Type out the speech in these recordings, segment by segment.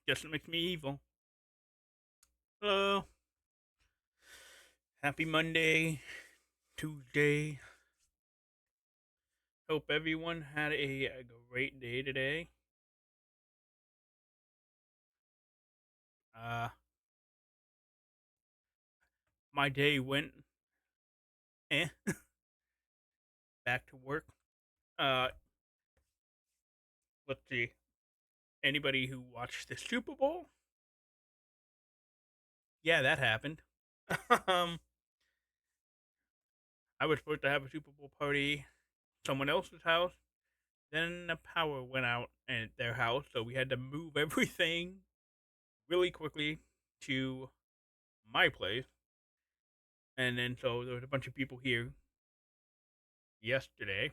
Guess it makes me evil. Hello. Happy Monday, Tuesday. Hope everyone had a great day today. Uh, my day went eh, back to work. Uh, let's see. Anybody who watched the Super Bowl? Yeah, that happened. um, I was supposed to have a Super Bowl party at someone else's house. Then the power went out at their house, so we had to move everything really quickly to my place. And then so there was a bunch of people here yesterday,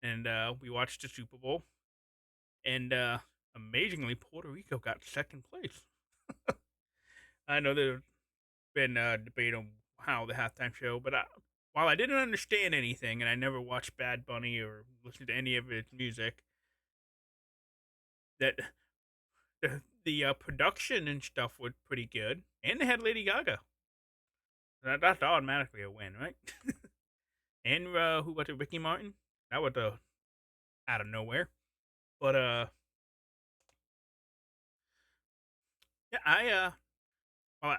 and we watched the Super Bowl. And amazingly, Puerto Rico got second place. I know there's been debate on how the halftime show, but while I didn't understand anything, and I never watched Bad Bunny or listened to any of his music, that the production and stuff was pretty good, and they had Lady Gaga. That's automatically a win, right? And who was it? Ricky Martin. That was out of nowhere. But yeah, well,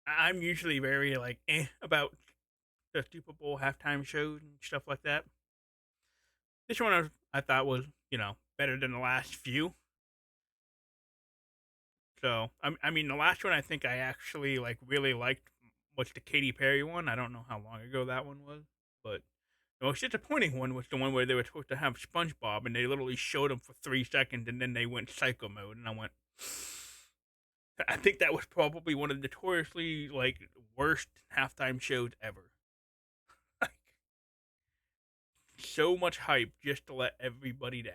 I'm usually very like about the Super Bowl halftime shows and stuff like that. This one I thought was better than the last few. So I mean the last one I think I actually like really liked was the Katy Perry one. I don't know how long ago that one was, but the most disappointing one was the one where they were supposed to have SpongeBob and they literally showed him for 3 seconds and then they went psycho mode and I went. I think that was probably one of the notoriously like worst halftime shows ever. Like so much hype just to let everybody down.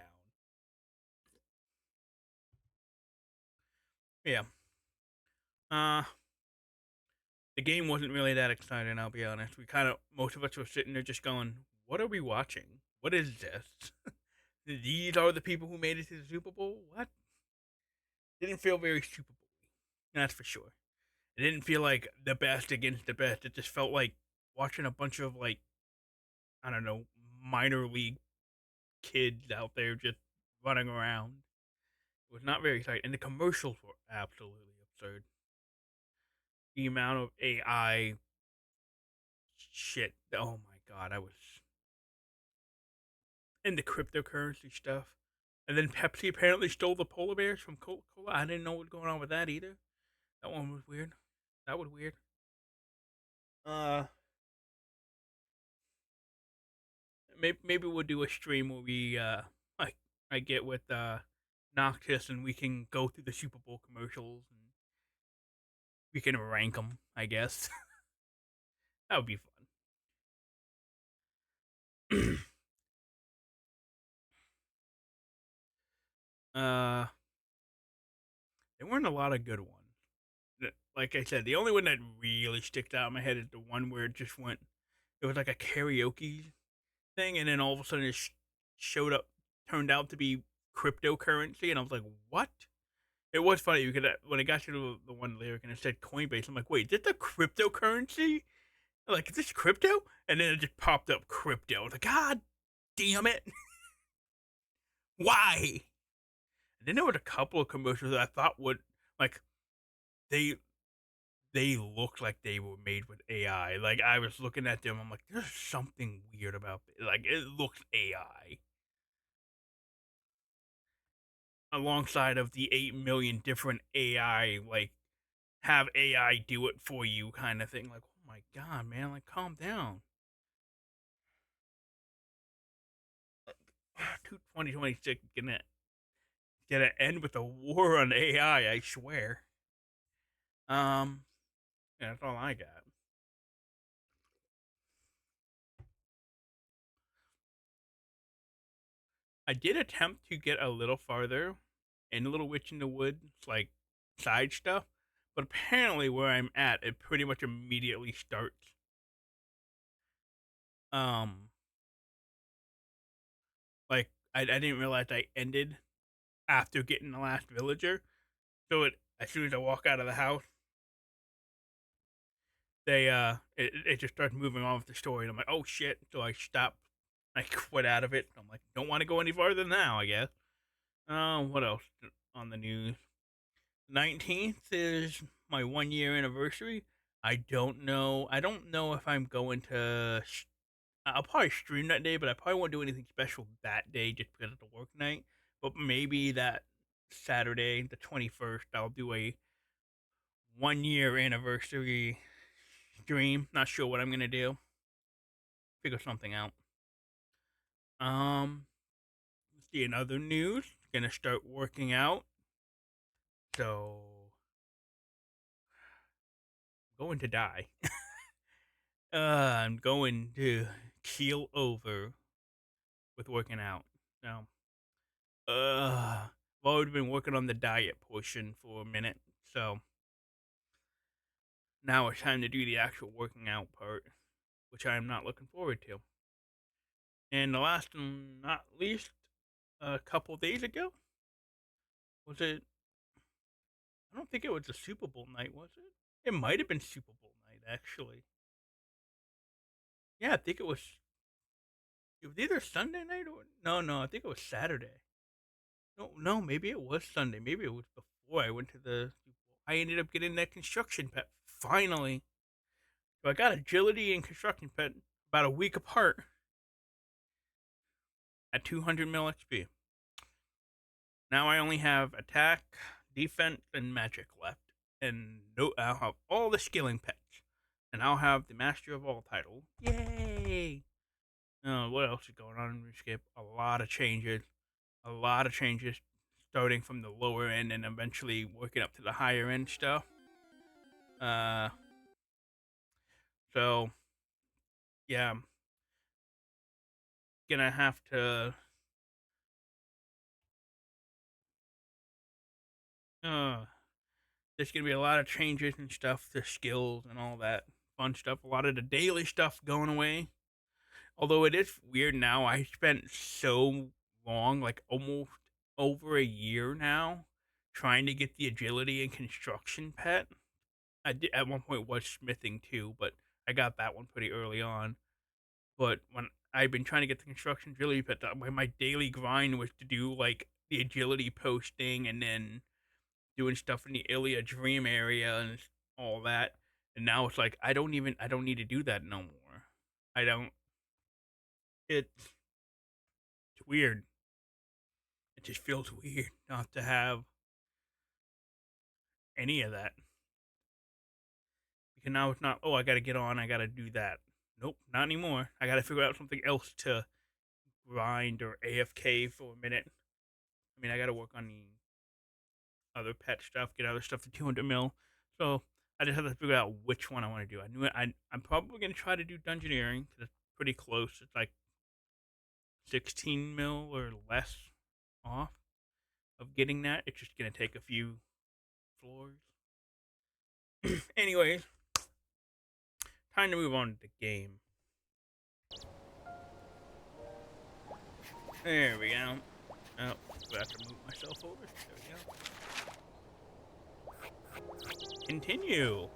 Yeah. Uh the game wasn't really that exciting, I'll be honest. We kind of most of us were sitting there just going, "What are we watching? What is this? These are the people who made it to the Super Bowl? What?" Didn't feel very Super Bowl. That's for sure. It didn't feel like the best against the best. It just felt like watching a bunch of like I don't know minor league kids out there just running around. It was not very exciting, and the commercials were absolutely absurd. The amount of AI shit. Oh my god, I was and the cryptocurrency stuff. And then Pepsi apparently stole the polar bears from Coca Cola. I didn't know what was going on with that either. That one was weird. That was weird. Uh, maybe we'll do a stream where we I get with Noctis and we can go through the Super Bowl commercials and we can rank them. I guess that would be fun. uh, there weren't a lot of good ones. Like I said, the only one that really sticks out in my head is the one where it just went. It was like a karaoke thing, and then all of a sudden it showed up, turned out to be cryptocurrency, and I was like, "What?" It was funny because when it got to the one lyric and it said Coinbase, I'm like, "Wait, is this a cryptocurrency? Like, is this crypto?" And then it just popped up crypto. I was like, "God damn it! Why?" And then there was a couple of commercials that I thought would like they they looked like they were made with AI. Like I was looking at them, I'm like, "There's something weird about it. Like it looks AI." Alongside of the 8 million different AI, like, have AI do it for you kind of thing. Like, oh my God, man, like, calm down. 2026 gonna end with a war on AI, I swear. Um, yeah, that's all I got. I did attempt to get a little farther in Little Witch in the Woods, like side stuff, but apparently where I'm at, it pretty much immediately starts. Um, like I didn't realize I ended after getting the last villager. So as soon as I walk out of the house, it just starts moving on with the story, and I'm like, oh shit! So I stop, I quit out of it. I'm like, don't want to go any farther now, I guess. What else on the news? 19th is my 1 year anniversary. I don't know. I don't know if I'm going to. I'll probably stream that day, but I probably won't do anything special that day just because it's a work night. But maybe that Saturday, the 21st, I'll do a 1 year anniversary stream. Not sure what I'm gonna do. Figure something out. Let's see, in other news, gonna start working out. So I'm going to die. I'm going to keel over with working out. Now, I've already been working on the diet portion for a minute, so now it's time to do the actual working out part, which I am not looking forward to. And the last and not least, a couple days ago, was it? I don't think it was the Super Bowl night, was it? It might have been Super Bowl night, actually. Yeah, I think it was. It was either Sunday night or no. I think it was Saturday. No, maybe it was Sunday. Maybe it was before I went to the Super Bowl. I ended up getting that construction pet finally. So I got agility and construction pet about a week apart at 200 mil XP. Now I only have attack, defense, and magic left, and no, I'll have all the skilling pets, and I'll have the Master of All title. Yay! What else is going on in RuneScape? A lot of changes, starting from the lower end and eventually working up to the higher end stuff. So yeah, I'm gonna have to. There's gonna be a lot of changes and stuff to skills and all that fun stuff. A lot of the daily stuff going away. Although it is weird now, I spent so long, like almost over a year now, trying to get the agility and construction pet. I did at one point was smithing too, but I got that one pretty early on. But when I've been trying to get the construction agility pet, my daily grind was to do like the agility posting and then doing stuff in the Ilia Dream area and all that. And now it's like I don't need to do that no more. I don't. It's weird. It just feels weird not to have any of that. Because now it's not, oh, I gotta get on, I gotta do that. Nope, not anymore. I gotta figure out something else to grind or AFK for a minute. I mean, I gotta work on the other pet stuff, get other stuff to 200 mil. So I just have to figure out which one I want to do. I'm probably gonna try to do dungeoneering because it's pretty close. It's like 16 mil or less off of getting that. It's just gonna take a few floors. Anyways, time to move on to the game. There we go. Oh, I have to move myself over. There we go. Continue.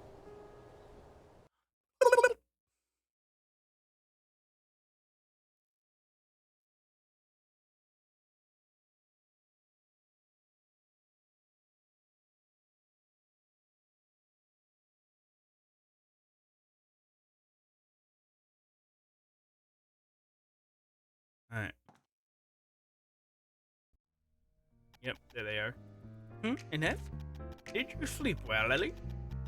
Alright. Yep, there they are. Annette? Did you sleep well, Ellie?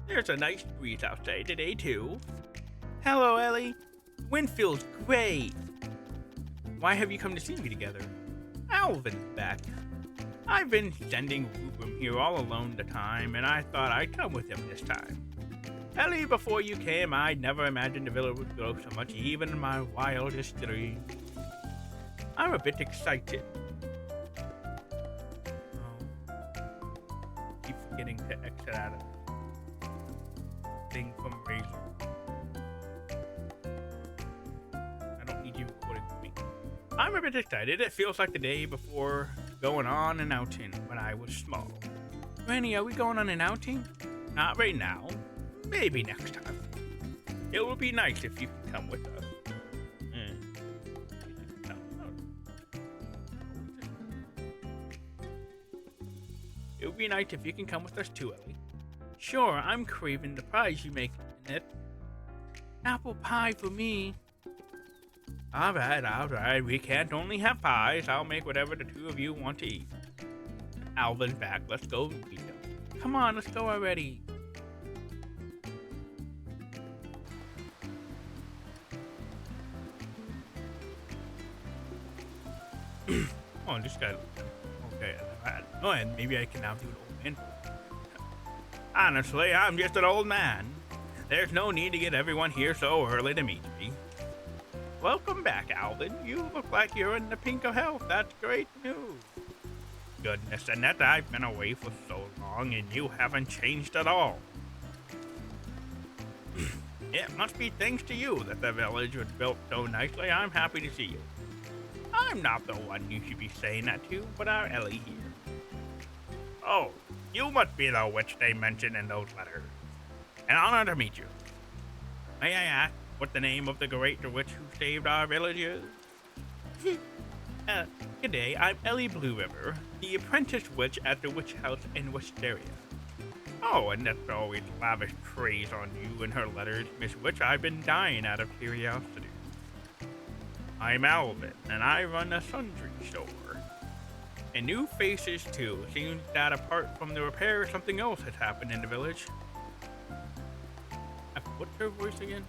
There's a nice breeze outside today, too. Hello, Ellie. Wind feels great. Why have you come to see me together? Alvin's back. I've been sending Rupert here all alone the time, and I thought I'd come with him this time. Ellie, before you came, I'd never imagined the villa would grow so much, even in my wildest dreams. I'm a bit excited. Keep forgetting to exit out of thing from Razor. I don't need you recording with me. I'm a bit excited. It feels like the day before going on an outing when I was small. Granny, are we going on an outing? Not right now. Maybe next time. It would be nice if you could come with us. It would be nice if you can come with us too, Ellie. Sure, I'm craving the pies you make, Annette. Apple pie for me. Alright, we can't only have pies. I'll make whatever the two of you want to eat. Alvin's back, let's go meet them. Come on, let's go already. Oh, this guy. Okay, oh, and maybe I can now do an old man. Honestly, I'm just an old man. There's no need to get everyone here so early to meet me. Welcome back, Alvin. You look like you're in the pink of health. That's great news. Goodness, Annette, I've been away for so long and you haven't changed at all. It must be thanks to you that the village was built so nicely. I'm happy to see you. I'm not the one you should be saying that to, but our Ellie here. Oh, you must be the witch they mentioned in those letters. An honor to meet you. May I ask what the name of the great witch who saved our village is? Good day, I'm Ellie Blue River, the apprentice witch at the witch house in Wisteria. Oh, and that's always lavish praise on you in her letters, Miss Witch. I've been dying out of curiosity. I'm Alvin, and I run a sundry store. And new faces, too. Seems that apart from the repair, something else has happened in the village. What's her voice again?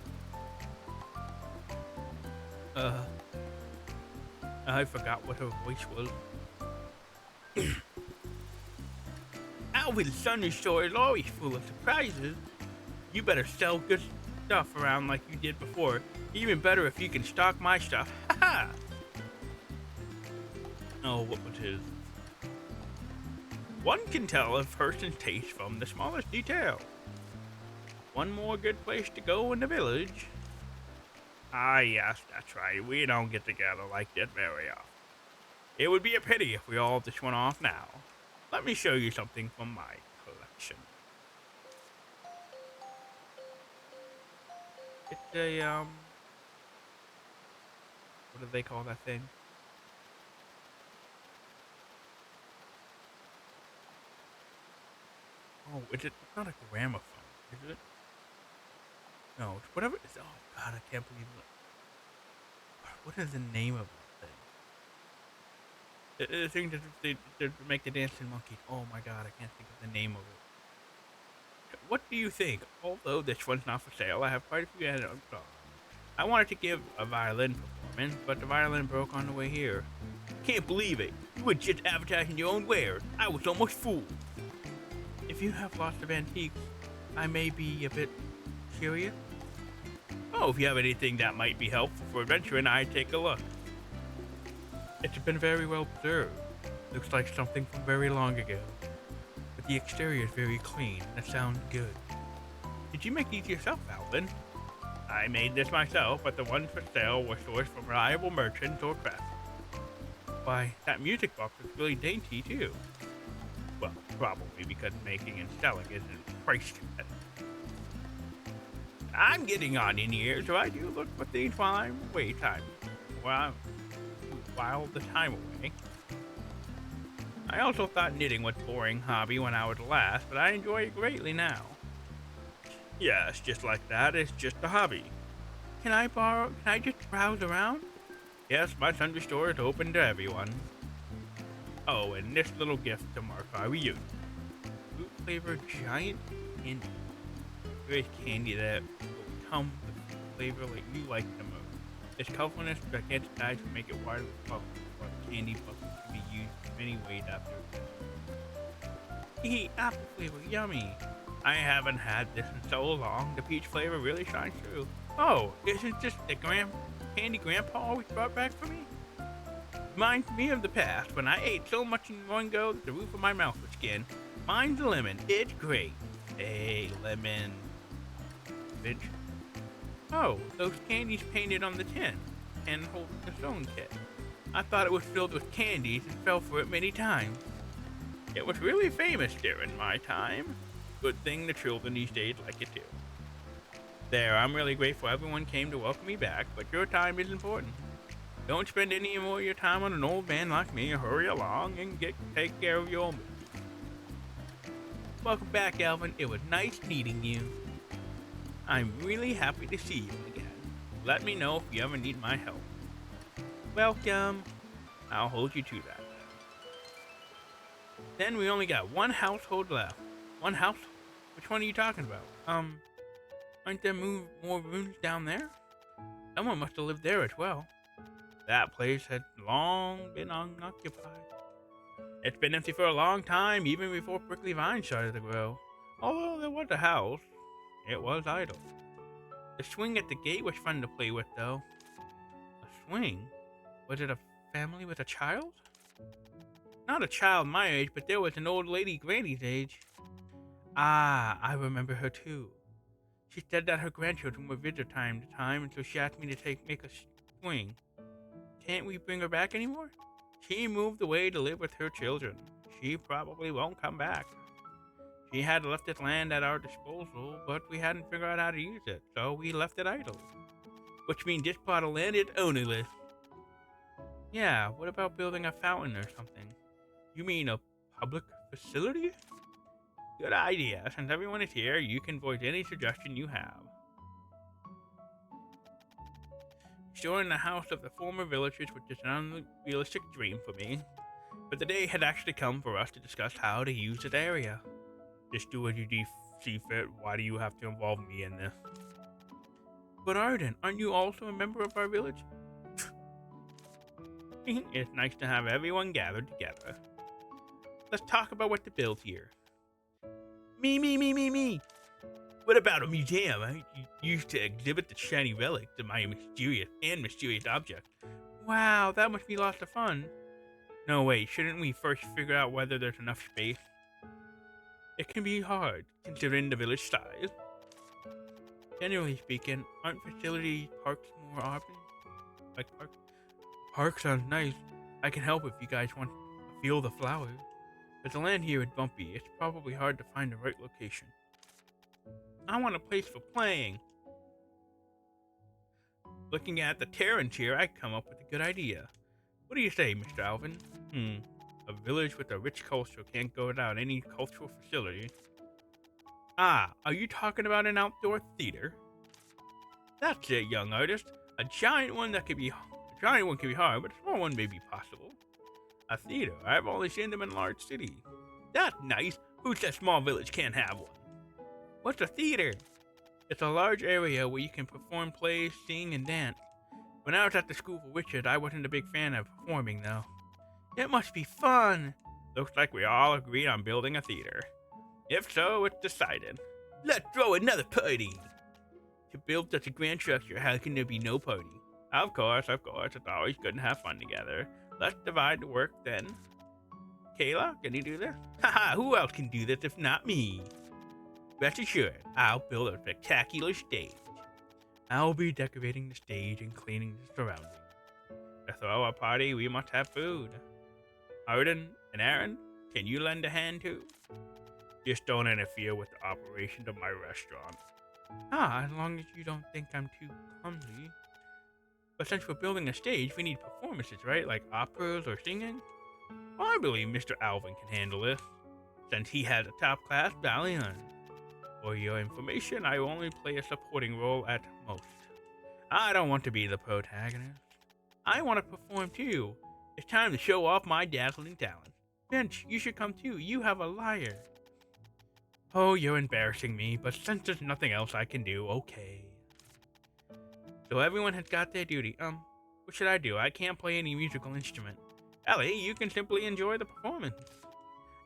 I forgot what her voice was. Alvin's sundry store is always full of surprises. You better sell good stuff around like you did before. Even better if you can stock my stuff. Haha! Oh, what was his? One can tell a person's taste from the smallest detail. One more good place to go in the village. Ah, yes, that's right. We don't get together like this very often. It would be a pity if we all just went off now. Let me show you something from my collection. It's a, what do they call that thing? Oh, it's not a gramophone, is it? No, it's whatever. Oh, God, I can't believe it. What is the name of that thing? The thing that make the dancing monkey. Oh, my God, I can't think of the name of it. What do you think? Although this one's not for sale, I have quite a few added on. I wanted to give a violin performance, but the violin broke on the way here. Can't believe it. You were just advertising your own wares. I was almost fooled. If you have lots of antiques, I may be a bit curious. Oh, if you have anything that might be helpful for adventuring, I'd take a look. It's been very well preserved. Looks like something from very long ago. But the exterior is very clean. That sounds good. Did you make these yourself, Alvin? I made this myself, but the ones for sale were sourced from reliable merchants or craftsmen. Why, that music box is really dainty, too. Well, probably because making and selling isn't price competitive. I'm getting on in years, so I do look for things while I'm while the time away. I also thought knitting was a boring hobby when I was last, but I enjoy it greatly now. Yes, just like that, it's just a hobby. Can I just browse around? Yes, my sundry store is open to everyone. Oh, and this little gift to mark our reunion. Fruit flavored giant candy. There is candy that will come with the flavor like you like the most. Its colorfulness, gigantic size will make it widely popular, but candy buckets can be used in many ways after it. Apple flavor, yummy. I haven't had this in so long. The peach flavor really shines through. Oh, isn't this the candy Grandpa always brought back for me? Reminds me of the past when I ate so much in one go that the roof of my mouth was skinned. Mine's a lemon. It's great. Hey, lemon. Bitch. Oh, those candies painted on the tin and holding the stone kit. I thought it was filled with candies and fell for it many times. It was really famous during my time. Good thing the children these days like it too. There, I'm really grateful everyone came to welcome me back, but your time is important. Don't spend any more of your time on an old man like me. Hurry along and take care of your own. Welcome back, Alvin. It was nice meeting you. I'm really happy to see you again. Let me know if you ever need my help. Welcome. I'll hold you to that. Then we only got one household left. One house? Which one are you talking about? Aren't there more rooms down there? Someone must have lived there as well. That place had long been unoccupied. It's been empty for a long time, even before prickly vines started to grow. Although there was a house, it was idle. The swing at the gate was fun to play with, though. A swing? Was it a family with a child? Not a child my age, but there was an old lady Granny's age. Ah, I remember her too. She said that her grandchildren would visit time to time, and so she asked me to make a swing. Can't we bring her back anymore? She moved away to live with her children. She probably won't come back. She had left this land at our disposal, but we hadn't figured out how to use it, so we left it idle. Which means this plot of land is ownerless. Yeah, what about building a fountain or something? You mean a public facility? Good idea. Since everyone is here, you can voice any suggestion you have. Restoring the house of the former villagers was just an unrealistic dream for me, but the day had actually come for us to discuss how to use this area. Just do what you see fit. Why do you have to involve me in this? But Arden, aren't you also a member of our village? It's nice to have everyone gathered together. Let's talk about what to build here. Me. What about a museum? I used to exhibit the shiny relics of my mysterious object. Wow, that must be lots of fun. No, wait, shouldn't we first figure out whether there's enough space? It can be hard, considering the village size. Generally speaking, aren't facility parks more often? Like parks? Park sounds nice. I can help if you guys want to feel the flowers. But the land here is bumpy. It's probably hard to find the right location. I want a place for playing. Looking at the terrains here, I come up with a good idea. What do you say, Mr. Alvin? A village with a rich culture can't go without any cultural facility. Ah, are you talking about an outdoor theater? That's it, young artist. A giant one can be hard, but a small one may be possible. A theater? I've only seen them in large cities. That's nice. Who said small village can't have one? What's a theater? It's a large area where you can perform plays, sing, and dance. When I was at the school for witches, I wasn't a big fan of performing, though. It must be fun. Looks like we all agreed on building a theater. If so, it's decided. Let's throw another party. To build such a grand structure, how can there be no party? Of course. It's always good to have fun together. Let's divide the work then. Kayla, can you do this? Haha, who else can do this if not me? Rest assured, I'll build a spectacular stage. I'll be decorating the stage and cleaning the surroundings. To throw a party, we must have food. Arden and Aaron, can you lend a hand too? Just don't interfere with the operations of my restaurant. As long as you don't think I'm too clumsy. But since we're building a stage, we need performances, right? Like operas or singing? Well, I believe Mr. Alvin can handle this, since he has a top-class battalion. For your information, I only play a supporting role at most. I don't want to be the protagonist. I want to perform too. It's time to show off my dazzling talent. Finch, you should come too. You have a lyre. Oh, you're embarrassing me, but since there's nothing else I can do, okay. So everyone has got their duty. What should I do? I can't play any musical instrument. Ellie, you can simply enjoy the performance.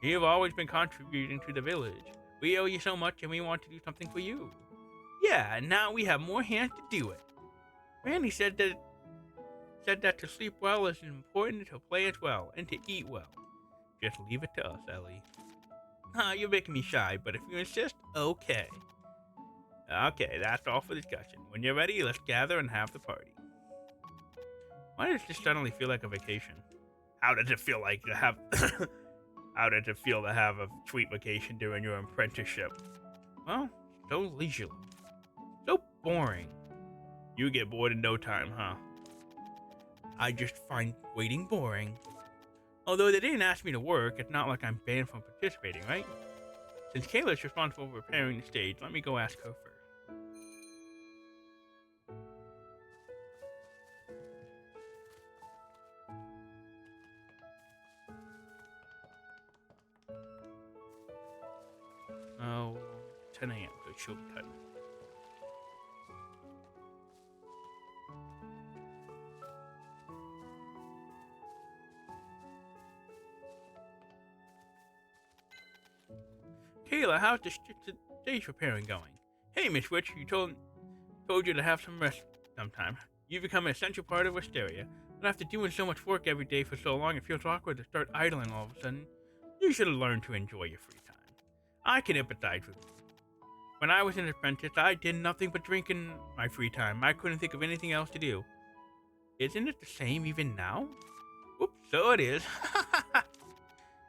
You've always been contributing to the village. We owe you so much and we want to do something for you. Yeah, and now we have more hands to do it. Randy said that to sleep well is important, to play as well, and to eat well. Just leave it to us, Ellie. You're making me shy, but if you insist, okay. Okay, that's all for discussion. When you're ready, let's gather and have the party. Why does this suddenly feel like a vacation? How does it feel like to have? How does it feel to have a sweet vacation during your apprenticeship? Well, so leisurely, so boring. You get bored in no time, huh? I just find waiting boring. Although they didn't ask me to work, it's not like I'm banned from participating, right? Since Kayla's responsible for preparing the stage, let me go ask her first. Oh, 10 a.m. So she'll be cutting. Kayla, how's the stage preparing going? Hey, Miss Witch, told you to have some rest sometime. You've become an essential part of Wisteria, but after doing so much work every day for so long, it feels awkward to start idling all of a sudden. You should have learned to enjoy your free time. I can empathize with you. When I was an apprentice, I did nothing but drink in my free time. I couldn't think of anything else to do. Isn't it the same even now? Whoops, so it is.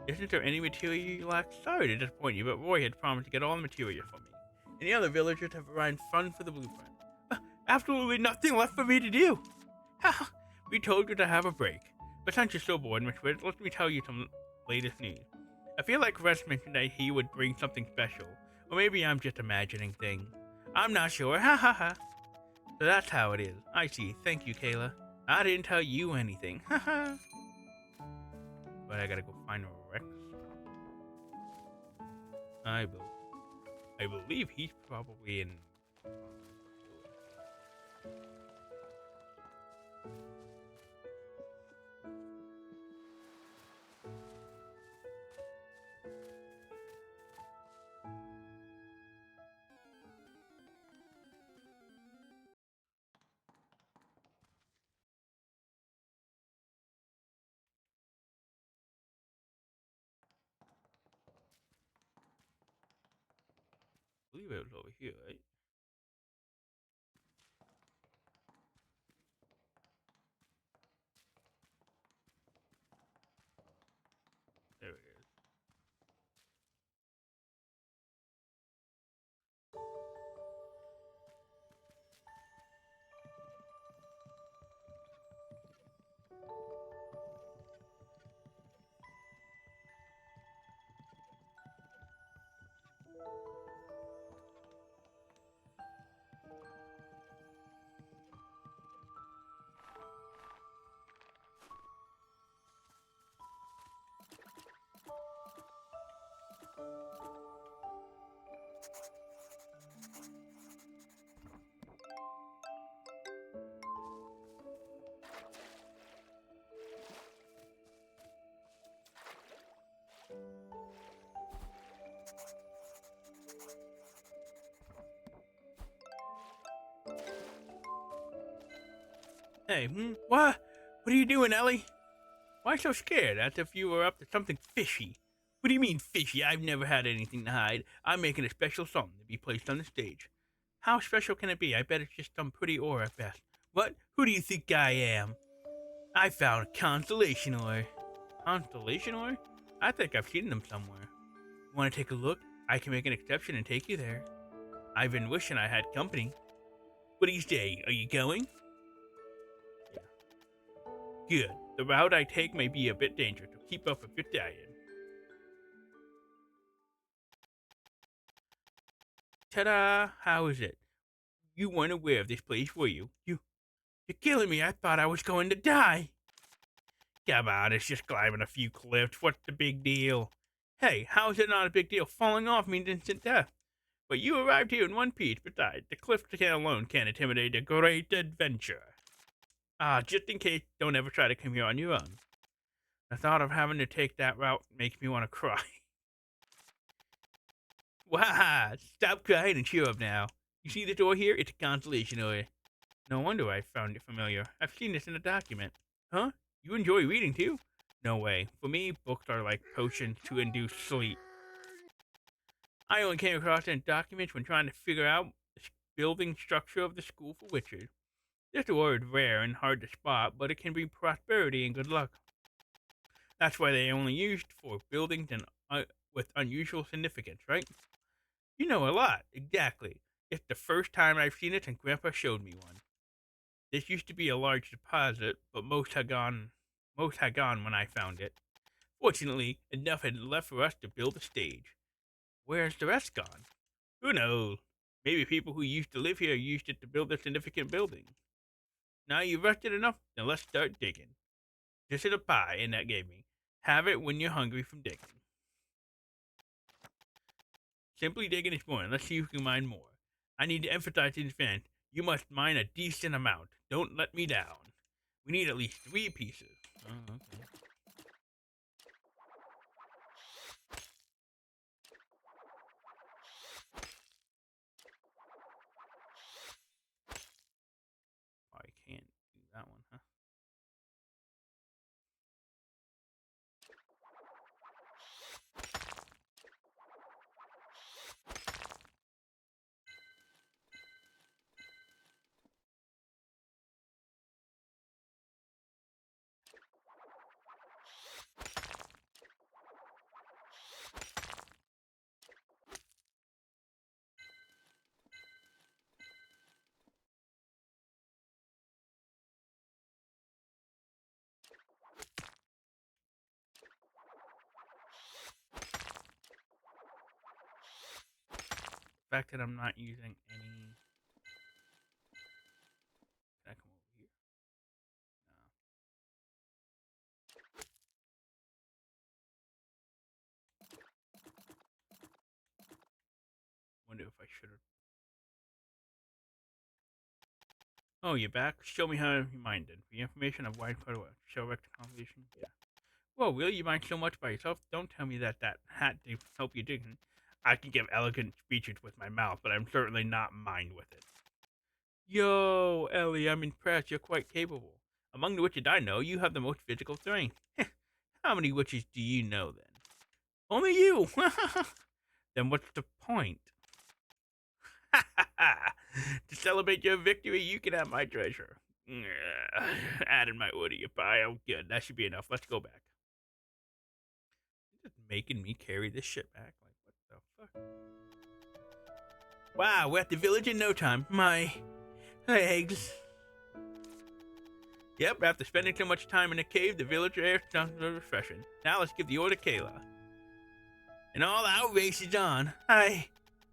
Isn't there any material you lack? Sorry to disappoint you, but Roy had promised to get all the material for me. And the other villagers have arranged funds for the blueprint. Absolutely nothing left for me to do. We told you to have a break. But since you're so bored, Miss Witt, let me tell you some latest news. I feel like Russ mentioned that he would bring something special. Or maybe I'm just imagining things. I'm not sure. So that's how it is. I see. Thank you, Kayla. I didn't tell you anything. But I gotta go find Rex. I believe he's probably in. I believe it was over here, right? There it is. Hey, what? What are you doing, Ellie? Why so scared? As if you were up to something fishy. What do you mean fishy? I've never had anything to hide. I'm making a special song to be placed on the stage. How special can it be? I bet it's just some pretty ore at best. What? Who do you think I am? I found constellation ore. Constellation ore? I think I've seen them somewhere. Want to take a look? I can make an exception and take you there. I've been wishing I had company. What do you say? Are you going? Yeah. Good. The route I take may be a bit dangerous, so keep up with your diet. Ta-da! How is it? You weren't aware of this place, were you? You're killing me. I thought I was going to die. Come on, it's just climbing a few cliffs. What's the big deal? Hey, how is it not a big deal? Falling off means instant death. But you arrived here in one piece. Besides, the cliffs alone can't intimidate a great adventure. Just in case, don't ever try to come here on your own. The thought of having to take that route makes me want to cry. Wah! Stop crying and cheer up now. You see the door here? It's a constellation ore. No wonder I found it familiar. I've seen this in a document. Huh? You enjoy reading too? No way. For me, books are like potions to induce sleep. I only came across it in documents when trying to figure out the building structure of the school for witches. This ore is rare and hard to spot, but it can bring prosperity and good luck. That's why they only used for buildings and with unusual significance, right? You know a lot, exactly. It's the first time I've seen it, and Grandpa showed me one. This used to be a large deposit, but most had gone. Most had gone when I found it. Fortunately, enough had left for us to build a stage. Where's the rest gone? Who knows? Maybe people who used to live here used it to build a significant building. Now you've rested enough, then let's start digging. This is a pie Annette gave me. Have it when you're hungry from digging. Simply digging is boring. Let's see if we can mine more. I need to emphasize in advance. You must mine a decent amount. Don't let me down. We need at least 3 pieces. Oh, okay. I can't do that one, huh? The fact that I'm not using any. Can I come over here? No. Wonder if I should have. Oh, you're back? Show me how you mined it. The information of wide photo show rectal compilation. Yeah. Well, will you mind so much by yourself? Don't tell me that hat to help you dig. I can give elegant speeches with my mouth, but I'm certainly not mined with it. Yo, Ellie, I'm impressed. You're quite capable. Among the witches I know, you have the most physical strength. How many witches do you know, then? Only you! Then what's the point? To celebrate your victory, you can have my treasure. Added my wood to your pile. Good, that should be enough. Let's go back. Just making me carry this shit back. Like, what the fuck? Wow, we're at the village in no time. My legs. Yep, after spending so much time in the cave, the village air sounds refreshing. Now let's give the order to Kayla. And all out race is on. I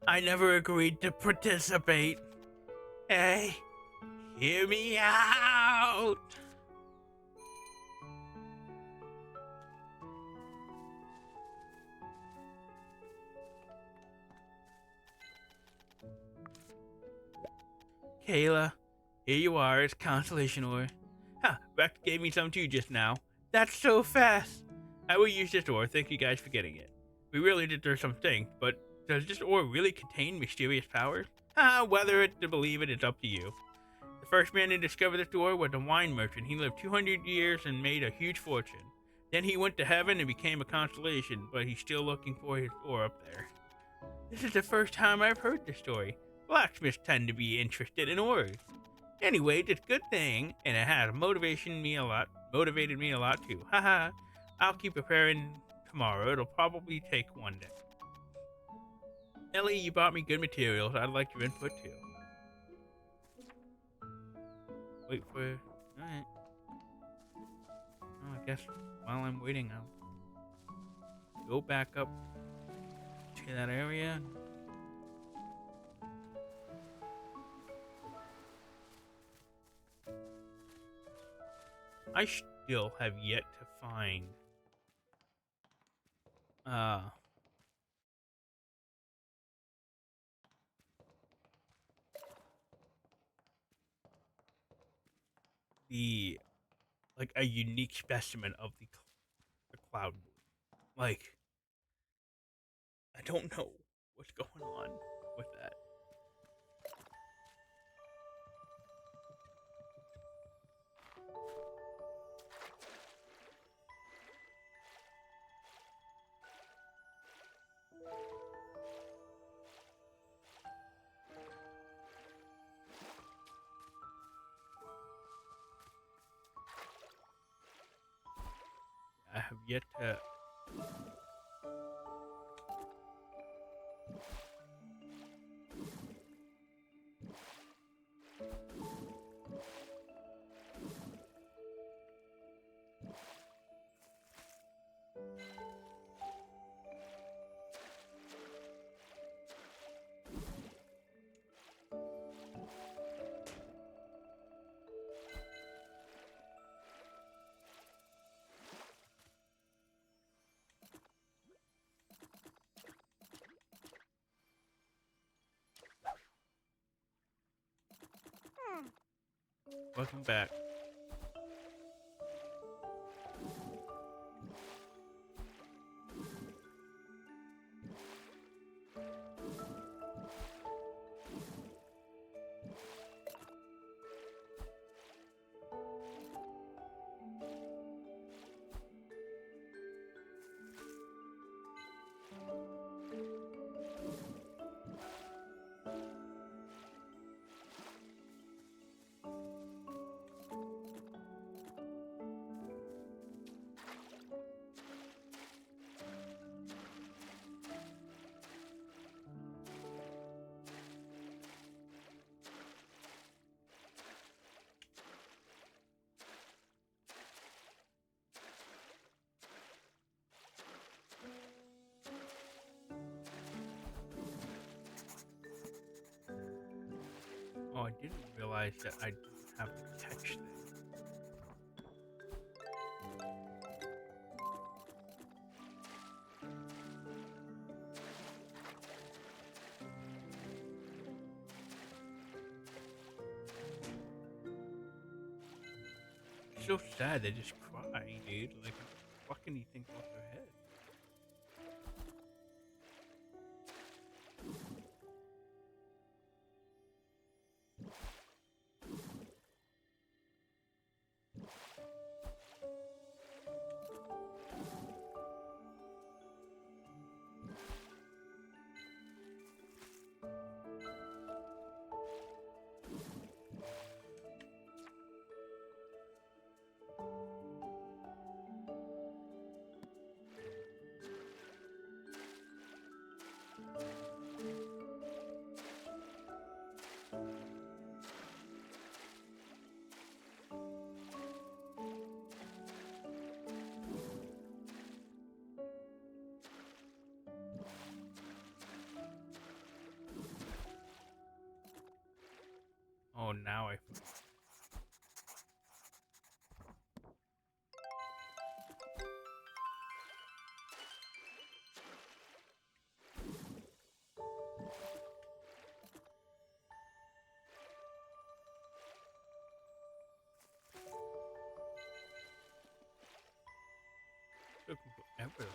never agreed to participate. Hey, hear me out. Kayla, here you are. It's consolation ore. Huh, Rex gave me some too just now. That's so fast. I will use this ore. Thank you guys for getting it. We really did do some things, but does this ore really contain mysterious powers? Whether to believe it is up to you. The first man to discover this ore was a wine merchant. He lived 200 years and made a huge fortune. Then he went to heaven and became a constellation, but he's still looking for his ore up there. This is the first time I've heard this story. Blacksmiths tend to be interested in ores. Anyway, it's a good thing, and it has motivated me a lot too. Haha. I'll keep preparing tomorrow. It'll probably take one day. Ellie, you bought me good materials. I'd like your input too. Wait for. Alright. Well, I guess while I'm waiting, I'll go back up to that area. I still have yet to find the like a unique specimen of the cloud moon. Like, I don't know what's going on with that. have yet to. Welcome back. Oh, I didn't realize that I didn't have the catch thing. It's so sad. They just cry, dude. Like, what can you think off their head? Oh, now I. Took forever.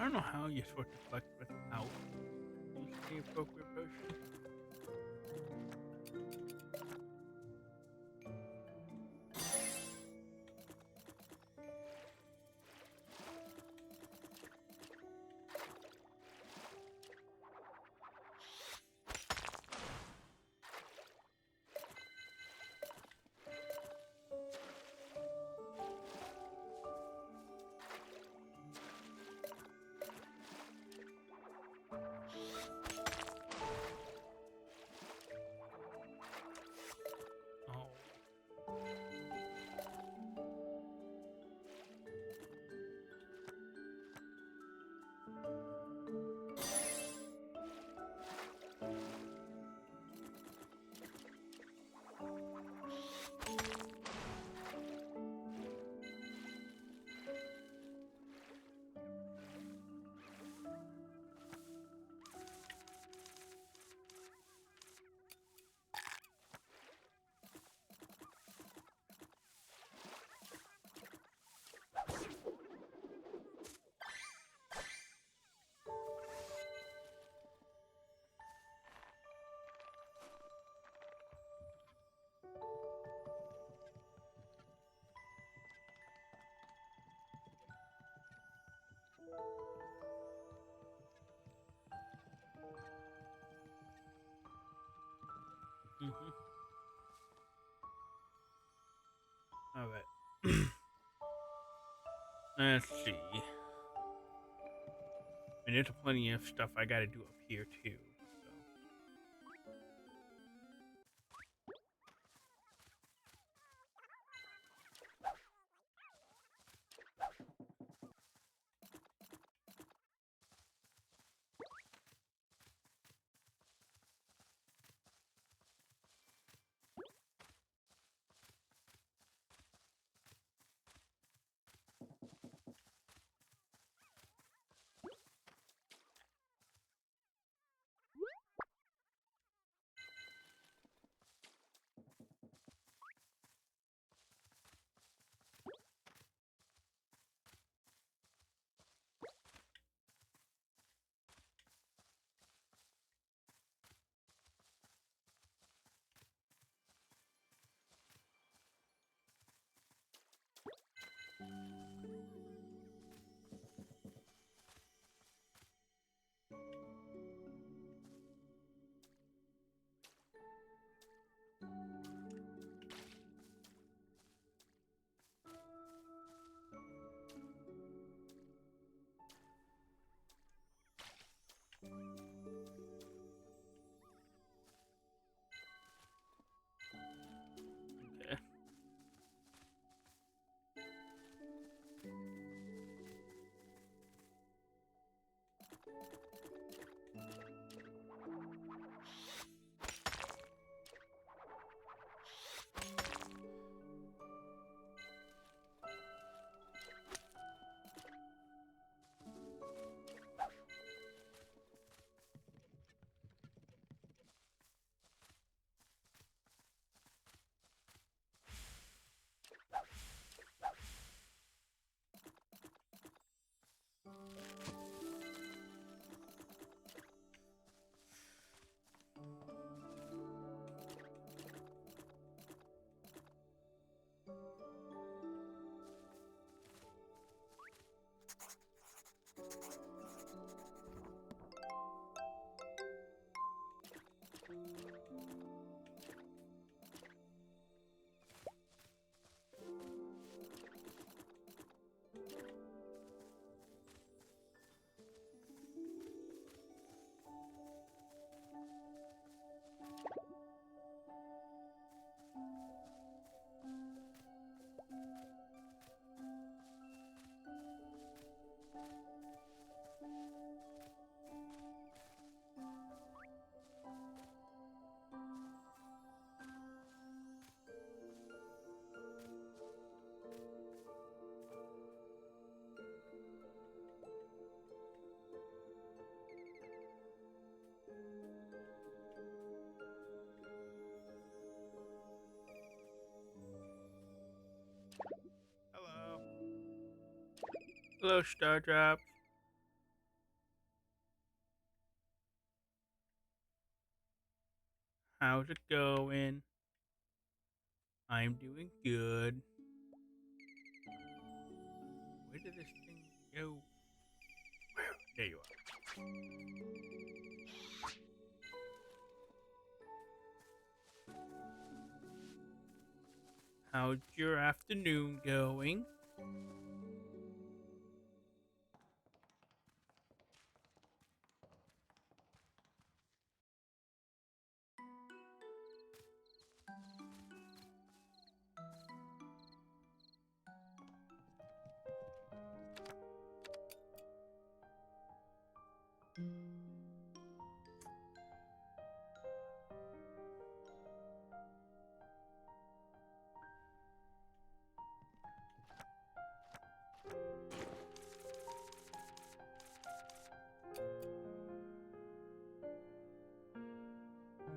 don't know how you're supposed to collect without using the appropriate potion. Oh. Mm-hmm. All right. Let's see. And there's plenty of stuff I gotta do up here too. So. Okay. Hello, Star Drop. How's it going? I'm doing good. Where did this thing go? There you are. How's your afternoon going?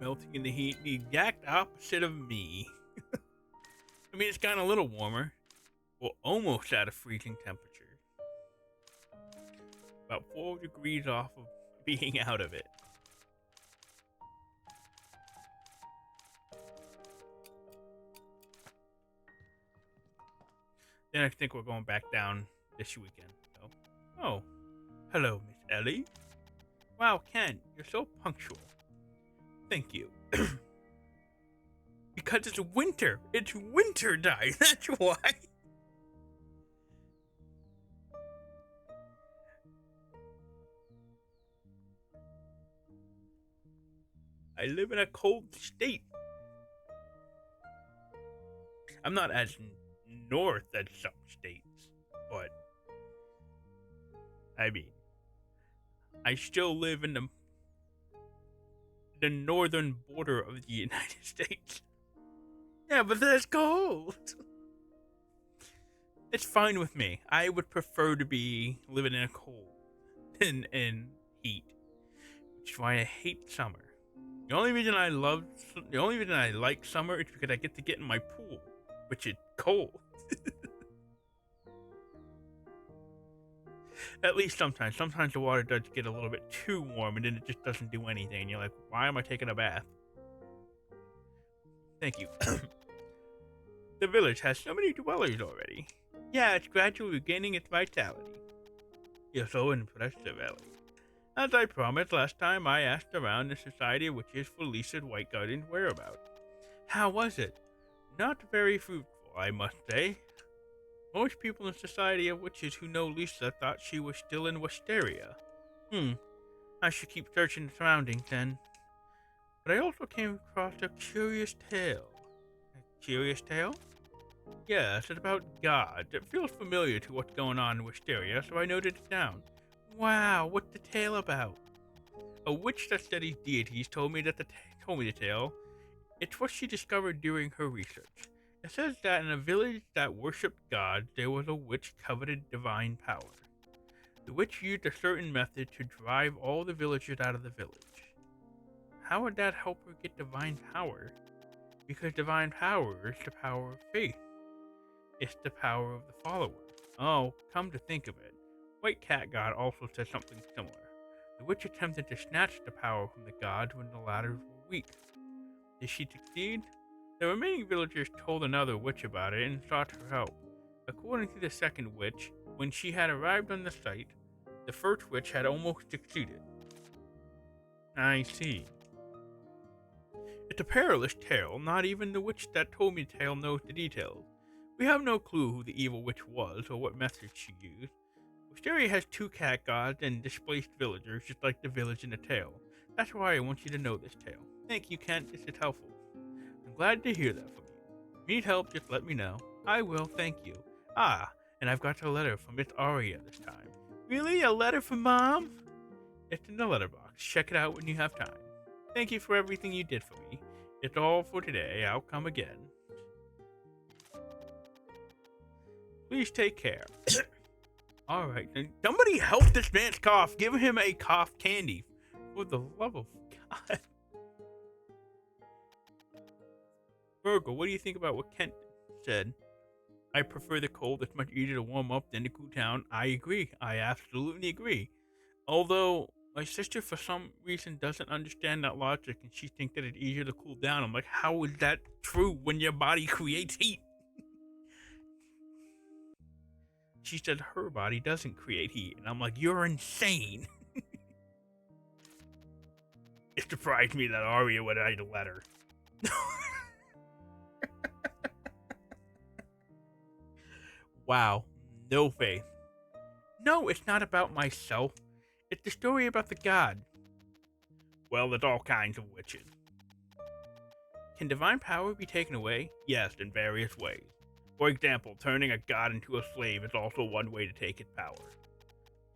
Melting in the heat, the exact opposite of me. I mean, it's gotten a little warmer. Well, almost at a freezing temperature. About 4 degrees off of being out of it. Then I think we're going back down this weekend. So. Oh, hello, Miss Ellie. Wow, Ken, you're so punctual. Thank you. Because it's winter. It's winter time. That's why. I live in a cold state. I'm not as north as some states, but I mean, I still live in the northern border of the United States. Yeah, but that's cold. It's fine with me. I would prefer to be living in a cold than in heat, which is why I hate summer. The only reason I like summer is because I get to get in my pool, which is cold. At least sometimes. Sometimes the water does get a little bit too warm and then it just doesn't do anything. And you're like, why am I taking a bath? Thank you. The village has so many dwellers already. Yeah, it's gradually regaining its vitality. You're so impressive, Ellie. As I promised last time, I asked around the Society of Witches for Lisa's White Garden's whereabouts. How was it? Not very fruitful, I must say. Most people in the Society of Witches who know Lisa thought she was still in Wisteria. I should keep searching the surroundings then. But I also came across a curious tale. A curious tale? Yes, it's about gods. It feels familiar to what's going on in Wisteria, so I noted it down. Wow, what's the tale about? A witch that studies deities told me the tale. It's what she discovered during her research. It says that in a village that worshipped gods, there was a witch coveted divine power. The witch used a certain method to drive all the villagers out of the village. How would that help her get divine power? Because divine power is the power of faith. It's the power of the follower. Oh, come to think of it, White Cat God also said something similar. The witch attempted to snatch the power from the gods when the latter were weak. Did she succeed? The remaining villagers told another witch about it and sought her help. According to the second witch, when she had arrived on the site, the first witch had almost succeeded. I see. It's a perilous tale. Not even the witch that told me the tale knows the details. We have no clue who the evil witch was or what methods she used. Wisteria has 2 cat gods and displaced villagers, just like the village in the tale. That's why I want you to know this tale. Thank you, Kent. This is helpful. I'm glad to hear that from you. Need help, just let me know. I will, thank you. Ah, and I've got a letter from Miss Aria this time. Really? A letter from Mom? It's in the letterbox. Check it out when you have time. Thank you for everything you did for me. It's all for today. I'll come again. Please take care. Alright, somebody help this man's cough. Give him a cough candy. For the love of God. Virgo, what do you think about what Kent said? I prefer the cold. It's much easier to warm up than to cool down. I agree. I absolutely agree. Although, My sister, for some reason, doesn't understand that logic, and she thinks that it's easier to cool down. I'm like, how is that true when your body creates heat? She said her body doesn't create heat, and I'm like, you're insane. It surprised me that Arya would write a letter. Wow, no faith. No, it's not about myself. It's the story about the god. Well, there's all kinds of witches. Can divine power be taken away? Yes, in various ways. For example, turning a god into a slave is also one way to take its power.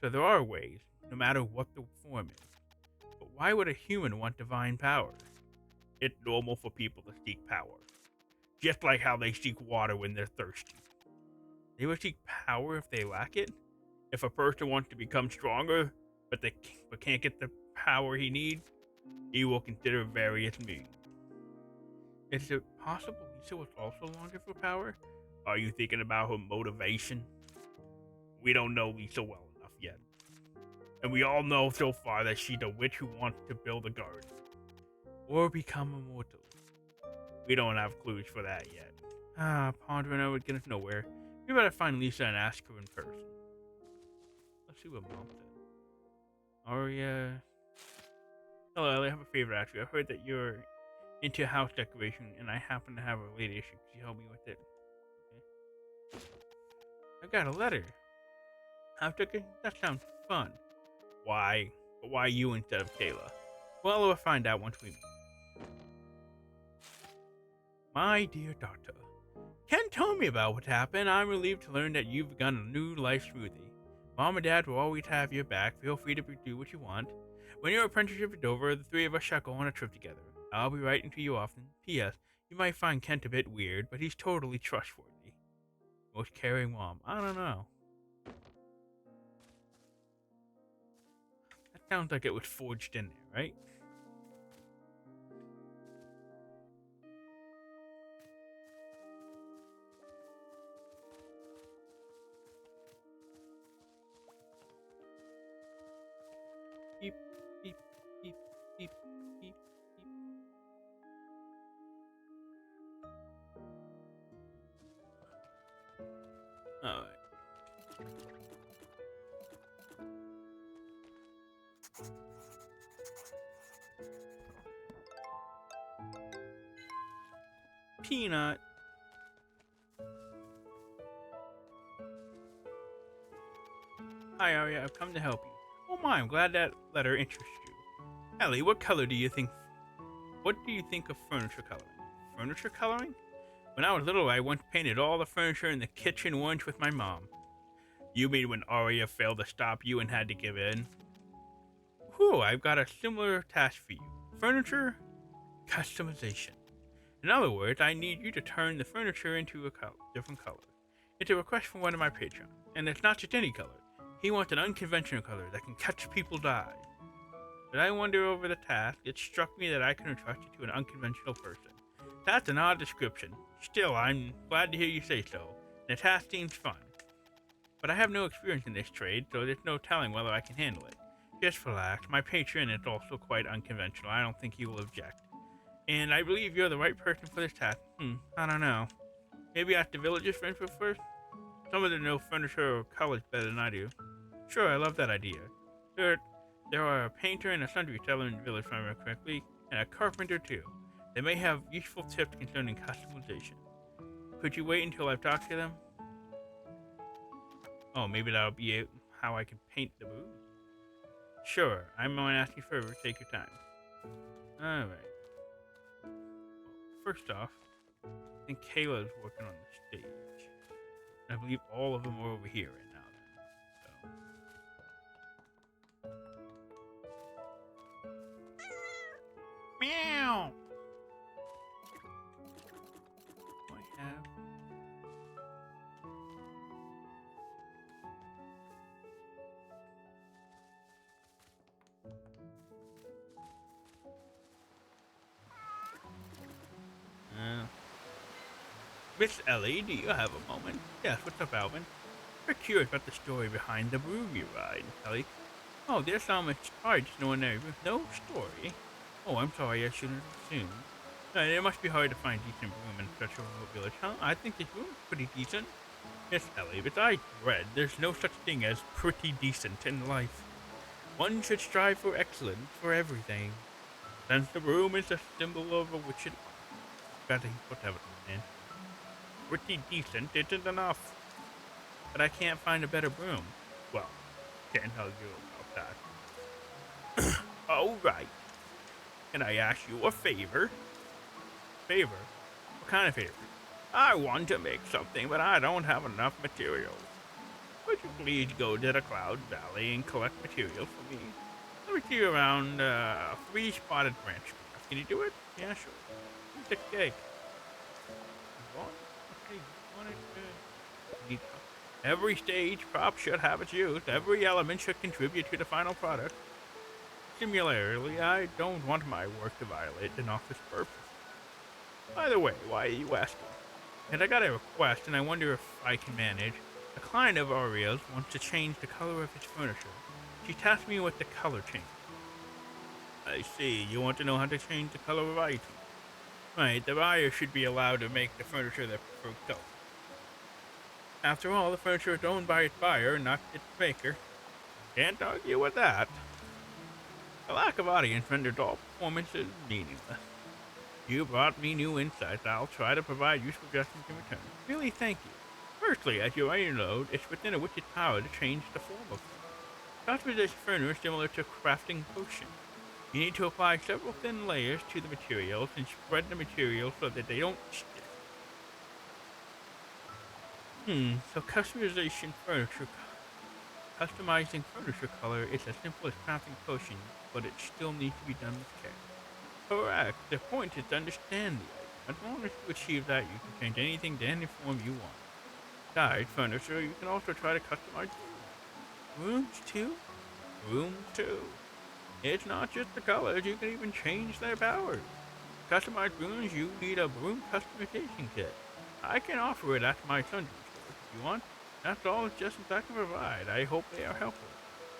So there are ways, no matter what the form is. But why would a human want divine power? It's normal for people to seek power. Just like how they seek water when they're thirsty. They would seek power if they lack it. If a person wants to become stronger, but can't get the power he needs, he will consider various means. Is it possible Lisa was also longing for power? Are you thinking about her motivation? We don't know Lisa well enough yet. And we all know so far that she's a witch who wants to build a garden. Or become immortal. We don't have clues for that yet. Pondering over would get us nowhere. We better find Lisa and ask her in person. Let's see what Mom said. Arya. Hello, Ellie. I have a favor to ask you. I've heard that you're into house decoration, and I happen to have a related issue. Could you help me with it? Okay. I got a letter. House decoration? That sounds fun. Why? But why you instead of Kayla? Well, we'll find out once we meet. My dear daughter, Ken told me about what happened. I'm relieved to learn that you've begun a new life smoothie. Mom and Dad will always have your back. Feel free to do what you want. When your apprenticeship is over, the three of us shall go on a trip together. I'll be writing to you often. P.S. You might find Kent a bit weird, but he's totally trustworthy. Most caring Mom. I don't know. That sounds like it was forged in there, right? Beep, beep, beep, beep, beep, beep. Alright. Peanut. Hi, Arya. I've come to help you. Oh my, I'm glad that letter interests you. Ellie, what color do you think? What do you think of furniture coloring? Furniture coloring? When I was little, I once painted all the furniture in the kitchen orange with my mom. You mean when Arya failed to stop you and had to give in? Whew, I've got a similar task for you. Furniture customization. In other words, I need you to turn the furniture into a different color. It's a request from one of my patrons, and it's not just any color. He wants an unconventional color that can catch people's eye. As I wonder over the task, it struck me that I can entrust you to an unconventional person. That's an odd description. Still, I'm glad to hear you say so. The task seems fun. But I have no experience in this trade, so there's no telling whether I can handle it. Just relax. My patron is also quite unconventional. I don't think he will object. And I believe you're the right person for this task. I don't know. Maybe ask the villagers for info first? Some of them know furniture or colors better than I do. Sure, I love that idea. There are a painter and a sundry seller in the village, if I remember correctly, and a carpenter too. They may have useful tips concerning customization. Could you wait until I've talked to them? Oh, maybe that'll be how I can paint the booth. Sure, I'm going to ask you further. Take your time. Alright. First off, I think Kayla's working on the stage. I believe all of them are over here right now. So. Meow! I have. Miss Ellie, do you have a moment? Yes, what's up, Alvin? We're curious about the story behind the broom you ride, Ellie. Oh, there's so much art no one there with no story. Oh, I'm sorry, I shouldn't have assumed. It must be hard to find decent room in such a remote village, huh? I think this room's pretty decent. Yes, Ellie, besides bread, there's no such thing as pretty decent in life. One should strive for excellence for everything. Since the room is a symbol of a witched Betty, whatever, man. Pretty decent isn't enough. But I can't find a better broom. Well, can't tell you about that. Alright. Can I ask you a favor? Favor? What kind of favor? I want to make something, but I don't have enough materials. Would you please go to the Cloud Valley and collect materials for me? Let me see you around 3 spotted branch grass. Can you do it? Yeah, sure. Here's the cake. You want? Okay, you want it? Good. Every stage prop should have its use. Every element should contribute to the final product. Similarly, I don't want my work to violate an office purpose. By the way, why are you asking? And I got a request, and I wonder if I can manage. A client of Ariel's wants to change the color of his furniture. She tasked me with the color change. I see. You want to know how to change the color of items. Right, the buyer should be allowed to make the furniture their preferred color. After all, the furniture is owned by its buyer, not its maker. Can't argue with that. The lack of audience renders all performances meaningless. You brought me new insights. I'll try to provide useful suggestions in return. Really, thank you. Firstly, as your iron load, it's within a witch's power to change the form of it. Customization furniture is similar to crafting potion. You need to apply several thin layers to the materials and spread the materials so that they don't stick. So customizing furniture color is as simple as crafting potions, but it still needs to be done with care. Correct. The point is to understand the item. As long as you achieve that, you can change anything to any form you want. Besides furniture, you can also try to customize rooms too. Rooms too. It's not just the colors, you can even change their powers. Customize rooms, you need a room customization kit. I can offer it at my sundry store if you want. That's all the suggestions I can provide. I hope they are helpful.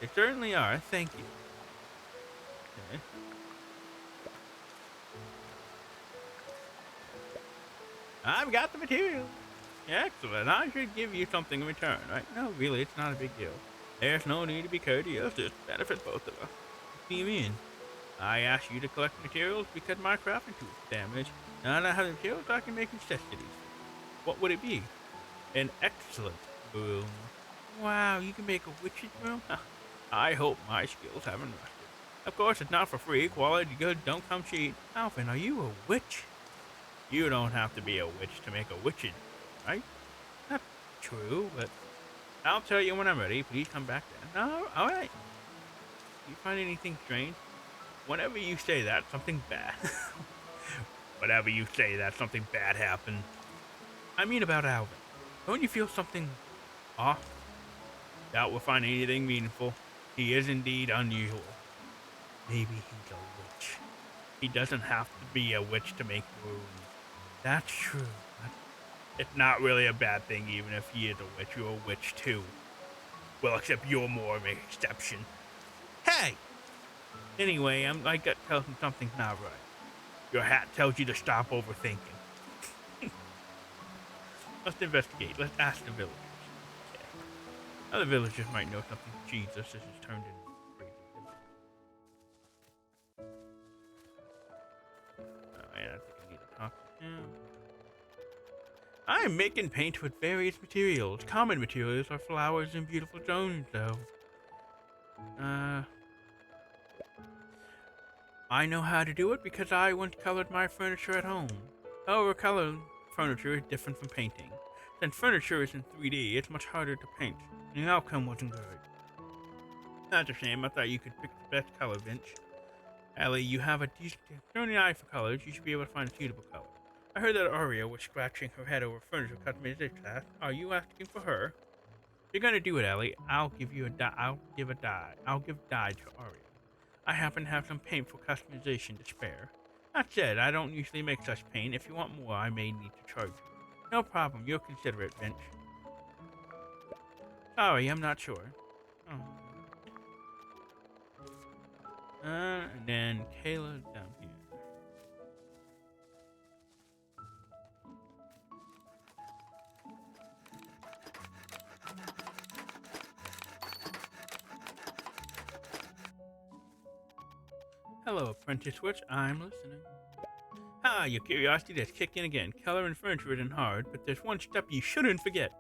They certainly are. Thank you. Okay. I've got the material. Excellent. I should give you something in return, right? No, really, it's not a big deal. There's no need to be courteous. It benefits both of us. What do you mean? I asked you to collect materials because my crafting tool is damaged. Now that I have the materials, I can make necessities. What would it be? An excellent broom. Wow, you can make a witch's broom? I hope my skills haven't rusted. Of course, it's not for free. Quality goods don't come cheap. Alvin, are you a witch? You don't have to be a witch to make a witch's broom, right? Not true, but I'll tell you when I'm ready. Please come back then. No, alright. Do you find anything strange? Whenever you say that, something bad. Whenever you say that, something bad happened. I mean about Alvin. Don't you feel something off? Doubt we'll find anything meaningful. He is indeed unusual. Maybe he's a witch. He doesn't have to be a witch to make rooms. That's true. It's not really a bad thing even if he is a witch. You're a witch too. Well, except you're more of an exception. Hey! Anyway, my gut tells me something's not right. Your hat tells you to stop overthinking. Let's investigate. Let's ask the villagers. Okay. Other villagers might know something. Jesus, this has turned into crazy. Oh, man, I think I need to talk to him. I'm making paint with various materials. Common materials are flowers and beautiful stones, though. I know how to do it because I once colored my furniture at home. However, colored furniture is different from painting. Since furniture is in 3D, it's much harder to paint, and the outcome wasn't good. That's a shame. I thought you could pick the best color, Vince. Ellie, you have a decent eye for colors. You should be able to find a suitable color. I heard that Aria was scratching her head over furniture customization class. Are you asking for her? If you're gonna do it, Ellie, I'll give dye to Aria. I happen to have some paint for customization to spare. That said, I don't usually make such paint. If you want more, I may need to charge you. No problem. You'll consider it, Vince. Sorry, I'm not sure. Oh. And then Kayla down here. Hello, Apprentice Witch. I'm listening. Ah, your curiosity does kick in again. Color and furniture isn't hard, but there's one step you shouldn't forget,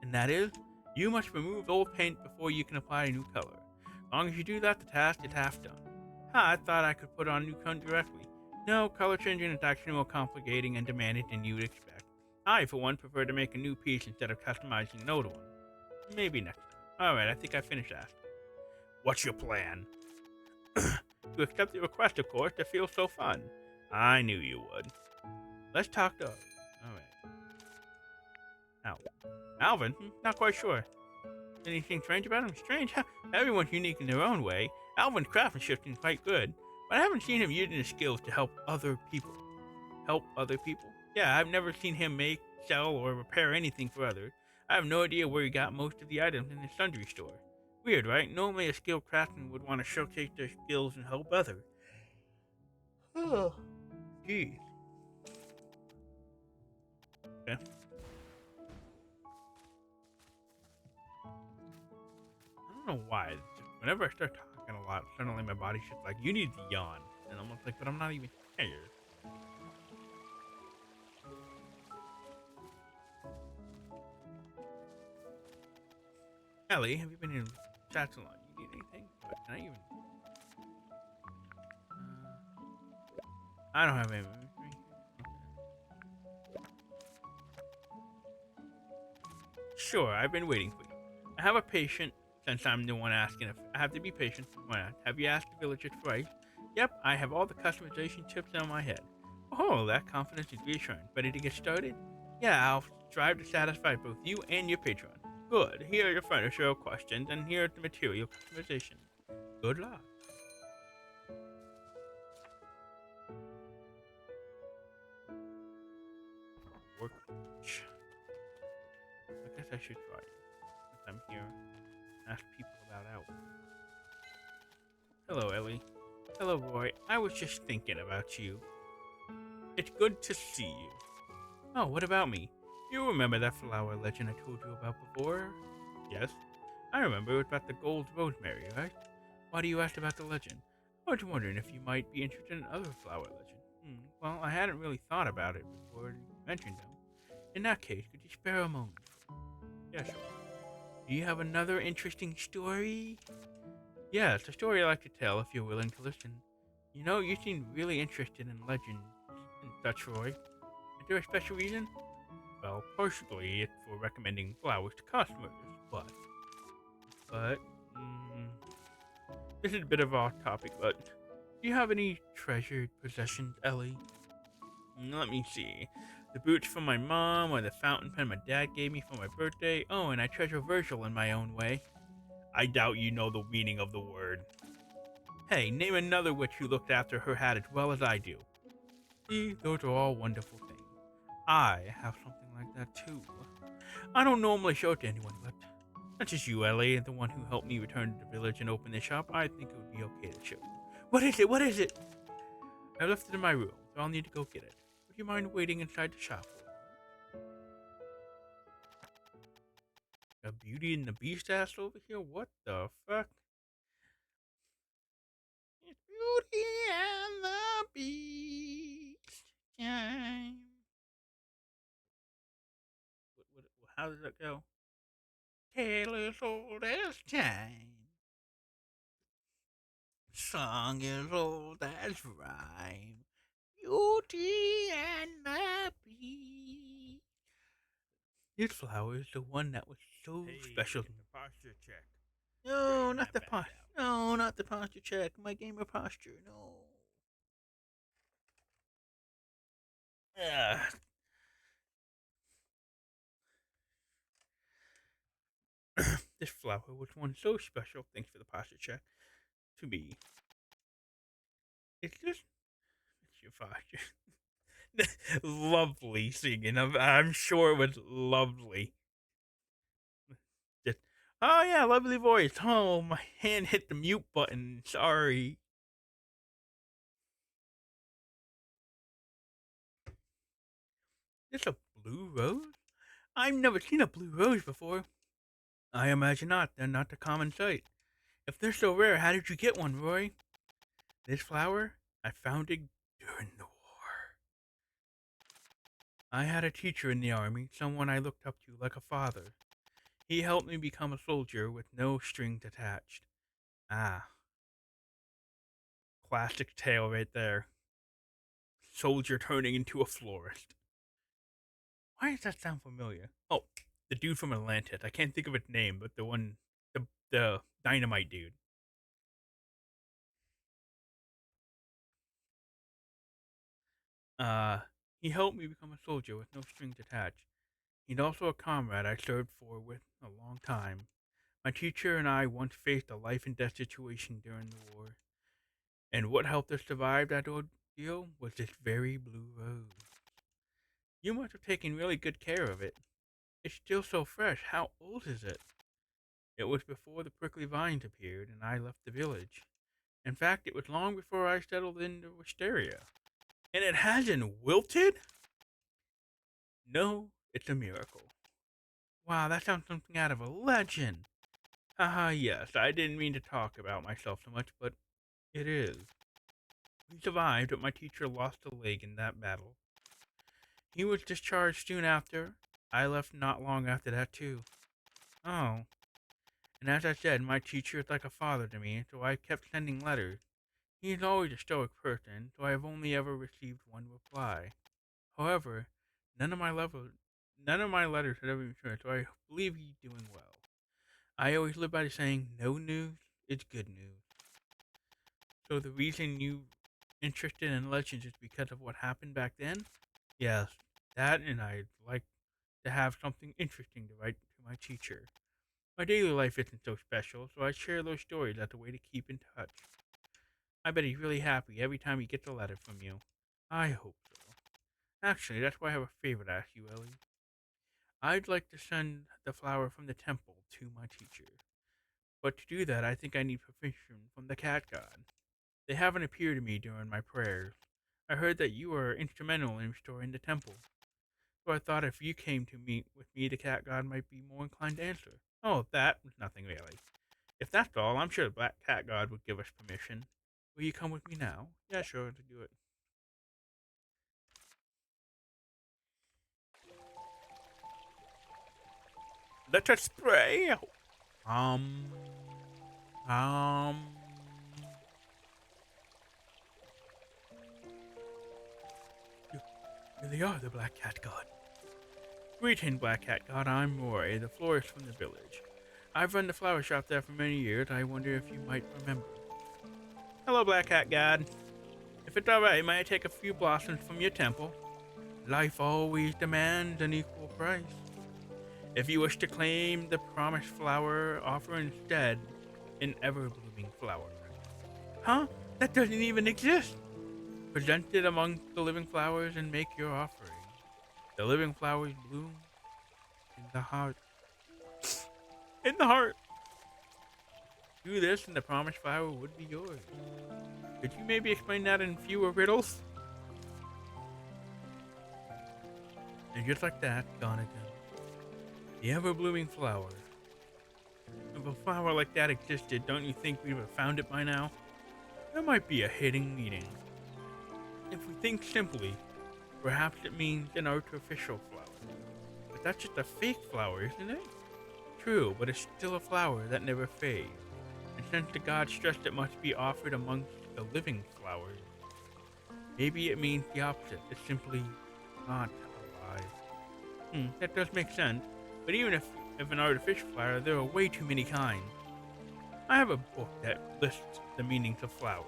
and that is, you must remove old paint before you can apply a new color. As long as you do that, the task is half done. I thought I could put on new paint directly. No, color changing is actually more complicated and demanding than you'd expect. I, for one, prefer to make a new piece instead of customizing an old one. Maybe next time. Alright, I think I finished asking. What's your plan? To accept the request, of course, that feels so fun. I knew you would. Let's talk dog. Alright. Alvin. Alvin? Not quite sure. Anything strange about him? Strange? Everyone's unique in their own way. Alvin's craftsmanship is quite good, but I haven't seen him using his skills to help other people. Help other people? Yeah, I've never seen him make, sell, or repair anything for others. I have no idea where he got most of the items in his sundry store. Weird, right? Normally a skilled craftsman would want to showcase their skills and help others. Oh, geez. Okay. I don't know why. Whenever I start talking a lot, suddenly my body's just like, you need to yawn. And I'm like, but I'm not even tired. Ellie, have you been in chat so long? You need anything? But can I even? I don't have any. Sure, I've been waiting for you. I have a patient, since I'm the one asking if I have to be patient. Have you asked the villagers twice? Yep, I have all the customization tips on my head. Oh, that confidence is reassuring. Ready to get started? Yeah, I'll strive to satisfy both you and your patron. Good. Here are your furniture questions, and here is the material customization. Good luck. Workbench. I guess I should try it since I'm here. Ask people about Elf. Hello, Ellie. Hello, Roy. I was just thinking about you. It's good to see you. Oh, what about me? You remember that flower legend I told you about before? Yes. I remember it was about the gold rosemary, right? Why do you ask about the legend? I was wondering if you might be interested in other flower legends. Well, I hadn't really thought about it before you mentioned them. In that case, could you spare a moment? Yeah, sure. Do you have another interesting story? Yeah, it's a story I like to tell if you're willing to listen. You know, you seem really interested in legends and such, Roy. Is there a special reason? Well, partially it's for recommending flowers to customers, but, this is a bit of off topic, but do you have any treasured possessions, Ellie? Let me see. The boots from my mom, or the fountain pen my dad gave me for my birthday. Oh, and I treasure Virgil in my own way. I doubt you know the meaning of the word. Hey, name another witch who looked after her hat as well as I do. See, those are all wonderful things. I have something like that too. I don't normally show it to anyone, but such as you, Ellie, the one who helped me return to the village and open the shop, I think it would be okay to show you. What is it? What is it? I left it in my room, so I'll need to go get it. Would you mind waiting inside the shop for me? A Beauty and the Beast ass over here? What the fuck? It's Beauty and the Beast time. How does that go? Tale as old as time. Song as old as rhyme. Beauty and the Beast. This flower is the one that was so special. Get the posture check. No, not the posture. No, not the posture check. My gamer posture. No. This flower was one so special. Thanks for the posture check. To me, it's just it's your posture. Lovely singing. I'm sure it was lovely. Just, oh yeah, lovely voice. Oh, my hand hit the mute button. Sorry. This a blue rose? I've never seen a blue rose before. I imagine not. They're not the common sight. If they're so rare, how did you get one, Roy? This flower? I found it during the war. I had a teacher in the army, someone I looked up to like a father. He helped me become a soldier with no strings attached. Ah, classic tale right there. Soldier turning into a florist. Why does that sound familiar? Oh, the dude from Atlantis. I can't think of his name, but the dynamite dude. Uh, he helped me become a soldier with no strings attached. He's also a comrade I served for with a long time. My teacher and I once faced a life and death situation during the war, and what helped us survive that ordeal was this very blue rose. You must have taken really good care of it. It's still so fresh. How old is it? It was before the prickly vines appeared and I left the village. In fact, it was long before I settled into Wisteria. And it hasn't wilted? No, it's a miracle. Wow, that sounds something out of a legend. Haha, yes, I didn't mean to talk about myself so much, but it is. We survived, but my teacher lost a leg in that battle. He was discharged soon after. I left not long after that, too. Oh, and as I said, my teacher is like a father to me, so I kept sending letters. He is always a stoic person, so I have only ever received one reply. However, none of my none of my letters had ever returned, so I believe he's doing well. I always live by the saying, no news is good news. So the reason you interested in legends is because of what happened back then? Yes, that and I'd like to have something interesting to write to my teacher. My daily life isn't so special, so I share those stories as a way to keep in touch. I bet he's really happy every time he gets a letter from you. I hope so. Actually, that's why I have a favor to ask you, Ellie. I'd like to send the flower from the temple to my teacher. But to do that, I think I need permission from the cat god. They haven't appeared to me during my prayers. I heard that you were instrumental in restoring the temple. So I thought if you came to meet with me, the cat god might be more inclined to answer. Oh, that was nothing really. If that's all, I'm sure the black cat god would give us permission. Will you come with me now? Yeah, sure, to do it. Let us pray. Um, um. Here they are, the black cat god. Greeting, black cat god. I'm Roy, the florist from the village. I've run the flower shop there for many years. I wonder if you might remember. Hello, black cat god. If it's alright, may I take a few blossoms from your temple? Life always demands an equal price. If you wish to claim the promised flower, offer instead an ever-blooming flower. Huh? That doesn't even exist! Present it among the living flowers and make your offering. The living flowers bloom in the heart. In the heart! Do this and the promised flower would be yours. Could you maybe explain that in fewer riddles? And just like that, gone again. The ever-blooming flower. If a flower like that existed, don't you think we'd have found it by now? There might be a hidden meaning. If we think simply, perhaps it means an artificial flower. But that's just a fake flower, isn't it? True, but it's still a flower that never fades. And since the god stressed it must be offered amongst the living flowers, maybe it means the opposite. It's simply not alive. That does make sense. But even if an artificial flower, there are way too many kinds. I have a book that lists the meanings of flowers.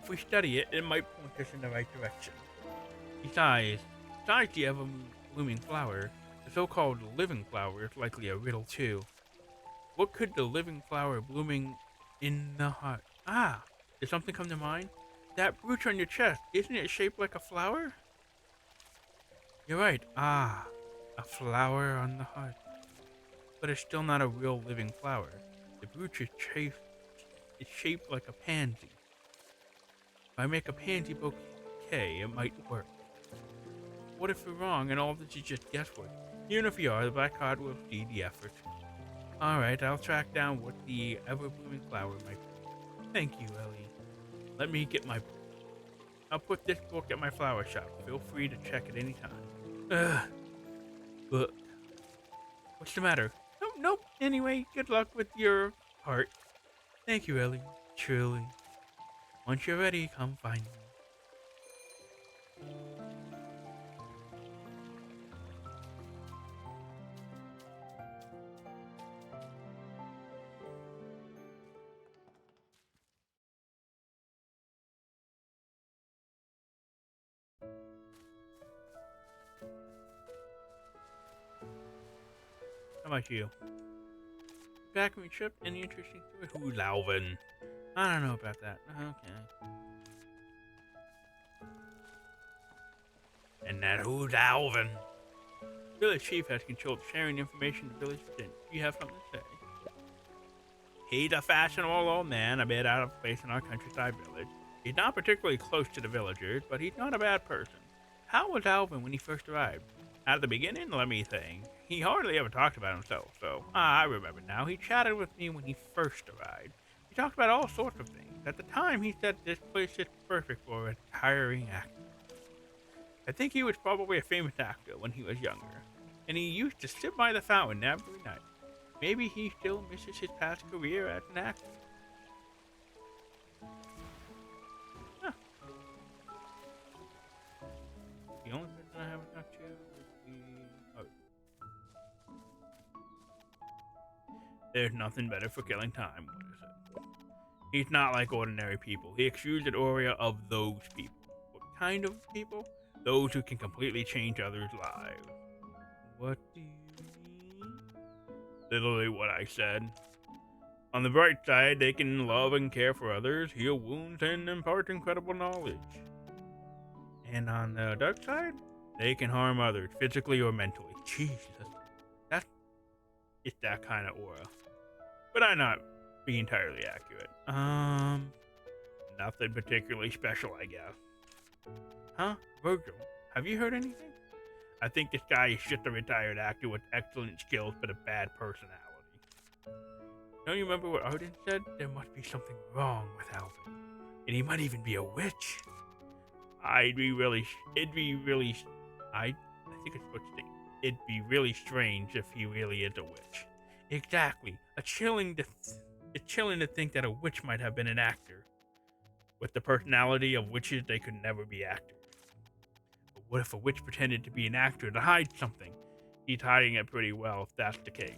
If we study it, it might point us in the right direction. Besides the ever-blooming flower, the so-called living flower is likely a riddle too. What could the living flower blooming in the heart? Ah, did something come to mind? That brooch on your chest, isn't it shaped like a flower? You're right. Ah, a flower on the heart. But it's still not a real living flower. The brooch is shaped like a pansy. If I make a pansy bouquet, it might work. what if we're wrong and all this is just guesswork? Even if we are, the Black Card will see the effort. Alright, I'll track down what the ever-blooming flower might be. Thank you, Ellie. Let me get my book. I'll put this book at my flower shop. Feel free to check it anytime. Ugh. Book. What's the matter? Nope. Anyway, good luck with your part. Thank you, Ellie. Truly. Once you're ready, come find me. How about you? Back when we tripped, any interesting story? Who's Alvin? I don't know about that. Okay. And that who's Alvin? Village chief has controlled sharing information to village within. Do you have something to say? He's a fashionable old man, a bit out of place in our countryside village. He's not particularly close to the villagers, but he's not a bad person. How was Alvin when he first arrived? At the beginning, let me think. He hardly ever talked about himself, so I remember now. He chatted with me when he first arrived. He talked about all sorts of things. At the time, he said this place is perfect for a retiring actor. I think he was probably a famous actor when he was younger, and he used to sit by the fountain every night. Maybe he still misses his past career as an actor. Huh. The only person I haven't talked to is the... Oh. There's nothing better for killing time, what is it? He's not like ordinary people. He accused Adoria of those people. What kind of people? Those who can completely change others' lives. What do you mean? Literally what I said. On the bright side, they can love and care for others, heal wounds, and impart incredible knowledge. And on the dark side, they can harm others, physically or mentally. Jesus. It's that kind of aura. But I'm not being entirely accurate. Nothing particularly special, I guess. Huh? Virgil, have you heard anything? I think this guy is just a retired actor with excellent skills but a bad personality. Don't you remember what Arden said? There must be something wrong with Alvin. And he might even be a witch. I think it's what to think. It'd be really strange if he really is a witch. Exactly. It's chilling to think that a witch might have been an actor. With the personality of witches, they could never be actors. But what if a witch pretended to be an actor to hide something? He's hiding it pretty well if that's the case.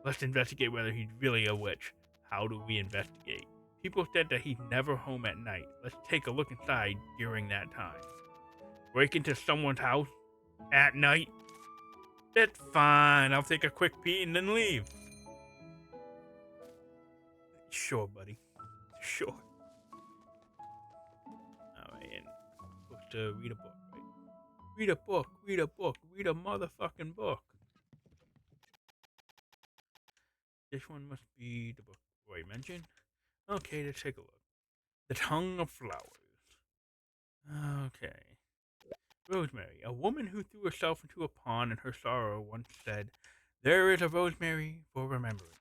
Let's investigate whether he's really a witch. How do we investigate? People said that he's never home at night. Let's take a look inside during that time. Break into someone's house at night? That's fine. I'll take a quick pee and then leave. Sure, buddy. Sure. Alright, and I'm supposed to read a book, right? Read a book, read a book, read a motherfucking book. This one must be the book Roy mentioned. Okay, let's take a look. The Tongue of Flowers. Okay. Rosemary, a woman who threw herself into a pond in her sorrow, once said, "There is a rosemary for remembrance.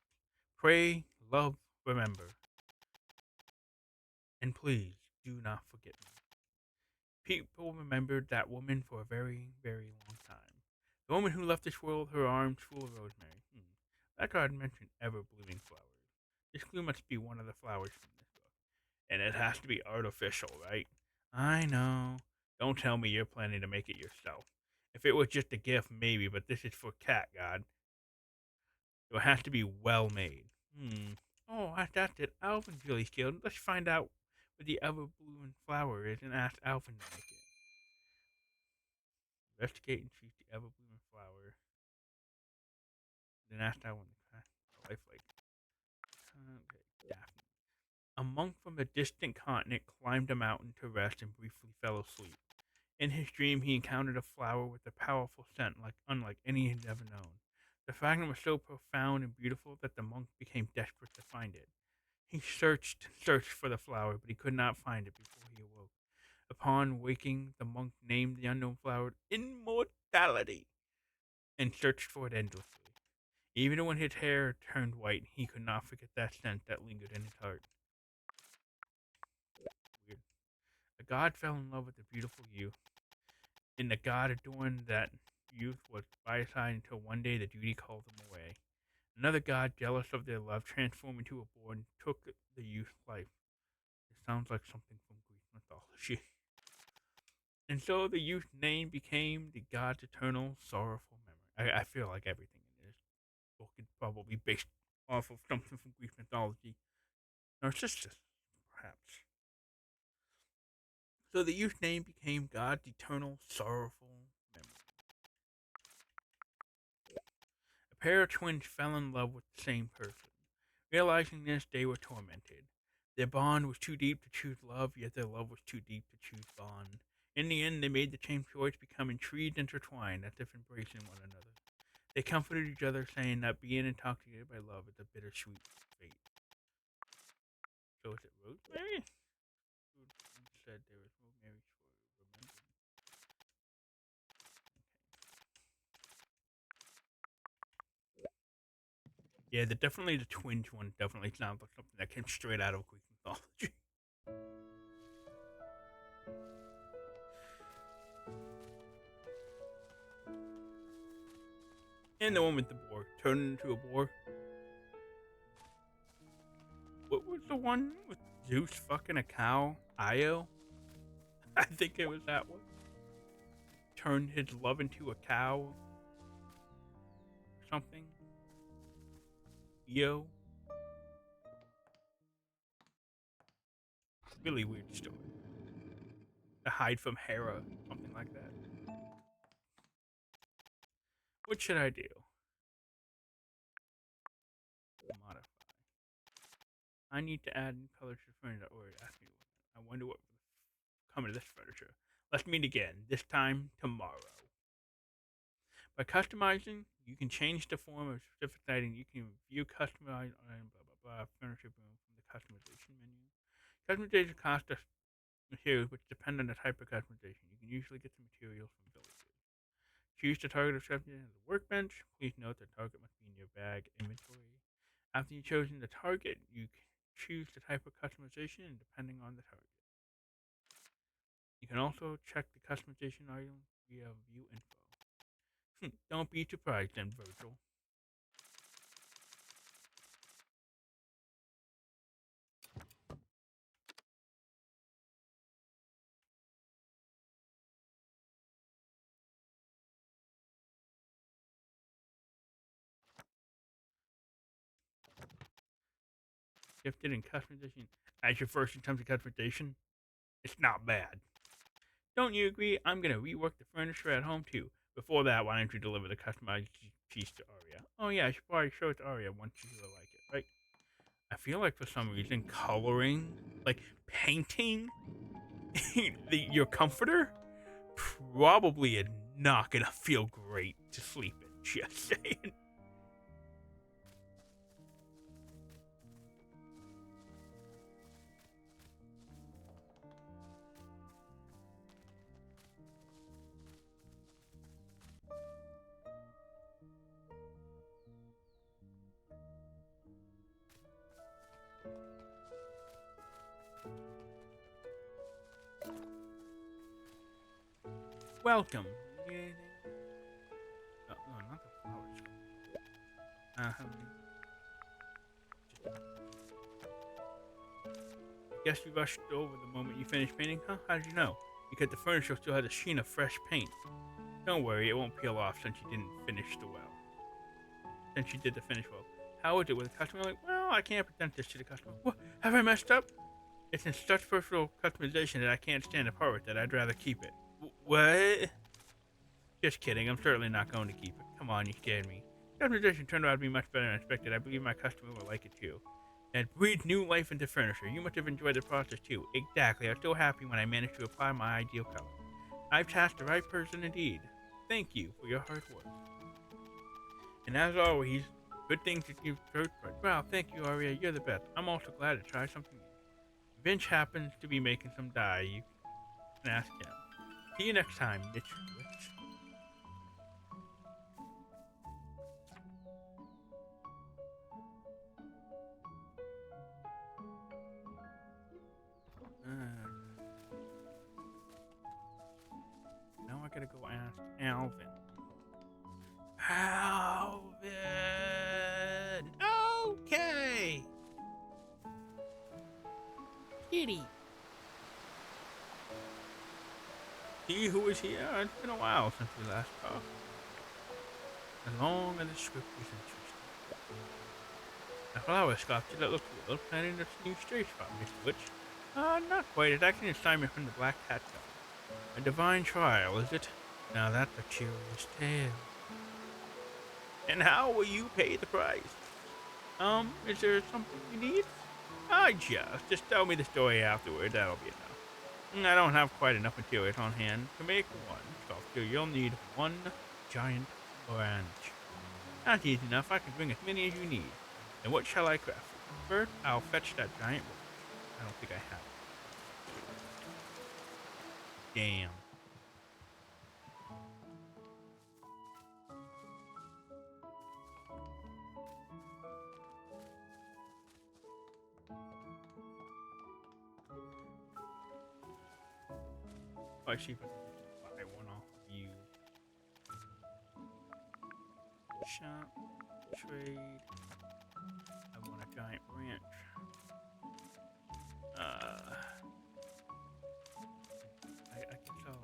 Pray, love, remember. And please, do not forget me." People remembered that woman for a very, very long time. The woman who left this world, her arms full of rosemary. That card mentioned ever-blooming flowers. This clue must be one of the flowers from this book. And it has to be artificial, right? I know. Don't tell me you're planning to make it yourself. If it was just a gift, maybe, but this is for Cat God. So it has to be well made. Oh, that's it. Alvin's really skilled. Let's find out what the ever-blooming flower is and ask Alvin to make it. Investigate and choose the ever-blooming flower. Then ask Alvin to cast a lifelike. Okay, Daphne. A monk from a distant continent climbed a mountain to rest and briefly fell asleep. In his dream, he encountered a flower with a powerful scent unlike any he had ever known. The fragrance was so profound and beautiful that the monk became desperate to find it. He searched for the flower, but he could not find it before he awoke. Upon waking, the monk named the unknown flower immortality and searched for it endlessly. Even when his hair turned white, he could not forget that scent that lingered in his heart. Weird. The god fell in love with the beautiful youth, and the god adorned that youth was by his side until one day the duty called him away. Another god, jealous of their love, transformed into a boar and took the youth's life. It sounds like something from Greek mythology. And so the youth's name became the god's eternal sorrowful memory. I feel like everything in this book is probably based off of something from Greek mythology. Narcissus, perhaps. So the youth's name became God's eternal sorrowful memory. A pair of twins fell in love with the same person. Realizing this, they were tormented. Their bond was too deep to choose love, yet their love was too deep to choose bond. In the end, they made the same choice, becoming trees intertwined, as if embracing one another. They comforted each other, saying that being intoxicated by love is a bittersweet fate. So is it rosemary? Who said there was rosemary for remembering? Yeah, the twins one definitely sounds like something that came straight out of Greek mythology. And the one with the boar turned into a boar. What was the one with Zeus fucking a cow? Io? I think it was that one. Turned his love into a cow. Something. Io. Really weird story. To hide from Hera. Something like that. What should I do? Modify. I need to add colors to furniture. Or ask me. I wonder what will come to this furniture. Let's meet again. This time tomorrow. By customizing, you can change the form of specific item. You can view customized item, blah blah blah, furniture boom from the customization menu. Customization costs us materials which depend on the type of customization. You can usually get the materials from villages. Choose the target of customization as a workbench. Please note the target must be in your bag inventory. After you've chosen the target, you choose the type of customization depending on the target. You can also check the customization item via view info. Don't be surprised then, Virgil. Gifted in customization as your first attempt at customization, it's not bad. Don't you agree? I'm gonna rework the furniture at home too. Before that, why don't you deliver the customized piece to Arya? Oh yeah, I should probably show it to Arya once you like it, right? I feel like for some reason coloring, like painting, your comforter, probably is not gonna feel great to sleep in. Just saying. Welcome. Oh, no, not the flowers. Guess you rushed over the moment you finished painting, huh? How did you know? Because the furniture still had a sheen of fresh paint. Don't worry, it won't peel off since you didn't finish the well. Since you did the finish well. How is it with the customer? Like, well, I can't present this to the customer. What? Have I messed up? It's in such personal customization that I can't stand apart with it. I'd rather keep it. What? Just kidding. I'm certainly not going to keep it. Come on, you scared me. Customization turned out to be much better than expected. I believe my customer will like it too. And breathed new life into furniture. You must have enjoyed the process too. Exactly. I was so happy when I managed to apply my ideal color. I've tasked the right person indeed. Thank you for your hard work. And as always, good things that you've heard. Wow, thank you, Arya. You're the best. I'm also glad to try something new. Vince happens to be making some dye. and ask him. See you next time, Litch Witch. Now I gotta go ask Alvin. Alvin! Okay! Kitty. See who is here? It's been a while since we last talked. As long as the script is interesting. A flower sculpture that looks well planted in this new stage spot, Mr. Witch. Not quite. It's actually an assignment from the Black Cat God. A divine trial, is it? Now that's a curious tale. And how will you pay the price? Is there something you need? Just tell me the story afterward, that'll be enough. I don't have quite enough materials on hand. To make one sculpture, you'll need one giant branch. That's easy enough, I can bring as many as you need. And what shall I craft? First, I'll fetch that giant branch. I don't think I have it. Damn. I see if I can buy one off of you. Shop, trade. I want a giant branch. I can sell.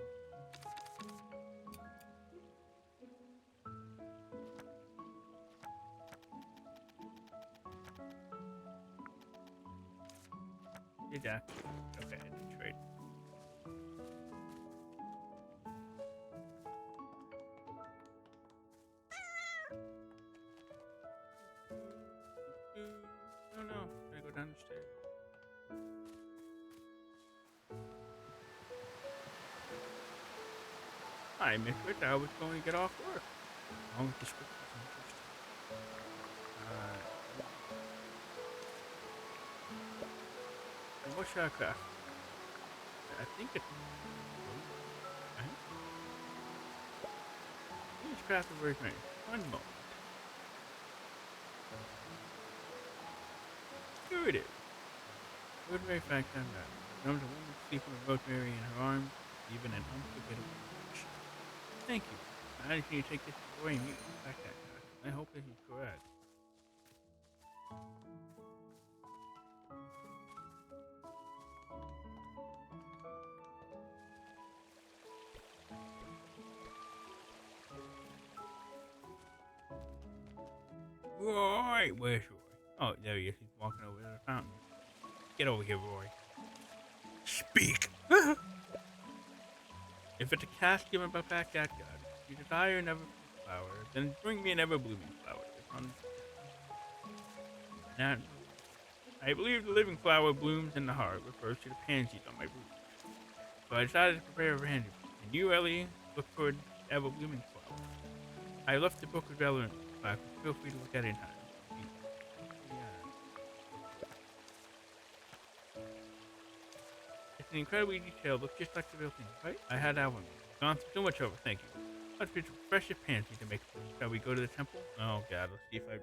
Did that? Okay, I did trade. Oh no, I go down the stairs. Hi, Miss Rich, I was going to get off work. Long as the script is interesting. And what should I craft? I think it's... Right? Please craft a word name. One moment. Here it is. Rosemary fact and that. Comes a woman sleeping with rosemary in her arms, even an unforgettable touch. Thank you. I just need to take this away and meet the fact that guy. I hope this is correct. Roy! Where's Roy? Oh, there he is. He's walking over to the fountain. Get over here, Roy. Speak! If it's a cast given by Fat Cat God, if you desire an ever-blooming flower, then bring me an ever-blooming flower. Now, I believe the living flower blooms in the heart refers to the pansies on my roof. So I decided to prepare a random. And you, Ellie, look for an ever-blooming flower. I left the book of relevant back. Feel free to look at it in time. It's an incredibly detailed, looks just like the real thing, right? I had that one. Gone through so much over, thank you. Let's be fresh as pansy to make it. Shall we go to the temple? Oh god, let's see if I... Right.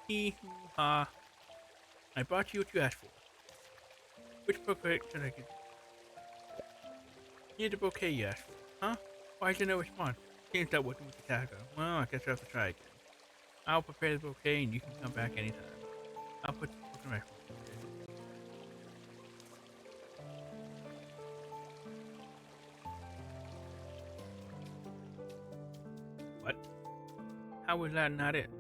Hee-hoo-ha. I brought you what you asked for. Which bouquet should I get? Here's the bouquet you asked for. Huh? Why is there no response? Seems that wasn't with the tagger. Well, I guess I'll have to try again. I'll prepare the bouquet and you can come back anytime. I'll put the book in my phone. What? How was that not it?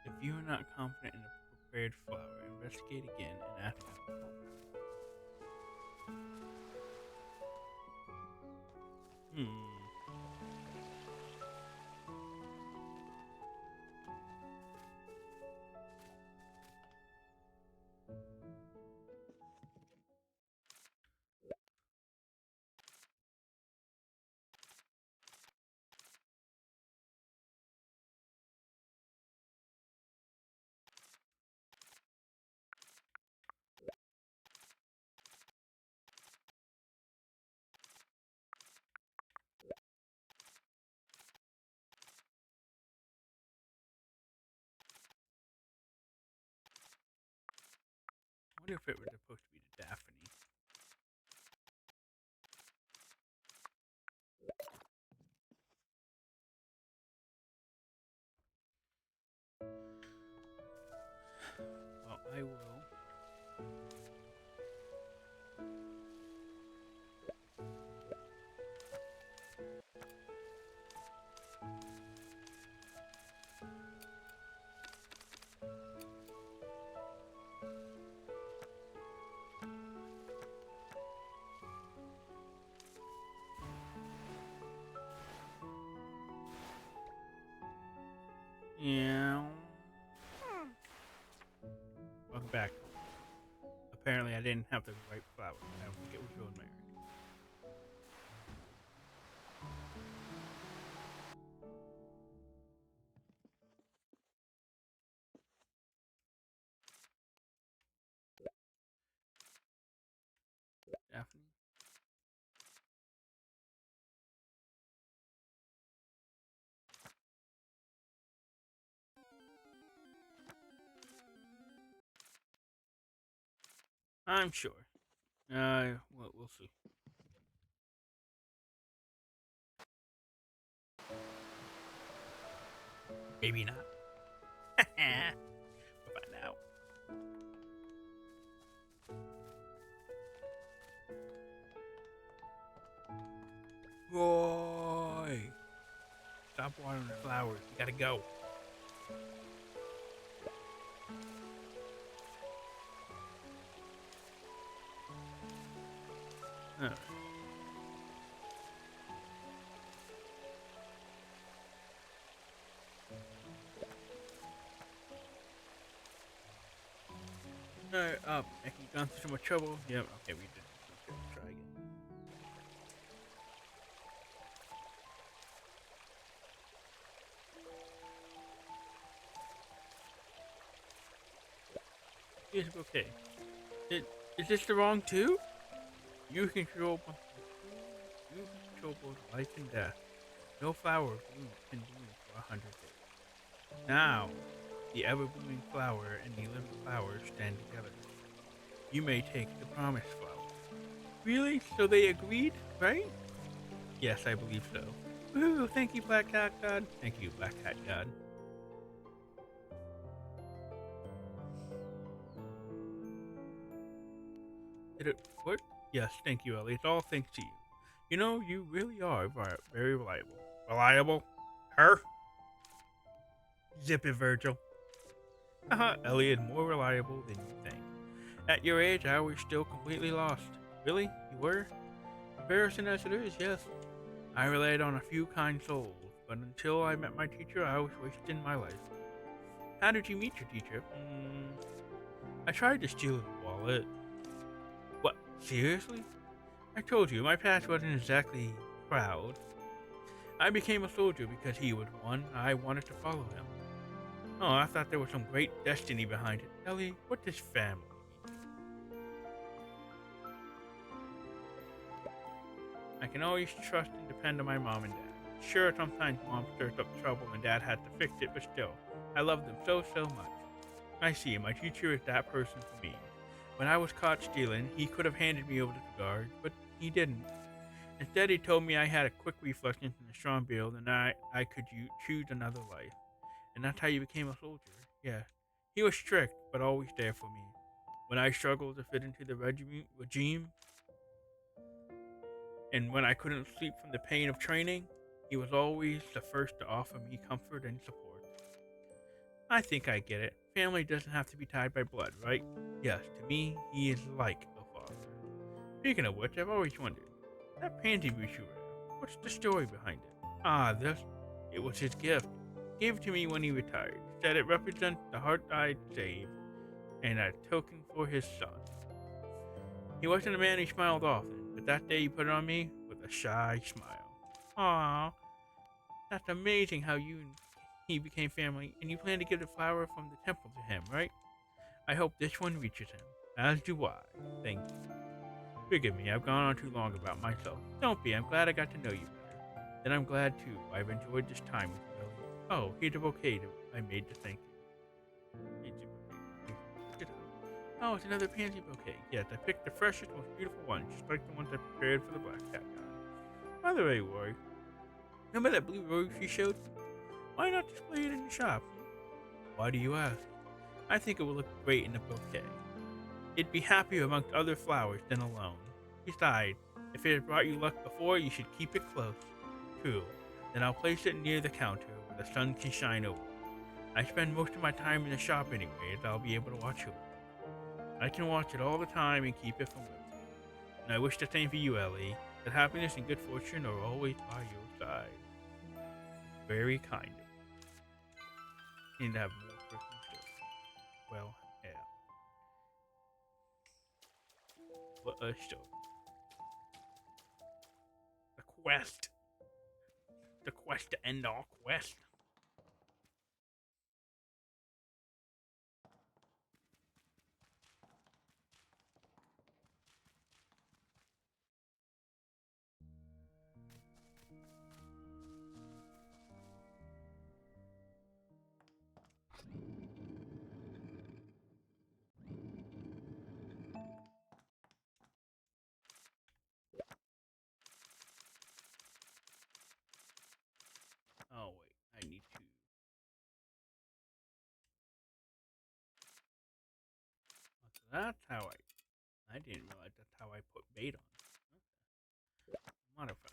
If you are not confident in the prepared flower, investigate again and ask how. wonder if it was supposed to be the Daphne. Well, I will. Yeah. Welcome back. Apparently, I didn't have the right flower. I don't think it was rosemary. Daphne. I'm sure. We'll see. Maybe not. We'll find out. Roy! Stop watering the flowers. We gotta go. Alright. Alright, have you gone through so much trouble? Yep, okay, we did. Let's try again. Yes, okay. Is this the wrong two? You control you control both life and death. No flower can bloom for 100 days. Now, the ever-blooming flower and the living flower stand together. You may take the promised flower. Really? So they agreed, right? Yes, I believe so. Woohoo! Thank you, Black Cat God. Thank you, Black Cat God. Did it work? Yes, thank you, Ellie. It's all thanks to you. You know, you really are very reliable. Reliable? Her? Zip it, Virgil. Haha, Ellie is more reliable than you think. At your age, I was still completely lost. Really? You were? Embarrassing as it is, yes. I relied on a few kind souls, but until I met my teacher, I was wasting my life. How did you meet your teacher? I tried to steal his wallet. What? Seriously? I told you, my past wasn't exactly proud. I became a soldier because he was one. I wanted to follow him. Oh, I thought there was some great destiny behind it. Ellie, what does family mean? I can always trust and depend on my mom and dad. Sure, sometimes mom stirs up trouble and dad had to fix it, but still, I love them so much. I see, my teacher is that person for me. When I was caught stealing, he could have handed me over to the guards, but he didn't. Instead, he told me I had a quick reflex into the strong build and I could choose another life. And that's how you became a soldier. Yeah. He was strict, but always there for me. When I struggled to fit into the regime, and when I couldn't sleep from the pain of training, he was always the first to offer me comfort and support. I think I get it. Family doesn't have to be tied by blood, right? Yes, to me, he is like a father. Speaking of which, I've always wondered, that pansy bush you wear, what's the story behind it? It was his gift. He gave it to me when he retired. Said it represents the heart I'd saved and a token for his son. He wasn't a man who smiled often, but that day he put it on me with a shy smile. Aww, that's amazing how you and he became family, and you plan to give the flower from the temple to him, right? I hope this one reaches him, as do I. Thank you. Forgive me, I've gone on too long about myself. Don't be, I'm glad I got to know you better. Then I'm glad too, I've enjoyed this time with you, Ellie. Oh, here's a bouquet that I made to thank you. Oh, it's another pansy bouquet. Yes, I picked the freshest, most beautiful one, just like the ones I prepared for the black cat guy. By the way, Rory, remember that blue rose you showed me? Why not display it in the shop? Why do you ask? I think it will look great in a bouquet. It'd be happier amongst other flowers than alone. Besides, if it had brought you luck before, you should keep it close. True. Then I'll place it near the counter where the sun can shine over it. I spend most of my time in the shop anyway, as I'll be able to watch it. I can watch it all the time and keep it from me. And I wish the same for you, Ellie, that happiness and good fortune are always by your side. Very kind of you. Need to have more Christmas stories. Well, yeah. What a story. The quest. The quest to end all quest. Oh wait, I need to. That's how I didn't realize that's how I put bait on. Okay. Modify.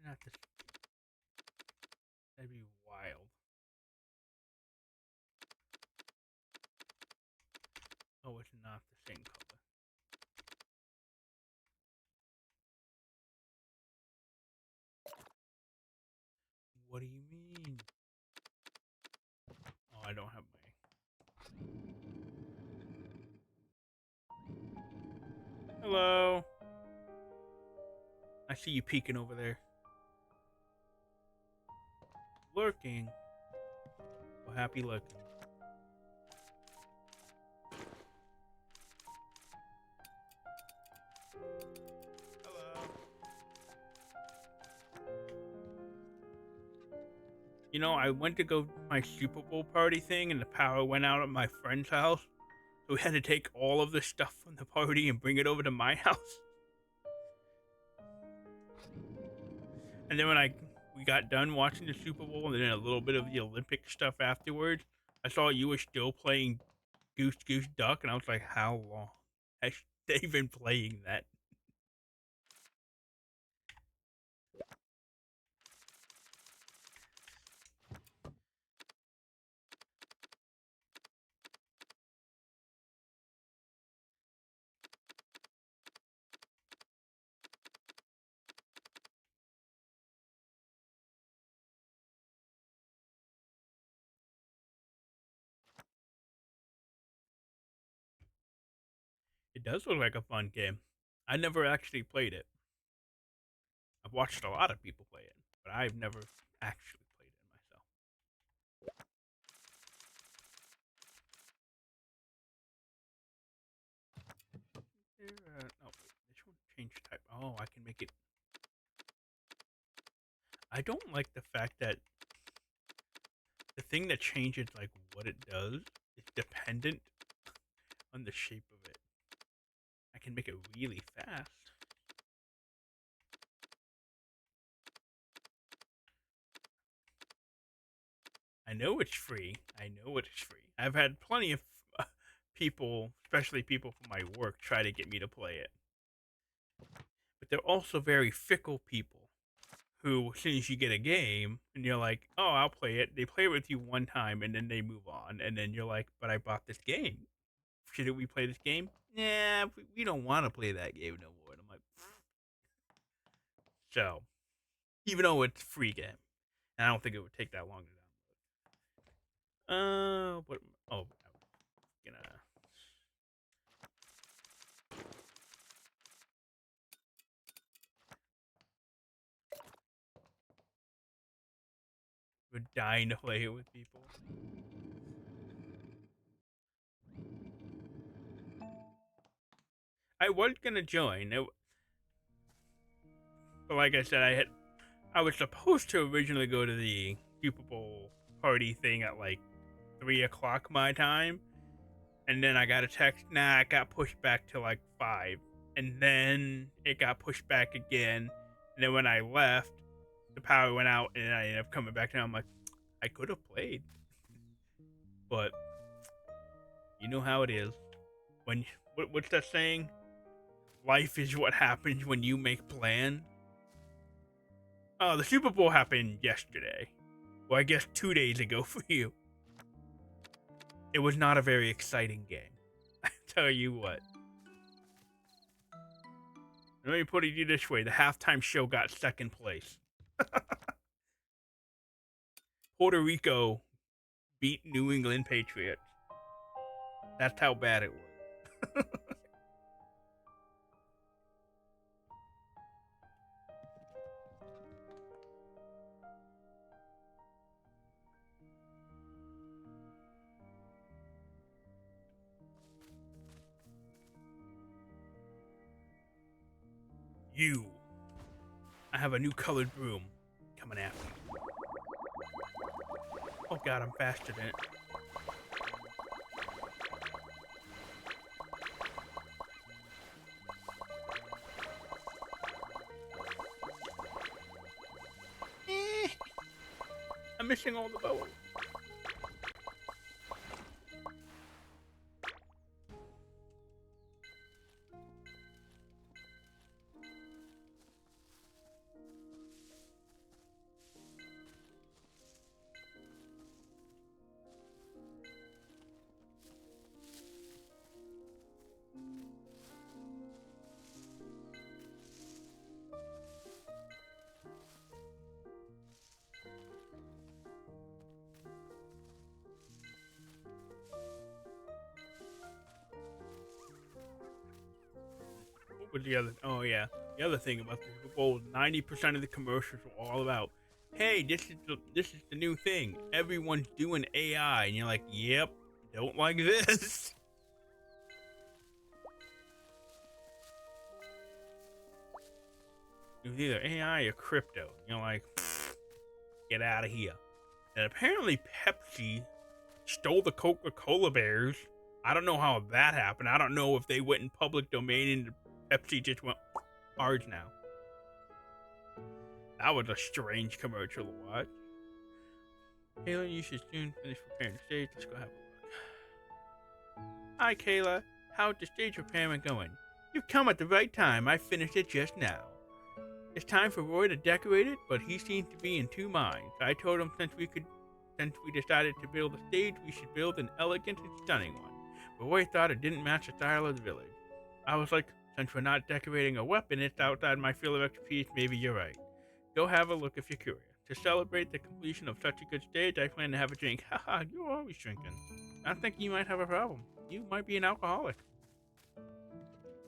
Not this. That'd be wild. Oh, it's not the same color. What do you mean? Oh, I don't have my. Hello. I see you peeking over there. Lurking. Well, happy lurking. Hello. You know, I went to go my Super Bowl party thing, and the power went out at my friend's house. So we had to take all of the stuff from the party and bring it over to my house. And then when we got done watching the Super Bowl and then a little bit of the Olympic stuff afterwards, I saw you were still playing Goose Goose Duck, and I was like, how long has they been playing that? It does look like a fun game. I never actually played it. I've watched a lot of people play it, but I've never actually played it myself. Oh, wait, this one changed type. Oh, I can make it. I don't like the fact that the thing that changes like what it does is dependent on the shape of it. I can make it really fast. I know it's free. I know it's free. I've had plenty of people, especially people from my work, try to get me to play it. But they're also very fickle people who, as soon as you get a game and you're like, oh, I'll play it, they play it with you one time and then they move on. And then you're like, but I bought this game. Should we play this game? Nah, we don't want to play that game no more. And I'm like, so, even though it's a free game, and I don't think it would take that long to download. What? Oh, I'm gonna. We're dying to play it with people. I was gonna join, but like I said, I was supposed to originally go to the Super Bowl party thing at like 3 o'clock my time, and then I got a text. Nah, it got pushed back to like 5, and then it got pushed back again. And then when I left, the power went out, and I ended up coming back down. I'm like, I could have played, but you know how it is. When what's that saying? Life is what happens when you make plans. Oh, the Super Bowl happened yesterday. Well, I guess 2 days ago for you. It was not a very exciting game. I tell you what. Let me put it this way: the halftime show got second place. Puerto Rico beat New England Patriots. That's how bad it was. You. I have a new colored broom coming after you. Oh god, I'm faster than it. I'm missing all the bows. What was the other? Oh yeah, the other thing about the Super Bowl: 90% of the commercials were all about, "Hey, this is the new thing. Everyone's doing AI," and you're like, "Yep, don't like this." It was either AI or crypto. You're like, get out of here. And apparently, Pepsi stole the Coca-Cola bears. I don't know how that happened. I don't know if they went in public domain and Pepsi just went ours now. That was a strange commercial to watch. Kayla, you should soon finish preparing the stage. Let's go have a look. Hi, Kayla. How's the stage repairment going? You've come at the right time. I finished it just now. It's time for Roy to decorate it, but he seems to be in two minds. I told him since we decided to build a stage, we should build an elegant and stunning one. But Roy thought it didn't match the style of the village. I was like, since we're not decorating a weapon, it's outside my field of expertise. Maybe you're right. Go have a look if you're curious. To celebrate the completion of such a good stage, I plan to have a drink. Haha, you're always drinking. I think you might have a problem. You might be an alcoholic.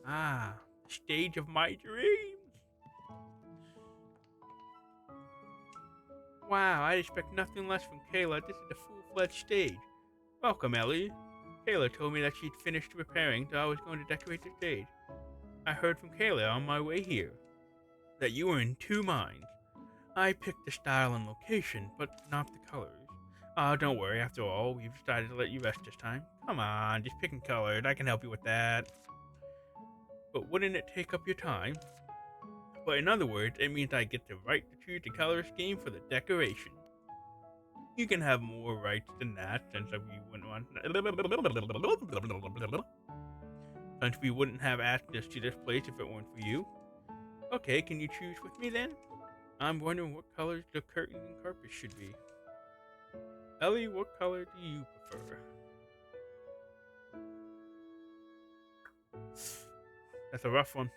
Ah, stage of my dreams. Wow, I'd expect nothing less from Kayla. This is a full-fledged stage. Welcome, Ellie. Kayla told me that she'd finished repairing, so I was going to decorate the stage. I heard from Kayla on my way here that you were in two minds. I picked the style and location, but not the colors. Don't worry, after all, we've decided to let you rest this time. Come on, just picking colors. I can help you with that. But wouldn't it take up your time? But in other words, it means I get the right to choose the color scheme for the decoration. You can have more rights than that, since we wouldn't have access to this place if it weren't for you. Okay, can you choose with me then? I'm wondering what colors the curtains and carpets should be. Ellie, what color do you prefer? That's a rough one.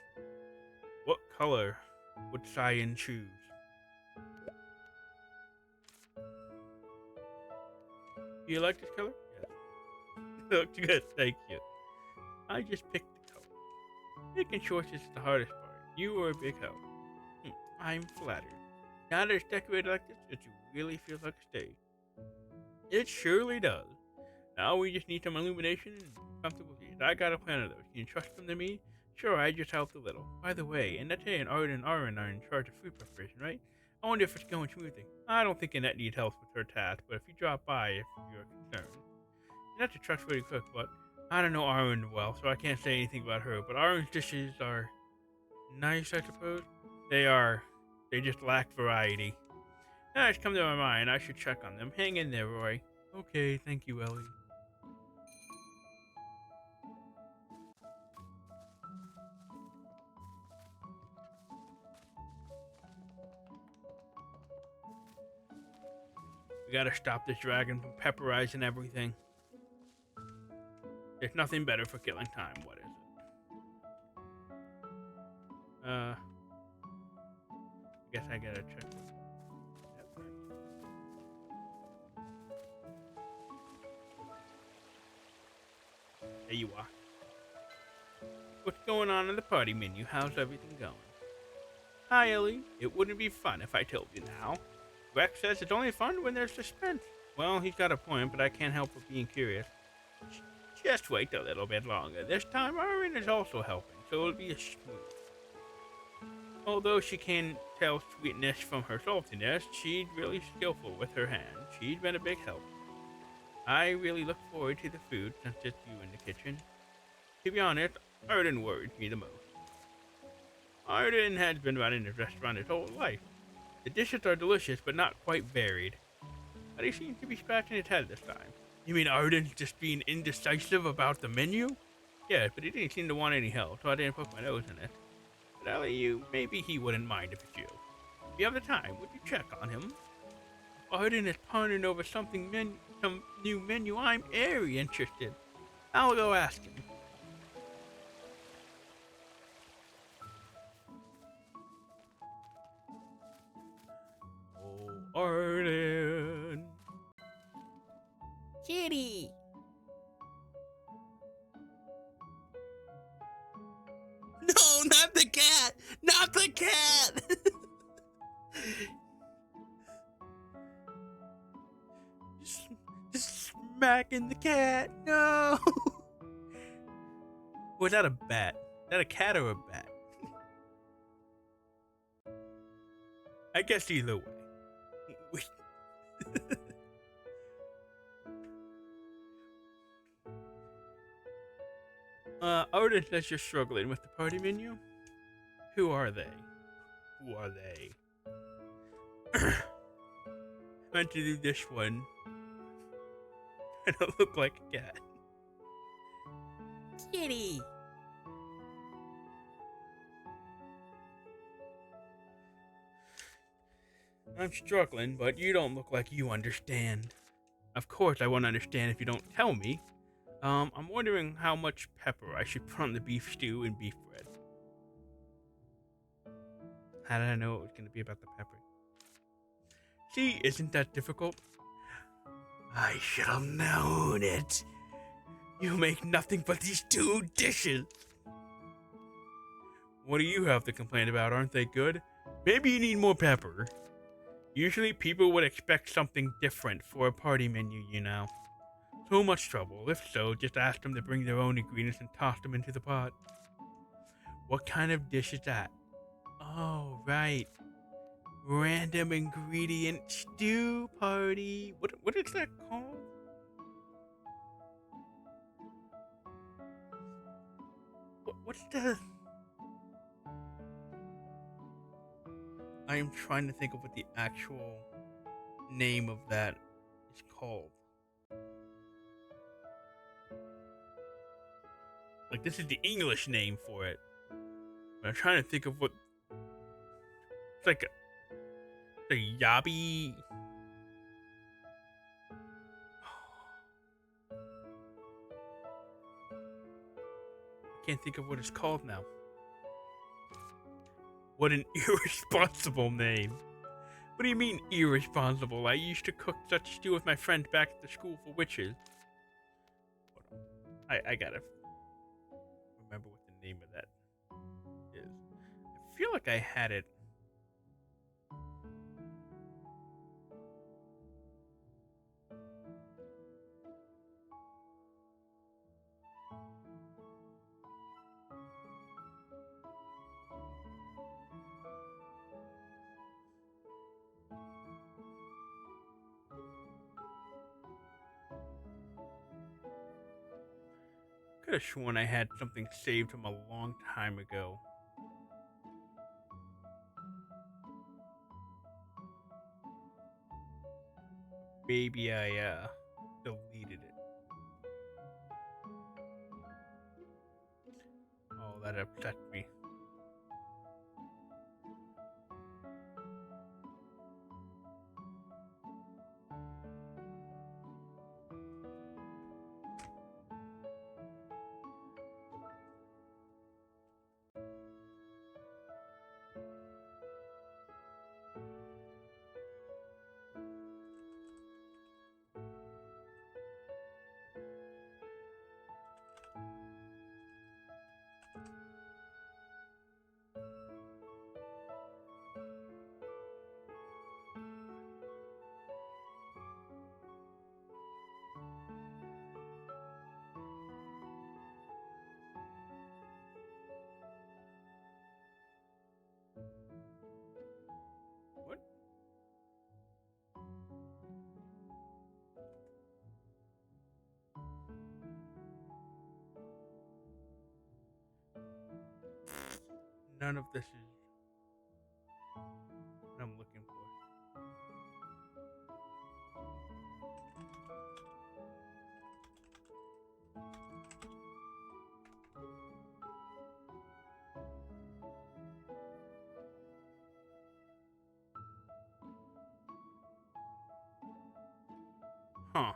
What color would Cyan choose? Do you like this color? Yes. It looks good, thank you. I just picked the color. Picking choices is the hardest part. You are a big help. I'm flattered. Now that it's decorated like this, it really feels like a stage. It surely does. Now we just need some illumination and comfortable seats. I got a plan of those. Can you trust them to me? Sure, I just helped a little. By the way, Annette and Art and Aaron are in charge of food preparation, right? I wonder if it's going smoothly. I don't think Annette needs help with her task, but if you drop by if you're concerned. Annette's a trustworthy cook, but I don't know Arwen well, so I can't say anything about her. But Arwen's dishes are nice, I suppose. They are. They just lack variety. Now it's come to my mind, I should check on them. Hang in there, Roy. Okay, thank you, Ellie. We gotta stop this dragon from pepperizing everything. There's nothing better for killing time. What is it? I guess I gotta check. There you are. What's going on in the party menu? How's everything going? Hi, Ellie. It wouldn't be fun if I told you now. Rex says it's only fun when there's suspense. Well, he's got a point, but I can't help but being curious. Just wait a little bit longer. This time, Arwen is also helping, so it'll be a smooth. Although she can tell sweetness from her saltiness, she's really skillful with her hands. She's been a big help. I really look forward to the food since it's you in the kitchen. To be honest, Arden worried me the most. Arden has been running the restaurant his whole life. The dishes are delicious, but not quite varied. But he seems to be scratching his head this time. You mean Arden's just being indecisive about the menu? Yeah, but he didn't seem to want any help, so I didn't poke my nose in it. But Ellie, maybe he wouldn't mind if it's you. If you have the time, would you check on him? Arden is pondering over some new menu. I'm very interested. I'll go ask him. Oh, Arden. Kitty! No, not the cat! Not the cat! Just smacking the cat. No. Was that a bat? Is that a cat or a bat? I guess either way. Arden says you're struggling with the party menu. Who are they? Who are they? Meant to do this one. I don't look like a cat. Kitty! I'm struggling, but you don't look like you understand. Of course I won't understand if you don't tell me. I'm wondering how much pepper I should put on the beef stew and beef bread. How did I know it was going to be about the pepper? See, isn't that difficult? I should have known it. You make nothing but these two dishes. What do you have to complain about? Aren't they good? Maybe you need more pepper. Usually people would expect something different for a party menu, you know. So much trouble. If so, just ask them to bring their own ingredients and toss them into the pot. What kind of dish is that? Oh, right. Random ingredient stew party. What is that called? What's the... I am trying to think of what the actual name of that is called. Like, this is the English name for it. But I'm trying to think of what... It's like a yabi... I can't think of what it's called now. What an irresponsible name. What do you mean irresponsible? I used to cook such stew with my friends back at the school for witches. Hold on. I gotta remember what the name of that is. I feel like I had it. could have sworn I had something saved from a long time ago. Maybe I deleted it. Oh, that upset me. What? None of this is what I'm looking for. Huh.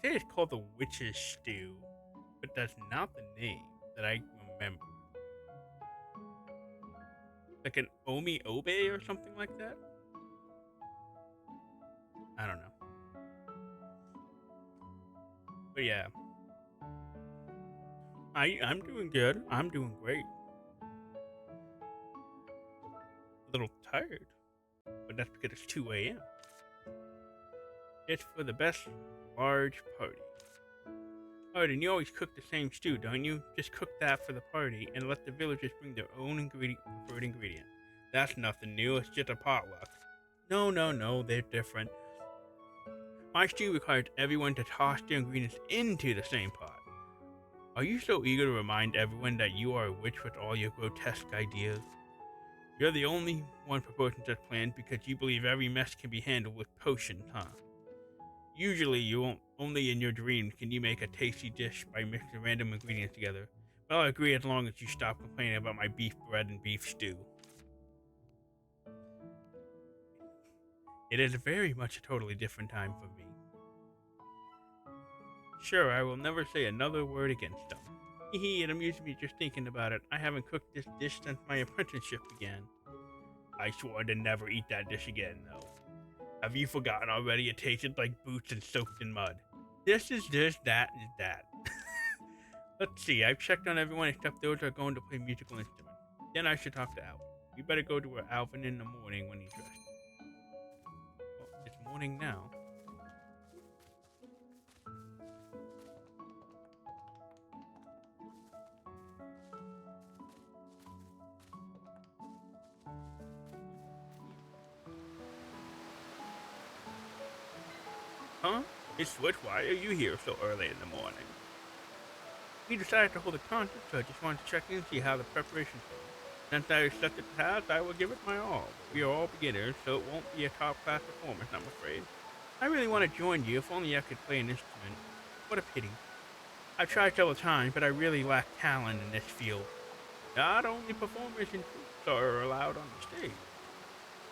They say it's called the witch's stew, but that's not the name that I remember. Like an omi obe or something like that? I don't know. But yeah, I'm doing good. I'm doing great. A little tired, but that's because it's 2 a.m. It's for the best large party. Oh, and you always cook the same stew, don't you? Just cook that for the party and let the villagers bring their own preferred ingredient. That's nothing new, it's just a potluck. No, no, no, they're different. My stew requires everyone to toss their ingredients into the same pot. Are you so eager to remind everyone that you are a witch with all your grotesque ideas? You're the only one proposing such plans because you believe every mess can be handled with potions, huh? Usually, you won't. Only in your dreams can you make a tasty dish by mixing random ingredients together. But I'll agree as long as you stop complaining about my beef bread and beef stew. It is very much a totally different time for me. Sure, I will never say another word against them. Hee, it amuses me just thinking about it. I haven't cooked this dish since my apprenticeship began. I swore to never eat that dish again, though. Have you forgotten already? It tasted like boots and soaked in mud. This is this, that is that. Let's see, I've checked on everyone except those who are going to play musical instruments. Then I should talk to Alvin. We better go to Alvin in the morning when he's dressed. Well, it's morning now. Huh? It's Switch, why are you here so early in the morning? We decided to hold a concert, so I just wanted to check in and see how the preparations go. Since I accepted the task, I will give it my all. But we are all beginners, so it won't be a top-class performance, I'm afraid. I really want to join you, if only I could play an instrument. What a pity. I've tried several times, but I really lack talent in this field. Not only performers and troops are allowed on the stage.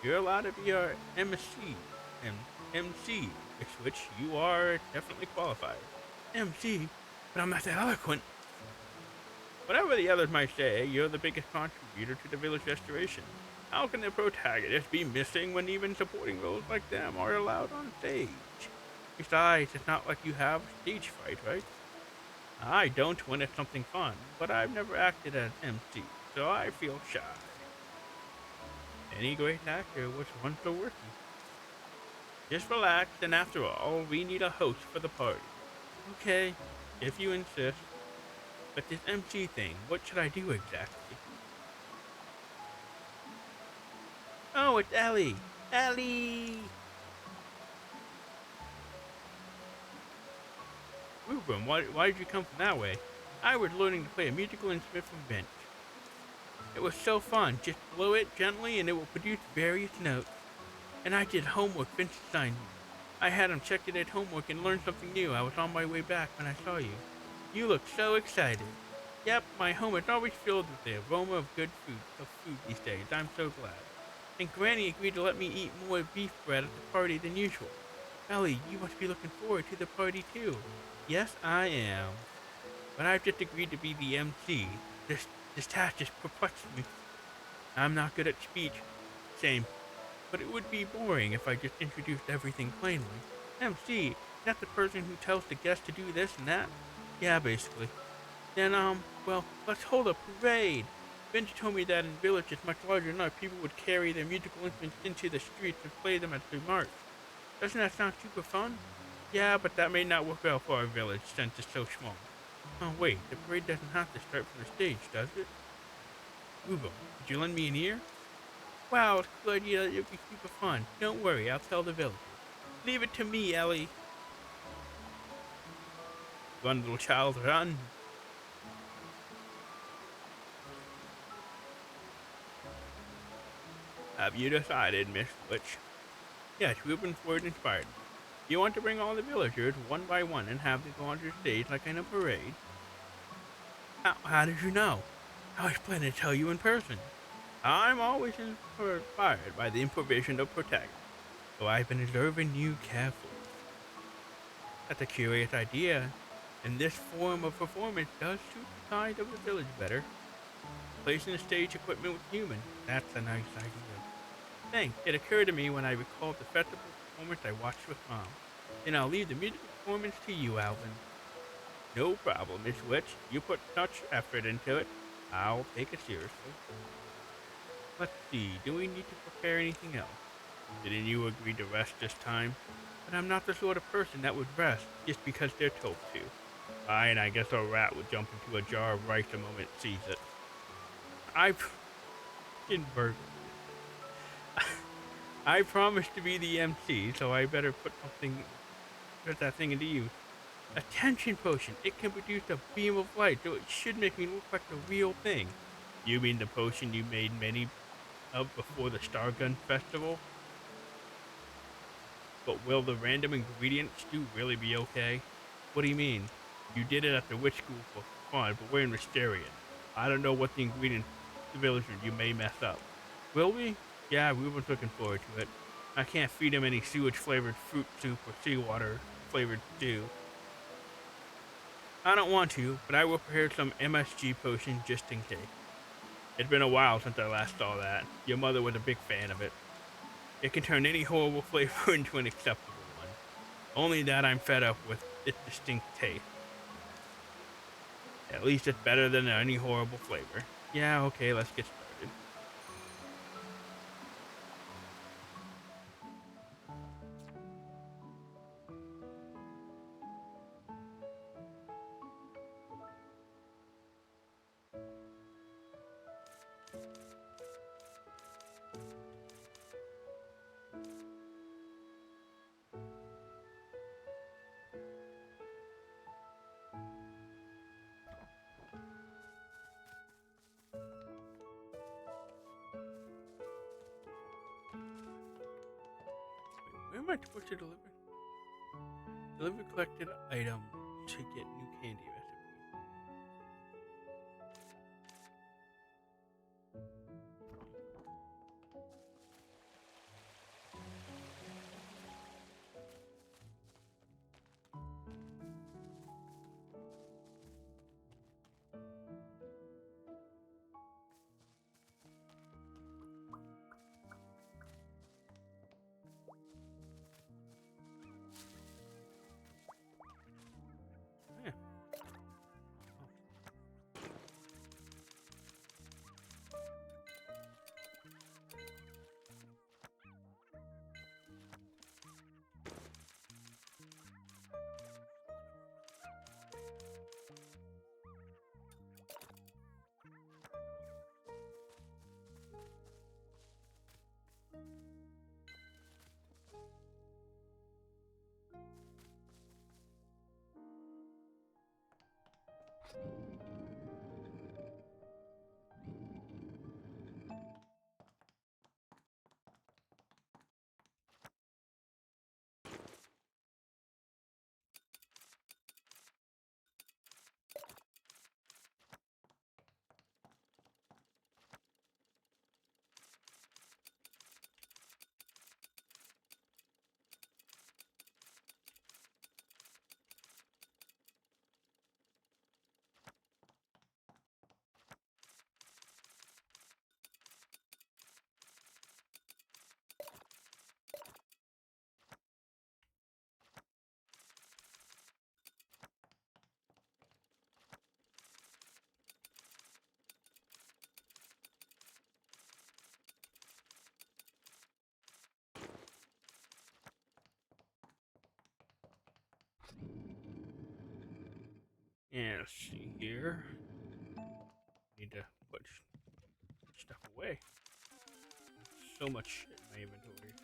You're allowed to be our MC, and MC, which you are definitely qualified. MC? But I'm not that eloquent. Whatever the others might say, you're the biggest contributor to the village restoration. How can the protagonist be missing when even supporting roles like them are allowed on stage? Besides, it's not like you have stage fright, right? I don't when it's something fun, but I've never acted as MC, so I feel shy. Any great actor was once a rookie. Just relax, and after all, we need a host for the party. Okay, if you insist. But this MC thing, what should I do exactly? Oh, it's Ellie! Ellie! Reuben, why did you come from that way? I was learning to play a musical instrument from bench. It was so fun. Just blow it gently and it will produce various notes. And I did homework Vince assigned me. I had him check it at homework and learn something new. I was on my way back when I saw you. You look so excited. Yep, my home is always filled with the aroma of food these days. I'm so glad. And Granny agreed to let me eat more beef bread at the party than usual. Ellie, you must be looking forward to the party too. Yes, I am. But I've just agreed to be the MC. This task just perplexes me. I'm not good at speech. Same. But it would be boring if I just introduced everything plainly. MC, not the person who tells the guests to do this and that? Yeah, basically. Then, well, let's hold a parade. Vince told me that in villages much larger enough, people would carry their musical instruments into the streets and play them as they march. Doesn't that sound super fun? Yeah, but that may not work well for our village since it's so small. Oh, wait, the parade doesn't have to start from the stage, does it? Ubo, could you lend me an ear? Wow, it's a good idea. It'll be super fun. Don't worry, I'll tell the villagers. Leave it to me, Ellie. Run, little child, run. Have you decided, Miss Litch? Yes, Reuben's word inspired me. You want to bring all the villagers one by one and have them go onto the stage like in a parade? How did you know? I was planning to tell you in person. I'm always inspired by the improvisation of protagonists, so I've been observing you carefully. That's a curious idea, and this form of performance does suit the side of the village better. Placing the stage equipment with human, that's a nice idea. Thanks, it occurred to me when I recalled the festival performance I watched with Mom. Then I'll leave the musical performance to you, Alvin. No problem, Miss Witch. You put such effort into it. I'll take it seriously. Let's see, do we need to prepare anything else? Didn't you agree to rest this time? But I'm not the sort of person that would rest just because they're told to. Fine, I guess a rat would jump into a jar of rice the moment it sees it. I invert. I promised to be the MC, so I better put that thing into use. Attention potion. It can produce a beam of light, so it should make me look like the real thing. You mean the potion you made many of before the Stargun Festival? But will the random ingredients do really be okay? What do you mean? You did it at the witch school for fun, but we're in Mysterian. I don't know what the ingredients the villagers you may mess up. Will we? Yeah, we were looking forward to it. I can't feed him any sewage flavored fruit soup or seawater flavored stew. I don't want to, but I will prepare some MSG potion just in case. It's been a while since I last saw that. Your mother was a big fan of it. It can turn any horrible flavor into an acceptable one. Only that I'm fed up with its distinct taste. At least it's better than any horrible flavor. Yeah, okay, let's get started. Where am I supposed to deliver? Deliver collected item to get new candy recipe. Yeah. Yeah, let's see here. Need to put stuff away. So much shit in my inventory.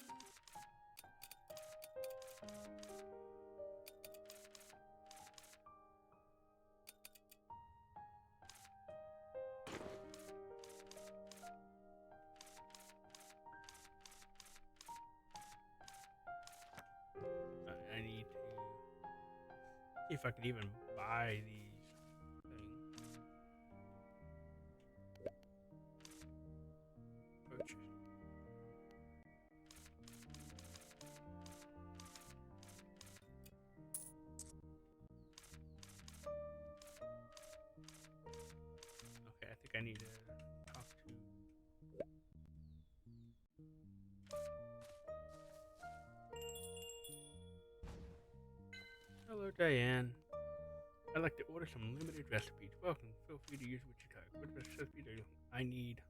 I need to see if I can even buy these things. Purchase. Okay, I think I need to talk to. Hello, Diane. I'd like to order some limited recipes. Welcome. Feel free to use what you type. What recipe do I need?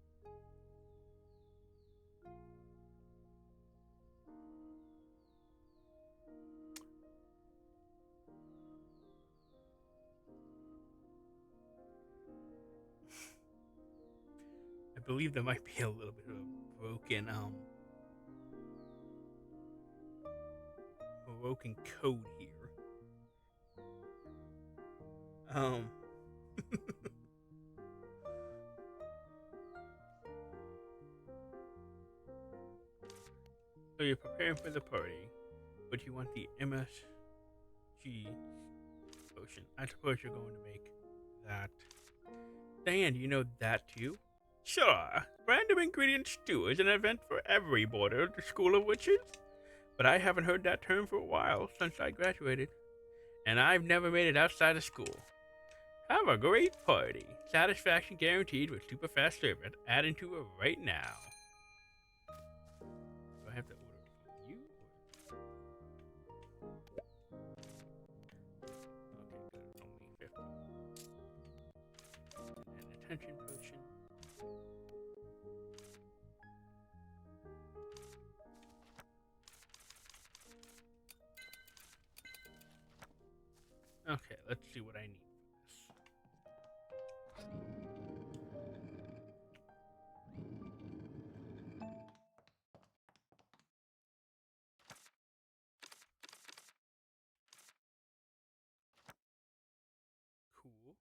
I believe there might be a little bit of broken code here. Um, so you're preparing for the party, but you want the MSG potion. I suppose you're going to make that. Diane, do you know that too? Sure. Random ingredient stew is an event for every boarder at the School of Witches, but I haven't heard that term for a while since I graduated, and I've never made it outside of school. Have a great party. Satisfaction guaranteed with super fast service. Add into it right now. Do I have to order it from you? Okay, good. It's only 50. And attention potion. Okay, let's see what I need for this. Cool.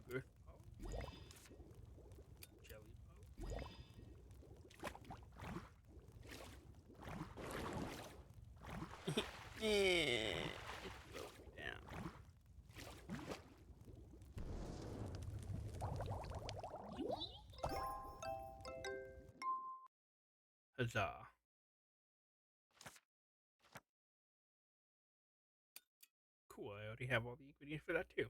Girth pole. Jelly pole. Yeah, it slowed me down. Huzzah. Cool, I already have all the ingredients for that too.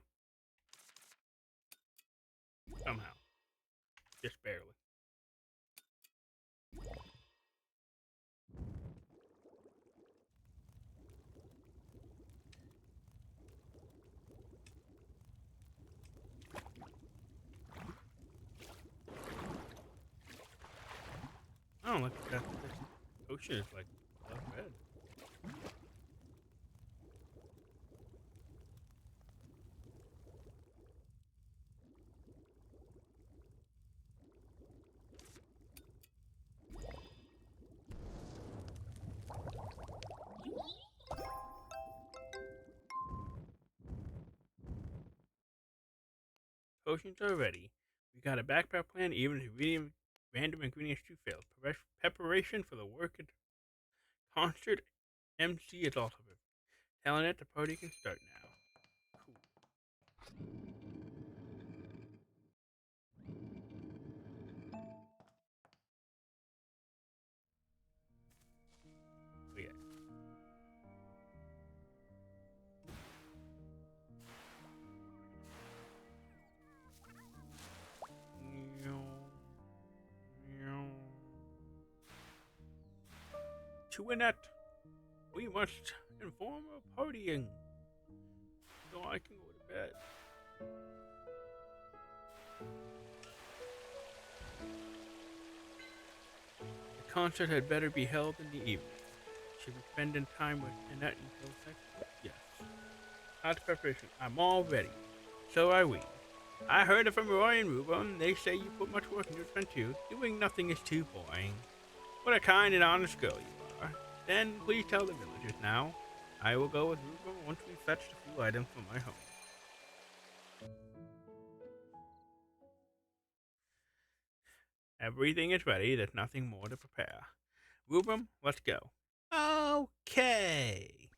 Somehow. Just barely. I don't like That ocean is like well fed. Potions are ready. We got a backpack plan, even if random ingredients do fail. Preparation for the work at concert MC is also prepared. Telling it the party can start now. Cool. Oh, yeah. To Annette, we must inform a partying so I can go to bed. The concert had better be held in the evening. Should we spend time with Annette until 6? Yes. How's preparation? I'm all ready. So are we. I heard it from Roy and Reuben. They say you put much work into your friend too. Doing nothing is too boring. What a kind and honest girl you are. Then please tell the villagers now. I will go with Reuben once we fetched a few items from my home. Everything is ready. There's nothing more to prepare. Reuben, let's go. Okay.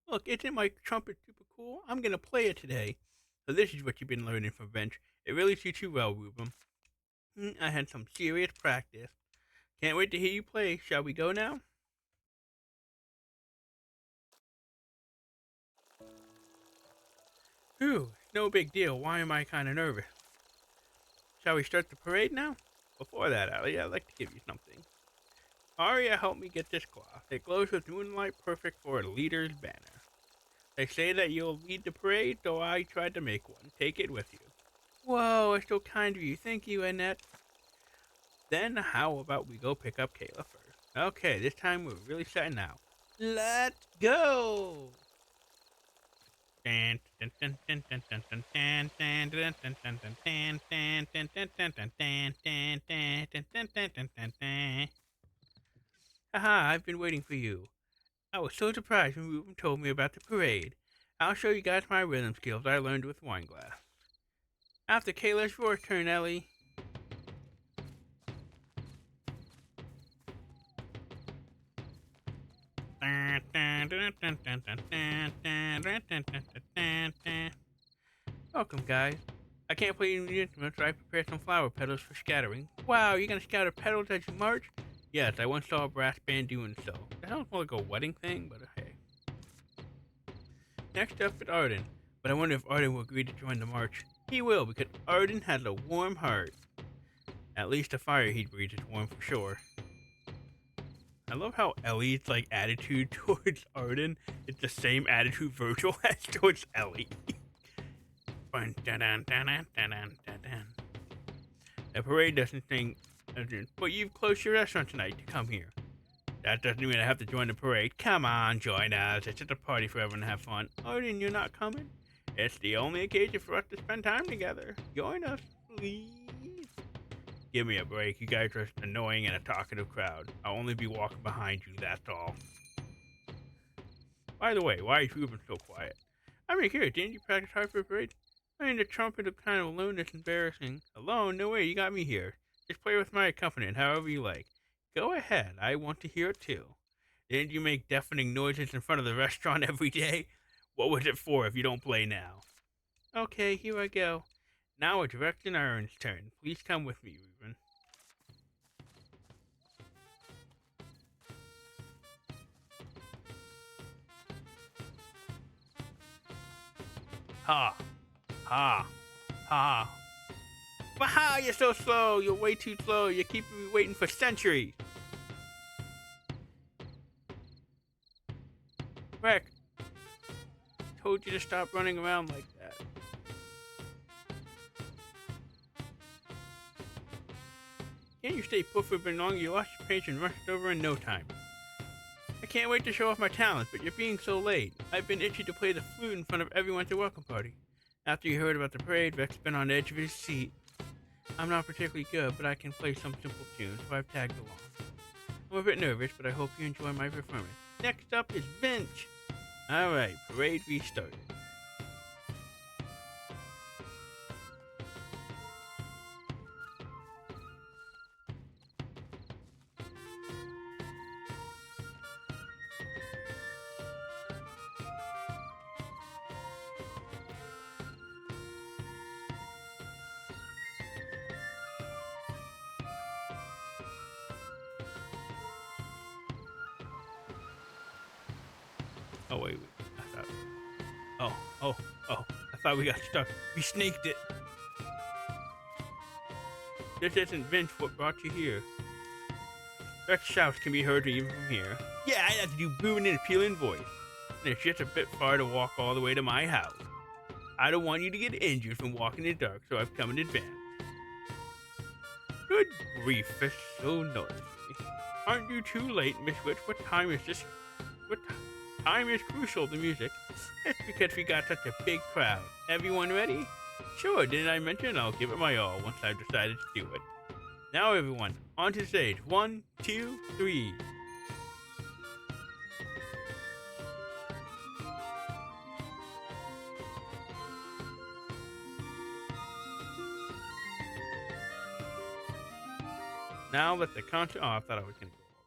Look, isn't my trumpet super cool? I'm gonna play it today. So this is what you've been learning from bench. It really suits you well, Reuben. I had some serious practice. Can't wait to hear you play. Shall we go now? Phew, no big deal. Why am I kind of nervous? Shall we start the parade now? Before that, Allie, I'd like to give you something. Arya helped me get this cloth. It glows with moonlight, perfect for a leader's banner. They say that you'll lead the parade, so I tried to make one. Take it with you. Whoa, it's so kind of you. Thank you, Annette. Then how about we go pick up Kayla first? Okay, this time we're really setting out. Let's go! Haha, I've been waiting for you. I was so surprised when Ruben told me about the parade. I'll show you guys my rhythm skills I learned with Wineglass. After Kayla's your turn, Ellie. Welcome, guys. I can't play any instruments, so I prepared some flower petals for scattering. Wow, you're gonna scatter petals as you march? Yes, I once saw a brass band doing so. That sounds more like a wedding thing, but hey. Next up is Arden, but I wonder if Arden will agree to join the march. He will, because Arden has a warm heart. At least the fire he breathes is warm for sure. I love how Ellie's like attitude towards Arden is the same attitude Virgil has towards Ellie. The parade doesn't sing, but you've closed your restaurant tonight to come here. That doesn't mean I have to join the parade. Come on, join us. It's just a party for everyone to have fun. Arden, you're not coming? It's the only occasion for us to spend time together. Join us, please. Give me a break. You guys are annoying and a talkative crowd. I'll only be walking behind you, that's all. By the way, why is Ruben so quiet? I mean, here, didn't you practice hard for the parade? I mean, the trumpet of kind of alone is embarrassing. Alone? No way, you got me here. Just play with my accompaniment however you like. Go ahead, I want to hear it too. Didn't you make deafening noises in front of the restaurant every day? What was it for if you don't play now? Okay, here I go. Now it's Rex and Iron's turn. Please come with me, Ruben. Ha! Ha! Ha! Waha, you're so slow! You're way too slow! You're keeping me waiting for centuries! Rex, told you to stop running around like that. Can't you stay put for a bit longer? You lost your pace and rushed over in no time. I can't wait to show off my talents, but you're being so late. I've been itching to play the flute in front of everyone at the welcome party. After you heard about the parade, Vex's been on the edge of his seat. I'm not particularly good, but I can play some simple tunes, so I've tagged along. I'm a bit nervous, but I hope you enjoy my performance. Next up is Bench. Alright, parade restarted. Oh, wait. I thought. Oh. I thought we got stuck. We snaked it. This isn't Vince. What brought you here? Vex shouts can be heard even from here. Yeah, I have to do booming and appealing voice. And it's just a bit far to walk all the way to my house. I don't want you to get injured from walking in the dark, so I've come in advance. Good grief, it's so noisy. Aren't you too late, Miss Witch? What time is this? What time is crucial to music? It's because we got such a big crowd. Everyone ready? Sure, didn't I mention I'll give it my all once I've decided to do it. Now everyone, on to stage. 1, 2, 3. Now let the concert. Oh, I thought I was going to go all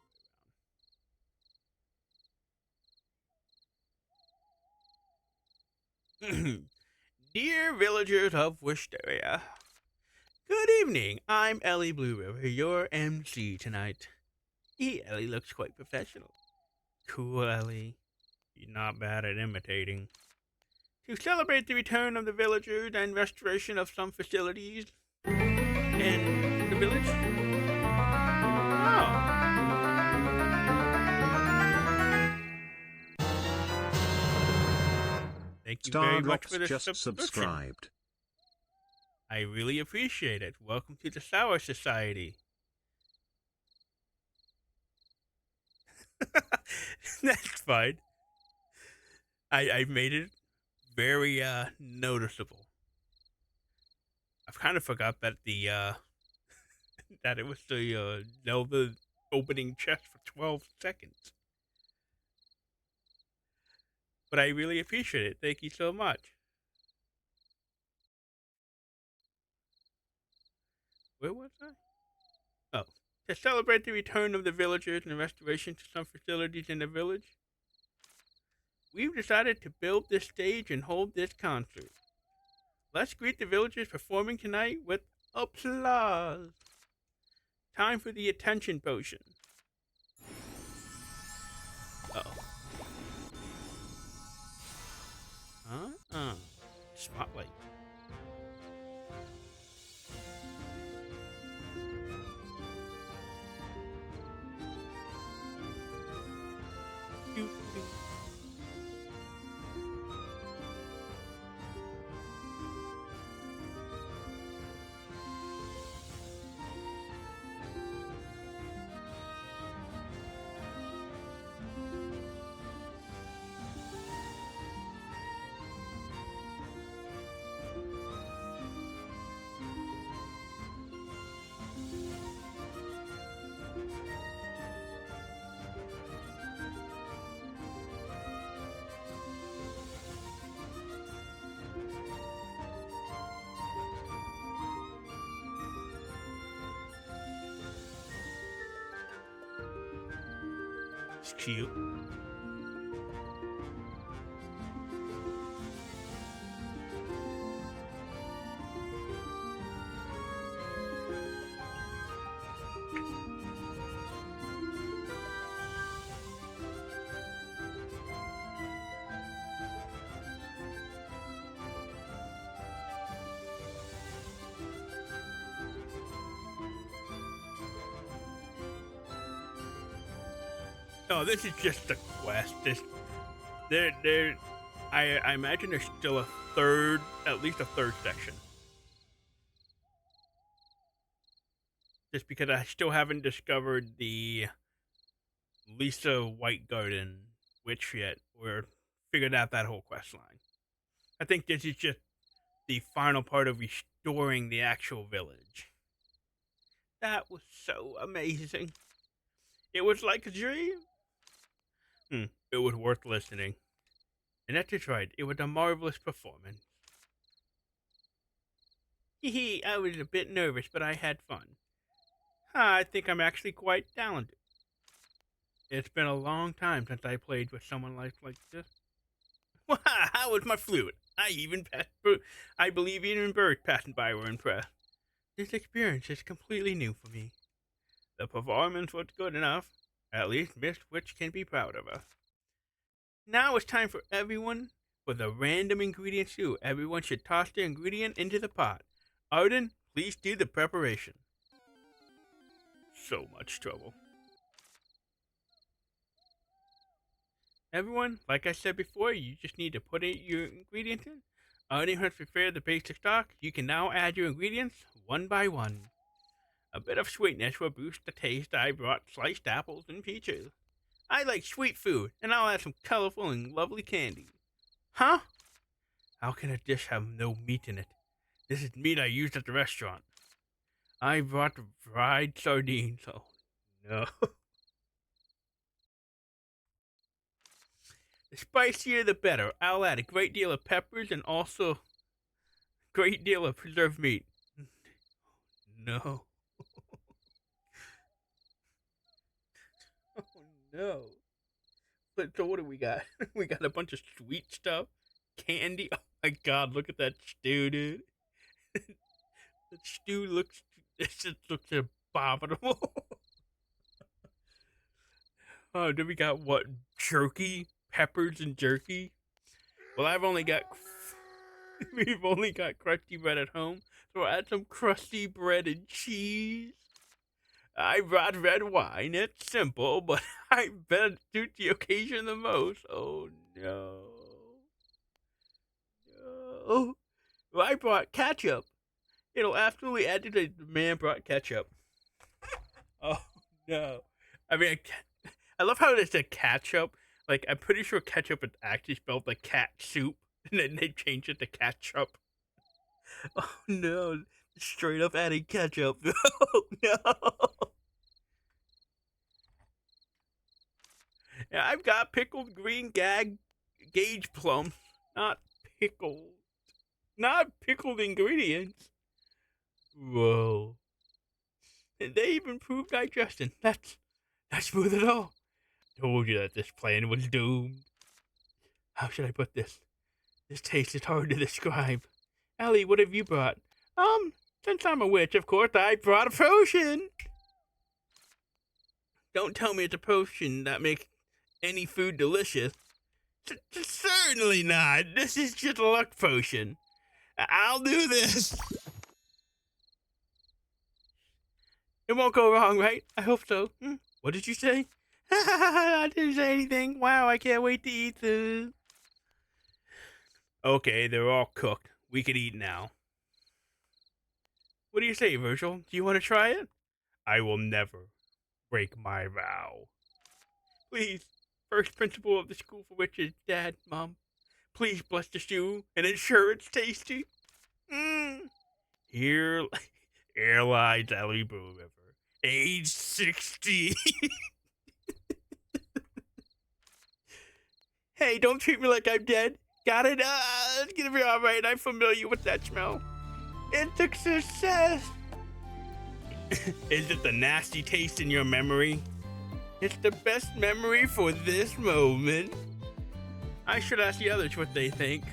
the way around. Dear villagers of Wisteria, good evening. I'm Ellie Blue River, your MC tonight. Ellie looks quite professional. Cool, Ellie. You're not bad at imitating. To celebrate the return of the villagers and restoration of some facilities in the village. Oh. Thank you very much for the just subscribed. I really appreciate it. Welcome to the Sour Society. That's fine. I made it very noticeable. I've kind of forgot that the that it was the Zelda opening chest for 12 seconds. But I really appreciate it. Thank you so much. Where was I? Oh. To celebrate the return of the villagers and the restoration to some facilities in the village, we've decided to build this stage and hold this concert. Let's greet the villagers performing tonight with applause. Time for the attention potion. Uh-oh. Spotlight. It's cute. Oh, this is just a quest. They're I imagine there's still a third, at least a third section. Just because I still haven't discovered the Lisa White Garden witch yet, or figured out that whole quest line. I think this is just the final part of restoring the actual village. That was so amazing. It was like a dream. It was worth listening. And that's just right, it was a marvelous performance. Hee I was a bit nervous, but I had fun. I think I'm actually quite talented. It's been a long time since I played with someone like this. How was my flute? I believe even birds passing by were impressed. This experience is completely new for me. The performance was good enough. At least Miss Witch can be proud of us. Now it's time for the random ingredient stew. Everyone should toss their ingredient into the pot. Arden, please do the preparation. So much trouble. Everyone, like I said before, you just need to put your ingredients in. Arden has prepared the basic stock. You can now add your ingredients one by one. A bit of sweetness will boost the taste. I brought sliced apples and peaches. I like sweet food, and I'll add some colorful and lovely candy. Huh? How can a dish have no meat in it? This is meat I used at the restaurant. I brought fried sardines. Oh, no. The spicier the better. I'll add a great deal of peppers and also a great deal of preserved meat. No. Oh, no. So what do we got? We got a bunch of sweet stuff. Candy. Oh my god, look at that stew, dude. The stew looks abominable. Oh, then we got what? Jerky? Peppers and jerky? Well, we've only got crusty bread at home, so I'll add some crusty bread and cheese. I brought red wine. It's simple, but I bet it suits the occasion the most. Oh no. No. Well, I brought ketchup. It'll absolutely add to the man brought ketchup. Oh no. I mean, I love how it's a ketchup. Like, I'm pretty sure ketchup is actually spelled like cat soup, and then they changed it to ketchup. Oh no. Straight up adding ketchup. Oh no. Yeah, I've got pickled green gauge plums, not pickled, not pickled ingredients. Whoa! And they even improve digestion. That's smooth at all. Told you that this plan was doomed. How should I put this? This taste is hard to describe. Ellie, what have you brought? Since I'm a witch, of course, I brought a potion. Don't tell me it's a potion that makes any food delicious. Certainly not. This is just a luck potion. I'll do this. It won't go wrong, right? I hope so. What did you say? I didn't say anything. Wow, I can't wait to eat this. Okay, they're all cooked. We can eat now. What do you say, Virgil? Do you want to try it? I will never break my vow. Please, first principal of the School for Witches, Dad, Mom, please bless the stew and ensure it's tasty. Here lies Ellie Blue River, age 60. Hey, don't treat me like I'm dead. Got it? It's gonna be alright. I'm familiar with that smell. It's a success. Is it the nasty taste in your memory? It's the best memory for this moment. I should ask the others what they think.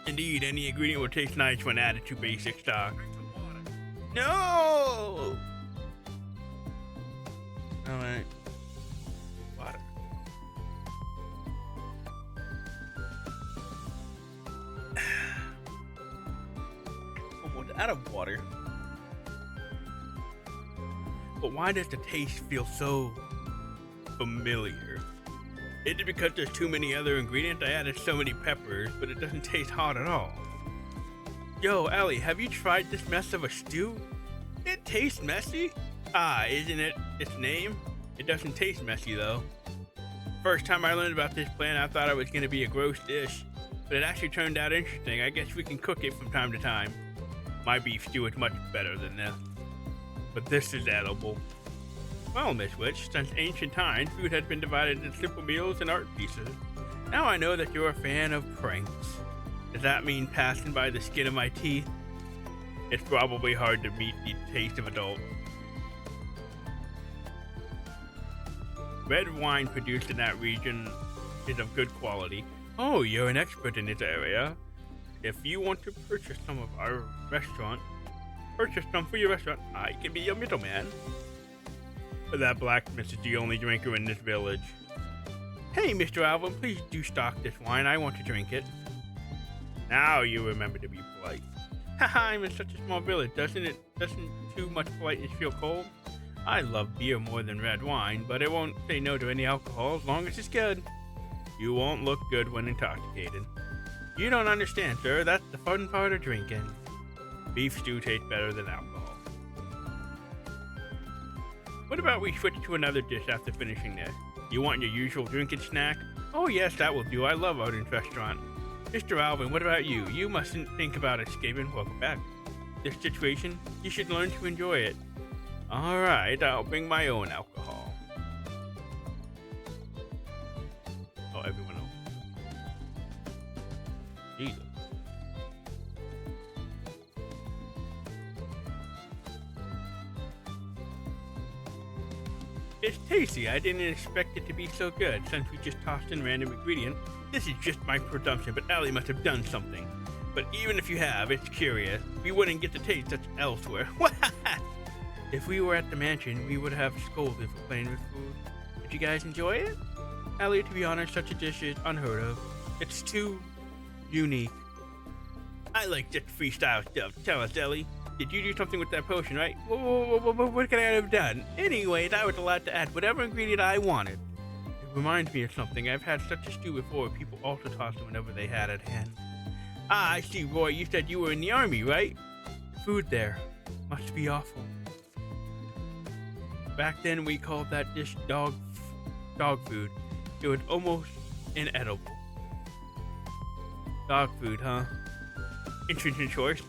Indeed, any ingredient will taste nice when added to basic stock. No! Alright. Water. Almost out of water. But why does the taste feel so familiar? Is it because there's too many other ingredients? I added so many peppers, but it doesn't taste hot at all. Yo, Ellie, have you tried this mess of a stew? It tastes messy? Ah, isn't it its name? It doesn't taste messy, though. First time I learned about this plant, I thought it was going to be a gross dish, but it actually turned out interesting. I guess we can cook it from time to time. My beef stew is much better than this, but this is edible. Well, Miss Witch, since ancient times, food has been divided into simple meals and art pieces. Now I know that you're a fan of pranks. Does that mean passing by the skin of my teeth? It's probably hard to meet the taste of adult. Red wine produced in that region is of good quality. Oh, you're an expert in this area. If you want to purchase some of our restaurant, purchase some for your restaurant, I can be your middleman. But that blacksmith is the only drinker in this village. Hey, Mr. Alvin, please do stock this wine. I want to drink it. Now you remember to be polite. Haha, I'm in such a small village. Doesn't too much politeness feel cold? I love beer more than red wine, but I won't say no to any alcohol as long as it's good. You won't look good when intoxicated. You don't understand, sir. That's the fun part of drinking. Beef stew tastes better than alcohol. What about we switch to another dish after finishing this? You want your usual drinking snack? Oh yes, that will do. I love Odin's restaurant. Mr. Alvin, what about you? You mustn't think about escaping. Welcome back. This situation, you should learn to enjoy it. Alright, I'll bring my own alcohol. Oh, everyone else. Jesus. It's tasty. I didn't expect it to be so good since we just tossed in random ingredients. This is just my presumption, but Ellie must have done something. But even if you have, it's curious. We wouldn't get to taste such elsewhere. If we were at the mansion, we would have scolded for playing with food. Did you guys enjoy it? Ellie, to be honest, such a dish is unheard of. It's too unique. I like just freestyle stuff. Tell us, Ellie. Did you do something with that potion, right? What could I have done? Anyways, I was allowed to add whatever ingredient I wanted. It reminds me of something. I've had such a stew before. People also toss it whenever they had at hand. Ah, I see, Roy. You said you were in the army, right? Food there. Must be awful. Back then, we called that dish dog food. It was almost inedible. Dog food, huh? Interesting choice.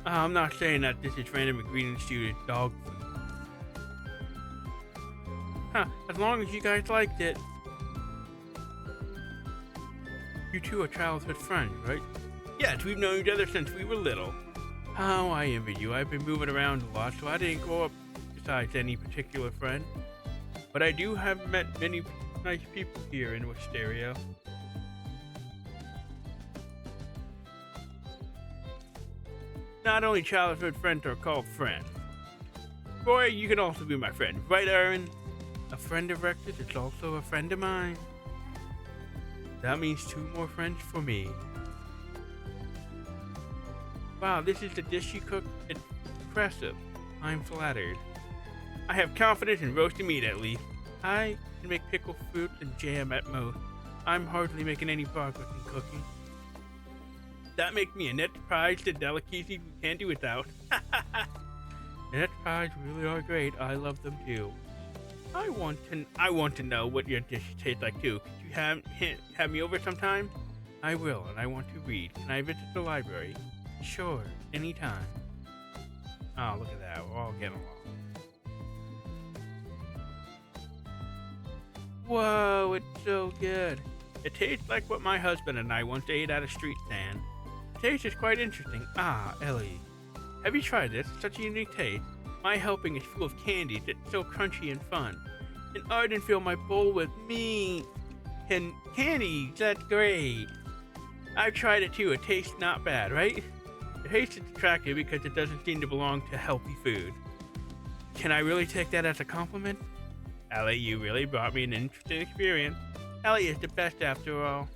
I'm not saying that this is random ingredients to dog food. Huh, as long as you guys liked it. You two are childhood friends, right? Yes, we've known each other since we were little. Oh, I envy you. I've been moving around a lot, so I didn't grow up besides any particular friend. But I do have met many nice people here in Wisteria. Not only childhood friends are called friends. Boy, you can also be my friend, right, Aaron? A friend of Rex's is also a friend of mine. That means 2 more friends for me. Wow, this is the dish you cooked? It's impressive. I'm flattered. I have confidence in roasting meat at least. I can make pickled fruit and jam at most. I'm hardly making any progress in cooking. That makes me a net prize to delicacies we can't do without. Net pies really are great. I love them too. I want to know what your dish tastes like too. Could you have me over sometime? I will, and I want to read. Can I visit the library? Sure, anytime. Oh, look at that. We're all getting along. Whoa, it's so good. It tastes like what my husband and I once ate at a street stand. The taste is quite interesting. Ah, Ellie. Have you tried this? Such a unique taste. My helping is full of candies. It's so crunchy and fun. And I didn't fill my bowl with meat and candies. That's great. I've tried it too. It tastes not bad, right? The taste is attractive because it doesn't seem to belong to healthy food. Can I really take that as a compliment? Ellie, you really brought me an interesting experience. Ellie is the best after all.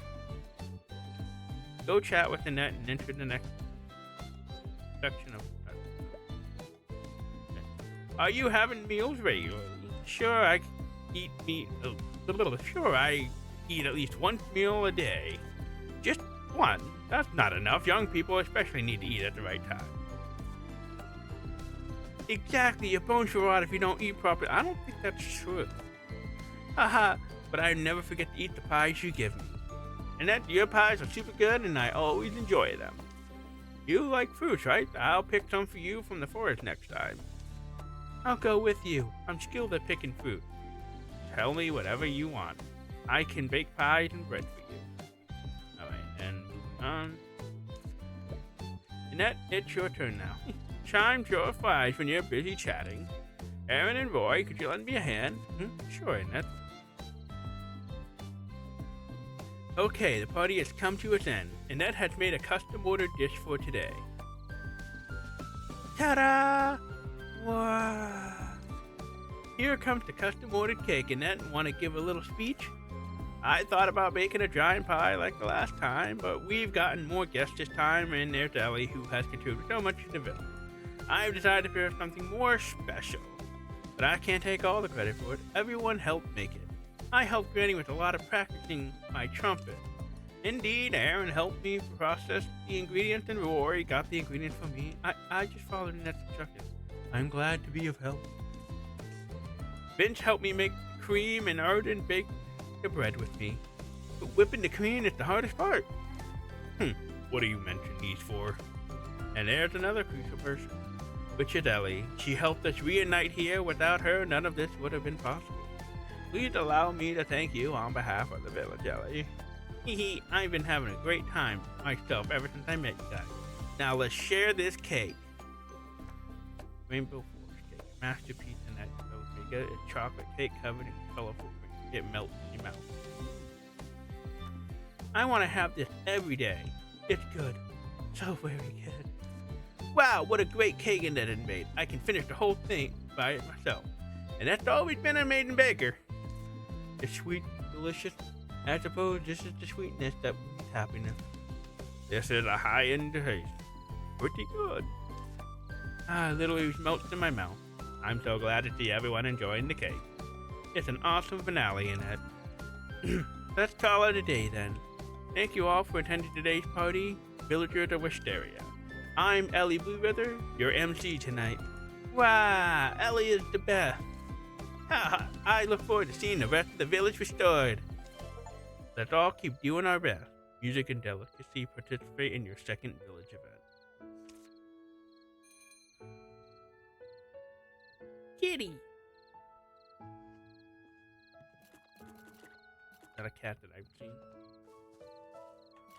Go chat with Annette and enter the next section of... Are you having meals regularly? Sure, I eat meat a little. Sure, I eat at least one meal a day. Just one. That's not enough. Young people especially need to eat at the right time. Exactly, your bones will rot if you don't eat properly. I don't think that's true. Haha, but I never forget to eat the pies you give me. And that your pies are super good and I always enjoy them. You like fruits, right? I'll pick some for you from the forest next time. I'll go with you. I'm skilled at picking fruit. Tell me whatever you want. I can bake pies and bread for you. Alright, and Annette, it's your turn now. Chimed your flies when you're busy chatting. Aaron and Roy, could you lend me a hand? Sure, Annette. Okay, the party has come to its end. Annette has made a custom-ordered dish for today. Ta-da! Wow! Here comes the custom-ordered cake. Annette, want to give a little speech? I thought about making a giant pie like the last time, but we've gotten more guests this time, and there's Ellie, who has contributed so much to the village. I've decided to prepare something more special, but I can't take all the credit for it. Everyone helped make it. I helped Granny with a lot of practicing my trumpet. Indeed, Aaron helped me process the ingredients, and Rory got the ingredients for me. I just followed Annette's instructions. I'm glad to be of help. Vince helped me make the cream, and Arden baked the bread with me. But whipping the cream is the hardest part. What do you mention these for? And there's another crucial person, which is Ellie. She helped us reunite here. Without her, none of this would have been possible. Please allow me to thank you on behalf of the village, Ellie. Hehe, I've been having a great time myself ever since I met you guys. Now let's share this cake. Rainbow Forest cake, masterpiece in that you get a chocolate cake covered in colorful cream. It melts in your mouth. I want to have this every day. It's good, so very good. Wow, what a great cake that it made. I can finish the whole thing by it myself. And that's always been a maiden baker. It's sweet, delicious. I suppose this is the sweetness that brings happiness. This is a high-end taste. Pretty good. Literally melts in my mouth. I'm so glad to see everyone enjoying the cake. It's an awesome finale in it. Let's call it a day then. Thank you all for attending today's party, Villagers of Wisteria. I'm Ellie Blue River, your MC tonight. Wow, Ellie is the best. I look forward to seeing the rest of the village restored. Let's all keep doing our best. Music and delicacy participate in your second village event. Kitty! Is that a cat that I've seen?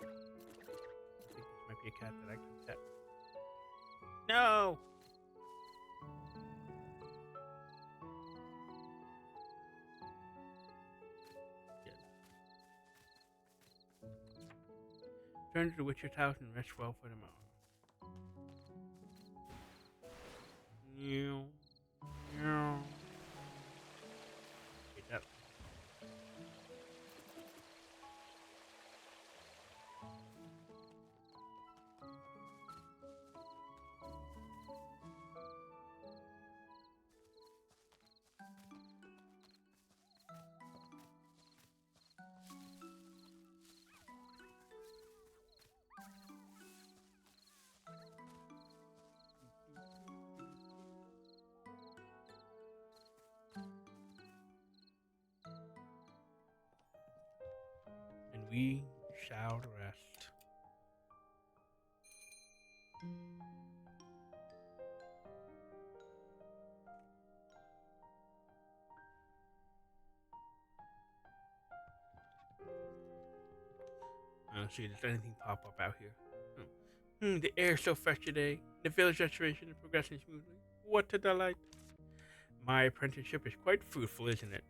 I think this might be a cat that I can pet. No! Return to the witcher's house and rest well for tomorrow. Meow. Meow. Get up. And we shall rest. I don't see if there's anything pop up out here. The air's so fresh today. The village restoration is progressing smoothly. What a delight. My apprenticeship is quite fruitful, isn't it?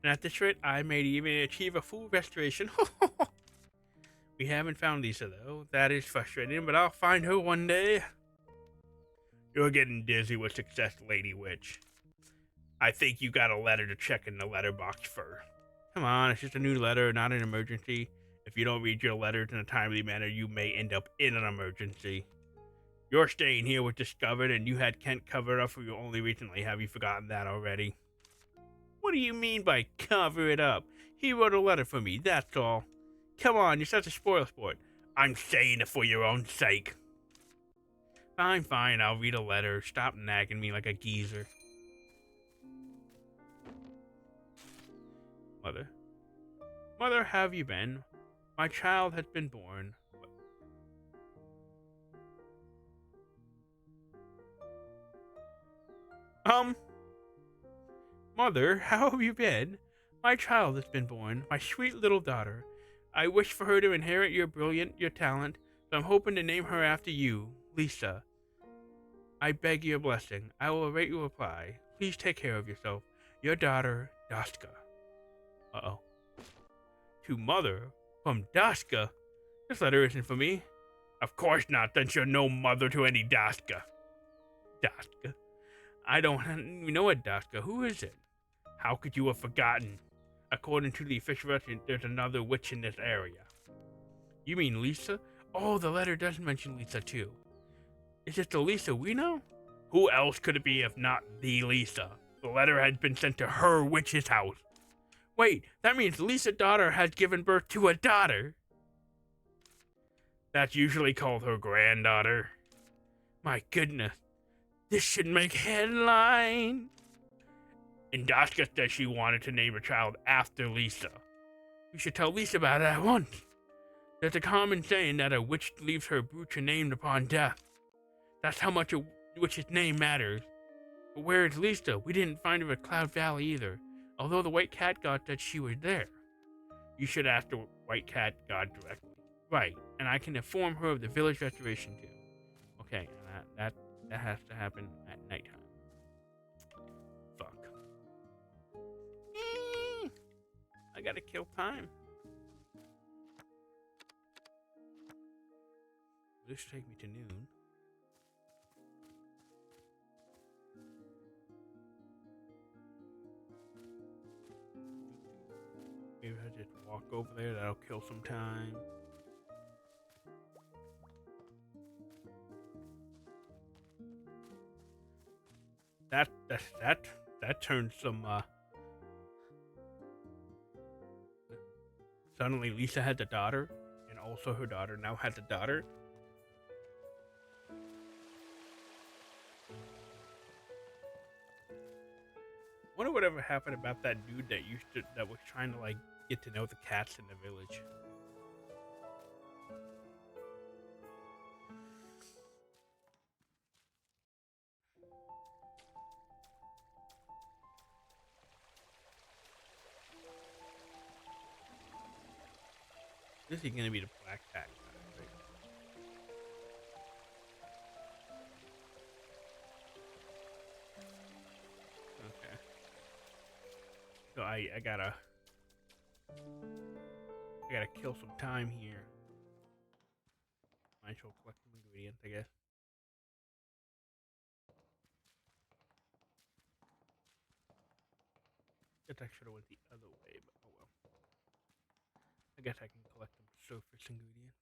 And at this rate, I may even achieve a full restoration. We haven't found Lisa, though. That is frustrating, but I'll find her one day. You're getting dizzy with success, Lady Witch. I think you got a letter to check in the letterbox first. Come on, it's just a new letter, not an emergency. If you don't read your letters in a timely manner, you may end up in an emergency. Your staying here was discovered, and you had Kent covered up for you only recently. Have you forgotten that already? What do you mean by cover it up? He wrote a letter for me, that's all. Come on, you're such a spoil sport. I'm saying it for your own sake. Fine, fine, I'll read a letter. Stop nagging me like a geezer. Mother. Mother, how have you been? My child has been born. Mother, how have you been? My child has been born, my sweet little daughter. I wish for her to inherit your talent, so I'm hoping to name her after you, Lisa. I beg your blessing. I will await your reply. Please take care of yourself. Your daughter, Daska. Uh-oh. To Mother? From Daska? This letter isn't for me. Of course not, since you're no mother to any Daska. Daska? I don't even know a Daska. Who is it? How could you have forgotten? According to the official record, there's another witch in this area. You mean Lisa? Oh, the letter does mention Lisa too. Is it the Lisa we know? Who else could it be if not the Lisa? The letter had been sent to her witch's house. Wait, that means Lisa's daughter has given birth to a daughter. That's usually called her granddaughter. My goodness, this should make headline. And Daska said she wanted to name a child after Lisa. We should tell Lisa about it at once. There's a common saying that a witch leaves her brooch named upon death. That's how much a witch's name matters. But where is Lisa? We didn't find her at Cloud Valley either, although the White Cat God said she was there. You should ask the White Cat God directly. Right, and I can inform her of the village restoration too. Okay, that has to happen at nighttime. Fuck. I gotta kill time. This should take me to noon. Maybe I just walk over there. That'll kill some time. That turned some. Suddenly, Lisa had a daughter, and also her daughter now has a daughter. Wonder whatever happened about that dude that was trying to like get to know the cats in the village. This is gonna be the black cat guy, right? Okay. So I gotta kill some time here. Might as well collect some ingredients, I guess. Guess I should have went the other way, but oh well. I guess I can collect some surface ingredients.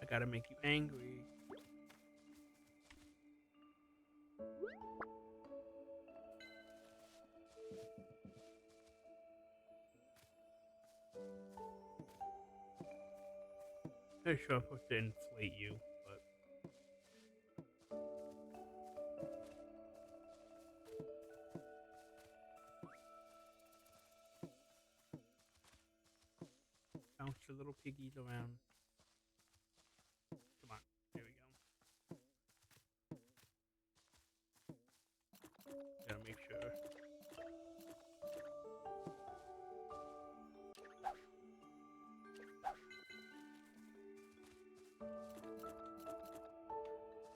I gotta make you angry. I'm sure I'm supposed to inflate you, but bounce the little piggies around. Come on, there we go. Gotta make sure.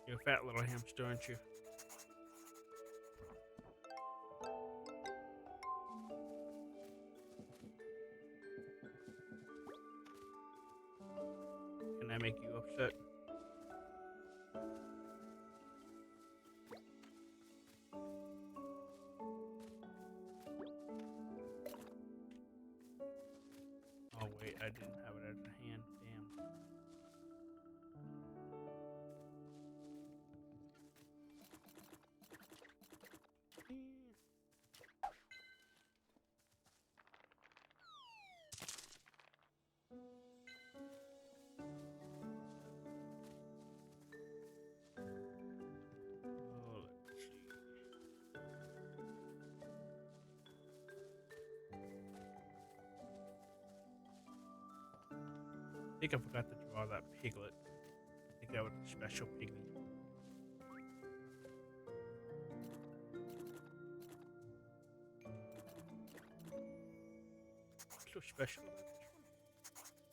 You're a fat little hamster, aren't you? Oh wait, I didn't have it as a hand. Damn. Oh, let's see. I think I forgot to draw that piglet. I think that was a special piglet. What's so special about this one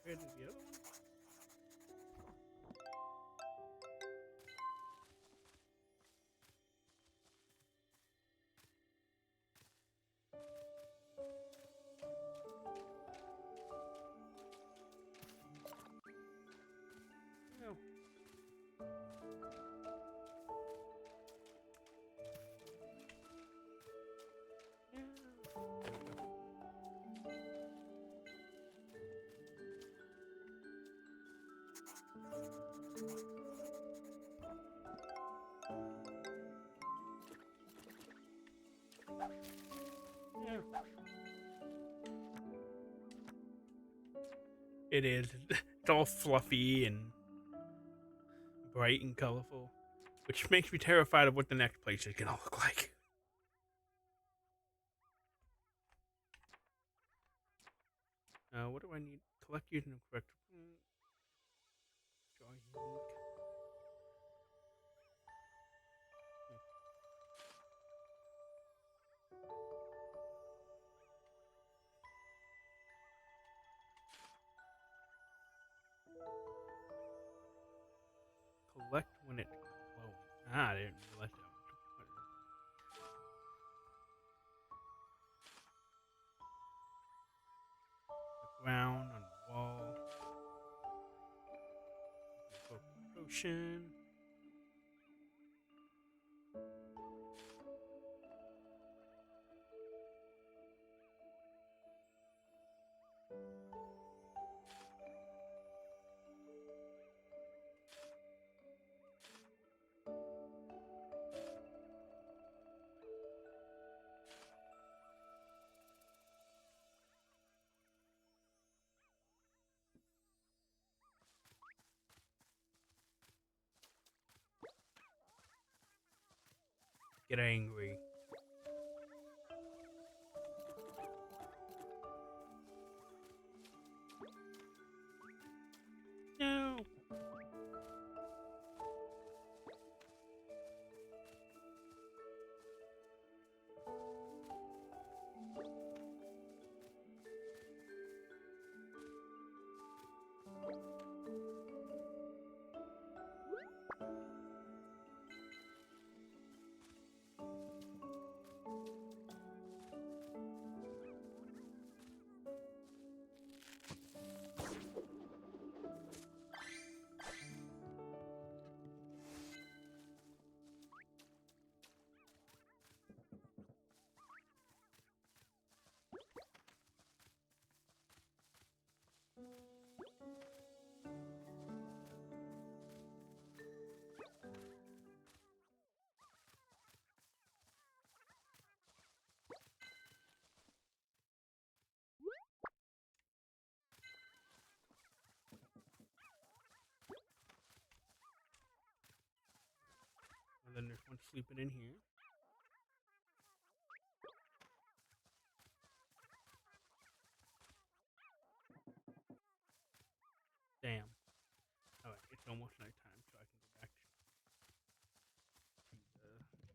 compared to the other one? No. Yeah. It is. It's all fluffy and bright and colorful, which makes me terrified of what the next place is gonna look like. What do I need? Collect using the correct. Draw unique. Collect when it's glowing. I didn't realize that. The ground, on the wall. Potion. Get angry. No. And then there's one sleeping in here. Damn. Alright, it's almost nighttime, so I can go back to the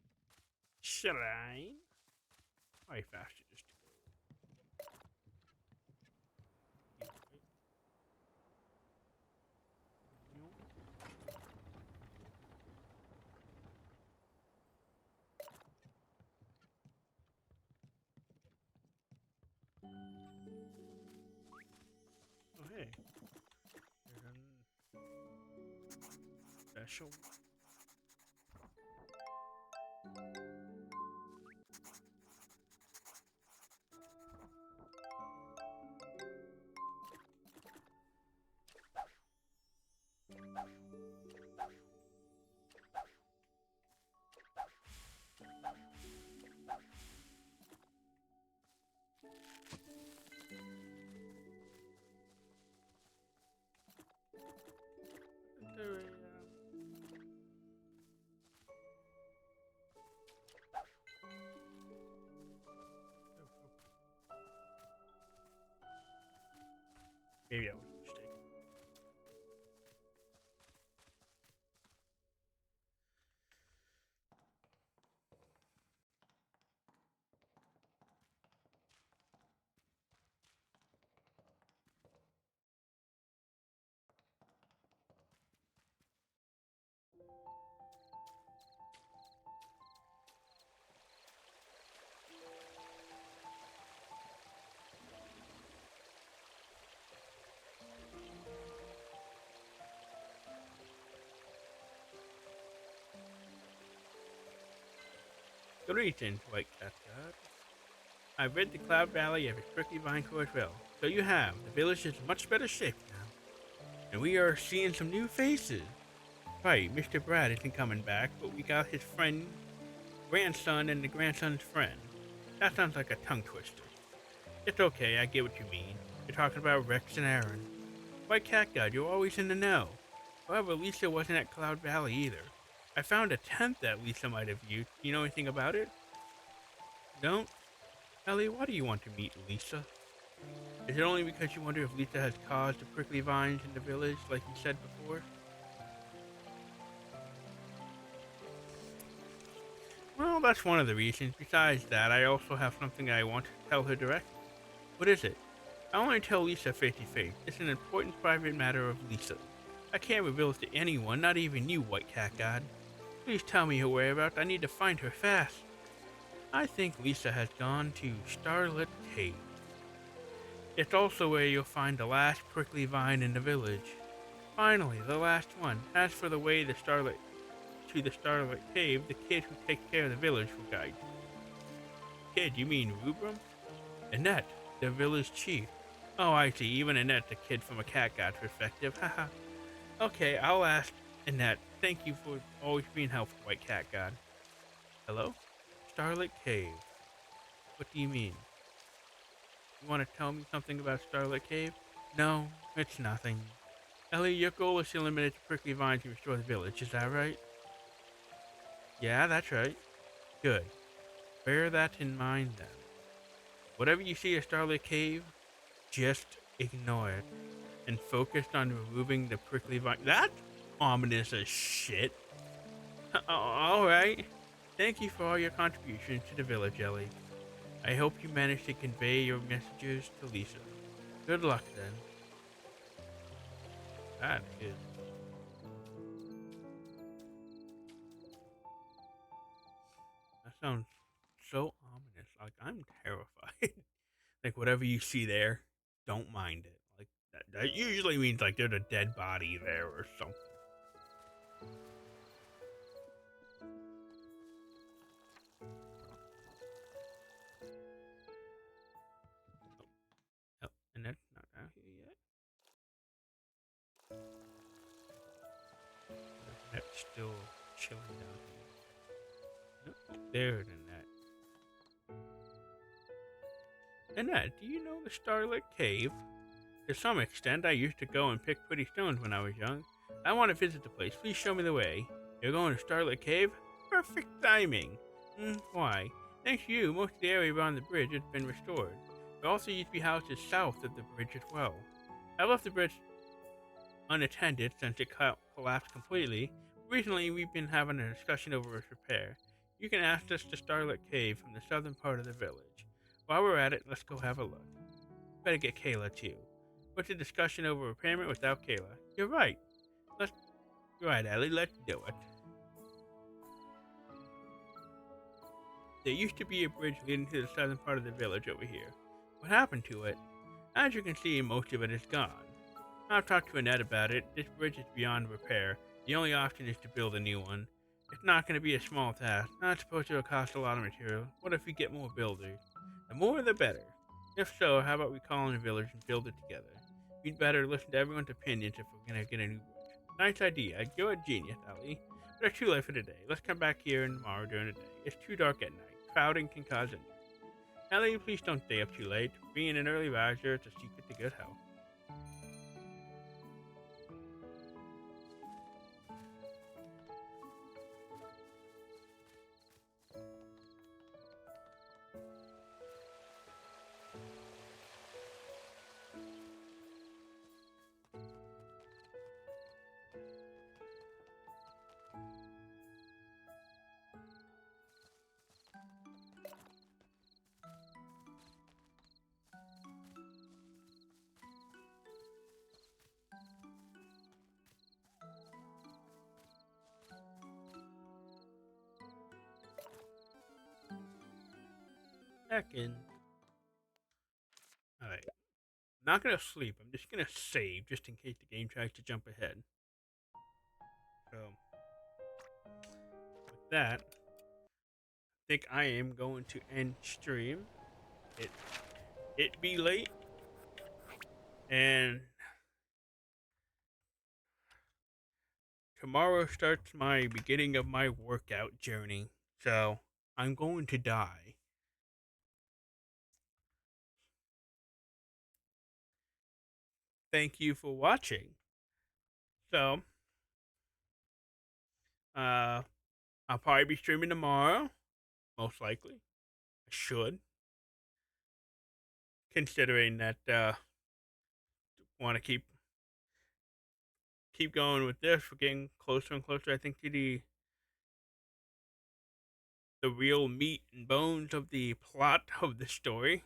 shrine. Probably faster just to go. Oh, hey. There's a special Maybe I was mistaken. Greetings, White Cat God. I've read the Cloud Valley of its prickly vine course well. So you have. The village is in much better shape now. And we are seeing some new faces. Right, Mr. Brad isn't coming back, but we got his friend, grandson, and the grandson's friend. That sounds like a tongue twister. It's okay, I get what you mean. You're talking about Rex and Aaron. White Cat God, you're always in the know. However, Lisa wasn't at Cloud Valley either. I found a tent that Lisa might have used. Do you know anything about it? Don't? Ellie, why do you want to meet Lisa? Is it only because you wonder if Lisa has caused the prickly vines in the village, like you said before? Well, that's one of the reasons. Besides that, I also have something I want to tell her directly. What is it? I want to tell Lisa face to face. It's an important private matter of Lisa. I can't reveal it to anyone, not even you, White Cat God. Please tell me her whereabouts. I need to find her fast. I think Lisa has gone to Starlit Cave. It's also where you'll find the last prickly vine in the village. Finally, the last one. As for the way to the Starlit Cave, the kid who takes care of the village will guide you. Kid, you mean Rubrum? Annette, the village chief. Oh, I see. Even Annette's a kid from a cat god's perspective. Haha. Okay, I'll ask Annette. Thank you for always being helpful, White Cat God. Hello? Starlit Cave. What do you mean? You want to tell me something about Starlit Cave? No, it's nothing. Ellie, your goal is to eliminate the prickly vines and restore the village, is that right? Yeah, that's right. Good. Bear that in mind then. Whatever you see at Starlit Cave, just ignore it and focus on removing the prickly vine. That's ominous as shit. Alright. Thank you for all your contributions to the village, Ellie. I hope you manage to convey your messages to Lisa. Good luck then. That's good. That sounds so ominous. Like, I'm terrified. Like, whatever you see there, don't mind it. Like, that usually means, like, there's a dead body there or something. Oh, and that's not out here yet. That's still chilling down here. Nope, there than that. Annette, do you know the Starlit Cave? To some extent, I used to go and pick pretty stones when I was young. I want to visit the place. Please show me the way. You're going to Starlit Cave? Perfect timing. Why? Thanks to you, most of the area around the bridge has been restored. There also used to be houses south of the bridge as well. I left the bridge unattended since it collapsed completely. Recently, we've been having a discussion over its repair. You can access the Starlit Cave from the southern part of the village. While we're at it, let's go have a look. Better get Kayla too. What's the discussion over repairment without Kayla? You're right. Ellie, let's do it. There used to be a bridge leading to the southern part of the village over here. What happened to it? As you can see, most of it is gone. I've talked to Annette about it. This bridge is beyond repair. The only option is to build a new one. It's not going to be a small task. Not supposed to cost a lot of material. What if we get more builders? The more the better. If so, how about we call in a village and build it together? We'd better listen to everyone's opinions if we're going to get a new bridge. Nice idea. You're a genius, Ali. But it's too late for today. Let's come back here tomorrow during the day. It's too dark at night. Crowding can cause injury. Ellie, please don't stay up too late. Being an early riser is a secret to good health. Back in. Alright. I'm not gonna sleep. I'm just gonna save just in case the game tries to jump ahead. So, with that, I think I am going to end stream. It be late, and tomorrow starts my beginning of my workout journey. So I'm going to die. Thank you for watching. So, I'll probably be streaming tomorrow, most likely. I should, considering that want to keep going with this. We're getting closer and closer, I think, to the real meat and bones of the plot of the story.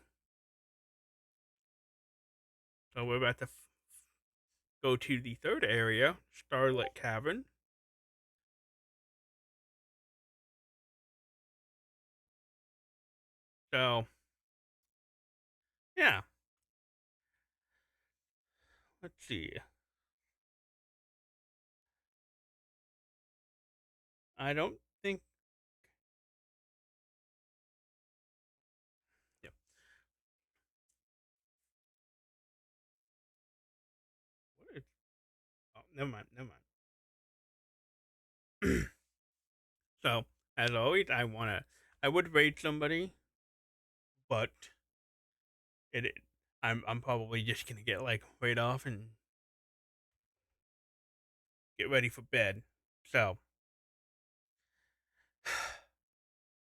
So we're about to go to the third area, Starlit Cavern. So, yeah. Let's see. I don't think. Yep. What is? Oh, never mind. Never mind. So, as always, I would raid somebody, but it. I'm probably just gonna get like right off and get ready for bed. So,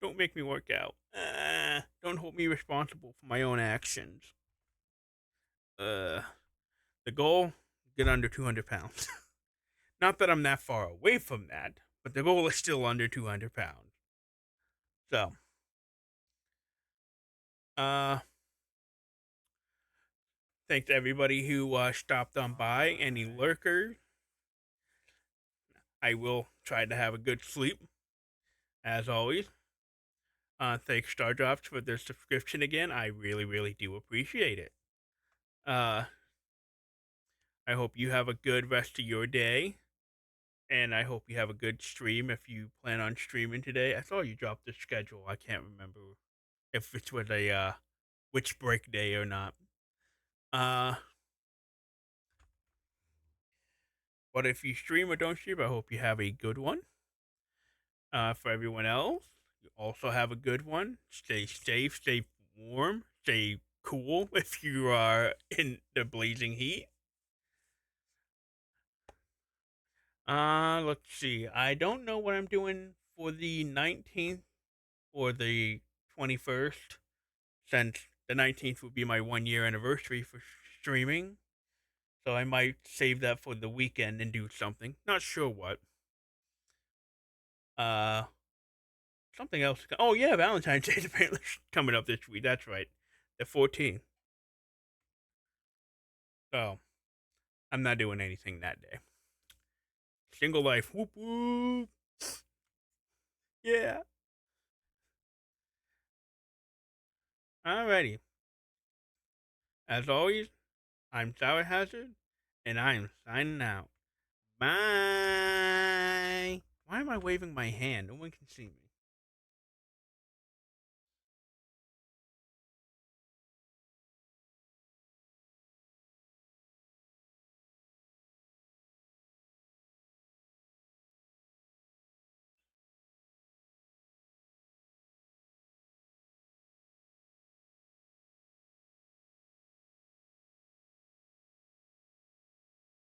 don't make me work out. Don't hold me responsible for my own actions. Uh, the goal: get under 200 pounds. Not that I'm that far away from that, but the goal is still under 200 pounds. So, uh, thanks to everybody who stopped on by. Any lurkers, I will try to have a good sleep, as always. Thanks Stardrops for their subscription again. I really, really do appreciate it. Uh, I hope you have a good rest of your day, and I hope you have a good stream if you plan on streaming today. I saw you dropped the schedule. I can't remember if it was a witch break day or not. Uh, but if you stream or don't stream, I hope you have a good one. For everyone else, you also have a good one. Stay safe, stay warm, stay cool if you are in the blazing heat. Let's see. I don't know what I'm doing for the 19th or the 21st, since the 19th would be my 1 year anniversary for streaming. So I might save that for the weekend and do something. Not sure what. Uh, Something else. Oh yeah, Valentine's Day is apparently coming up this week. That's right, the 14th. So I'm not doing anything that day. Single life. Whoop whoop. Yeah. Alrighty. As always, I'm Sour Hazard, and I'm signing out. Bye. Why am I waving my hand? No one can see me.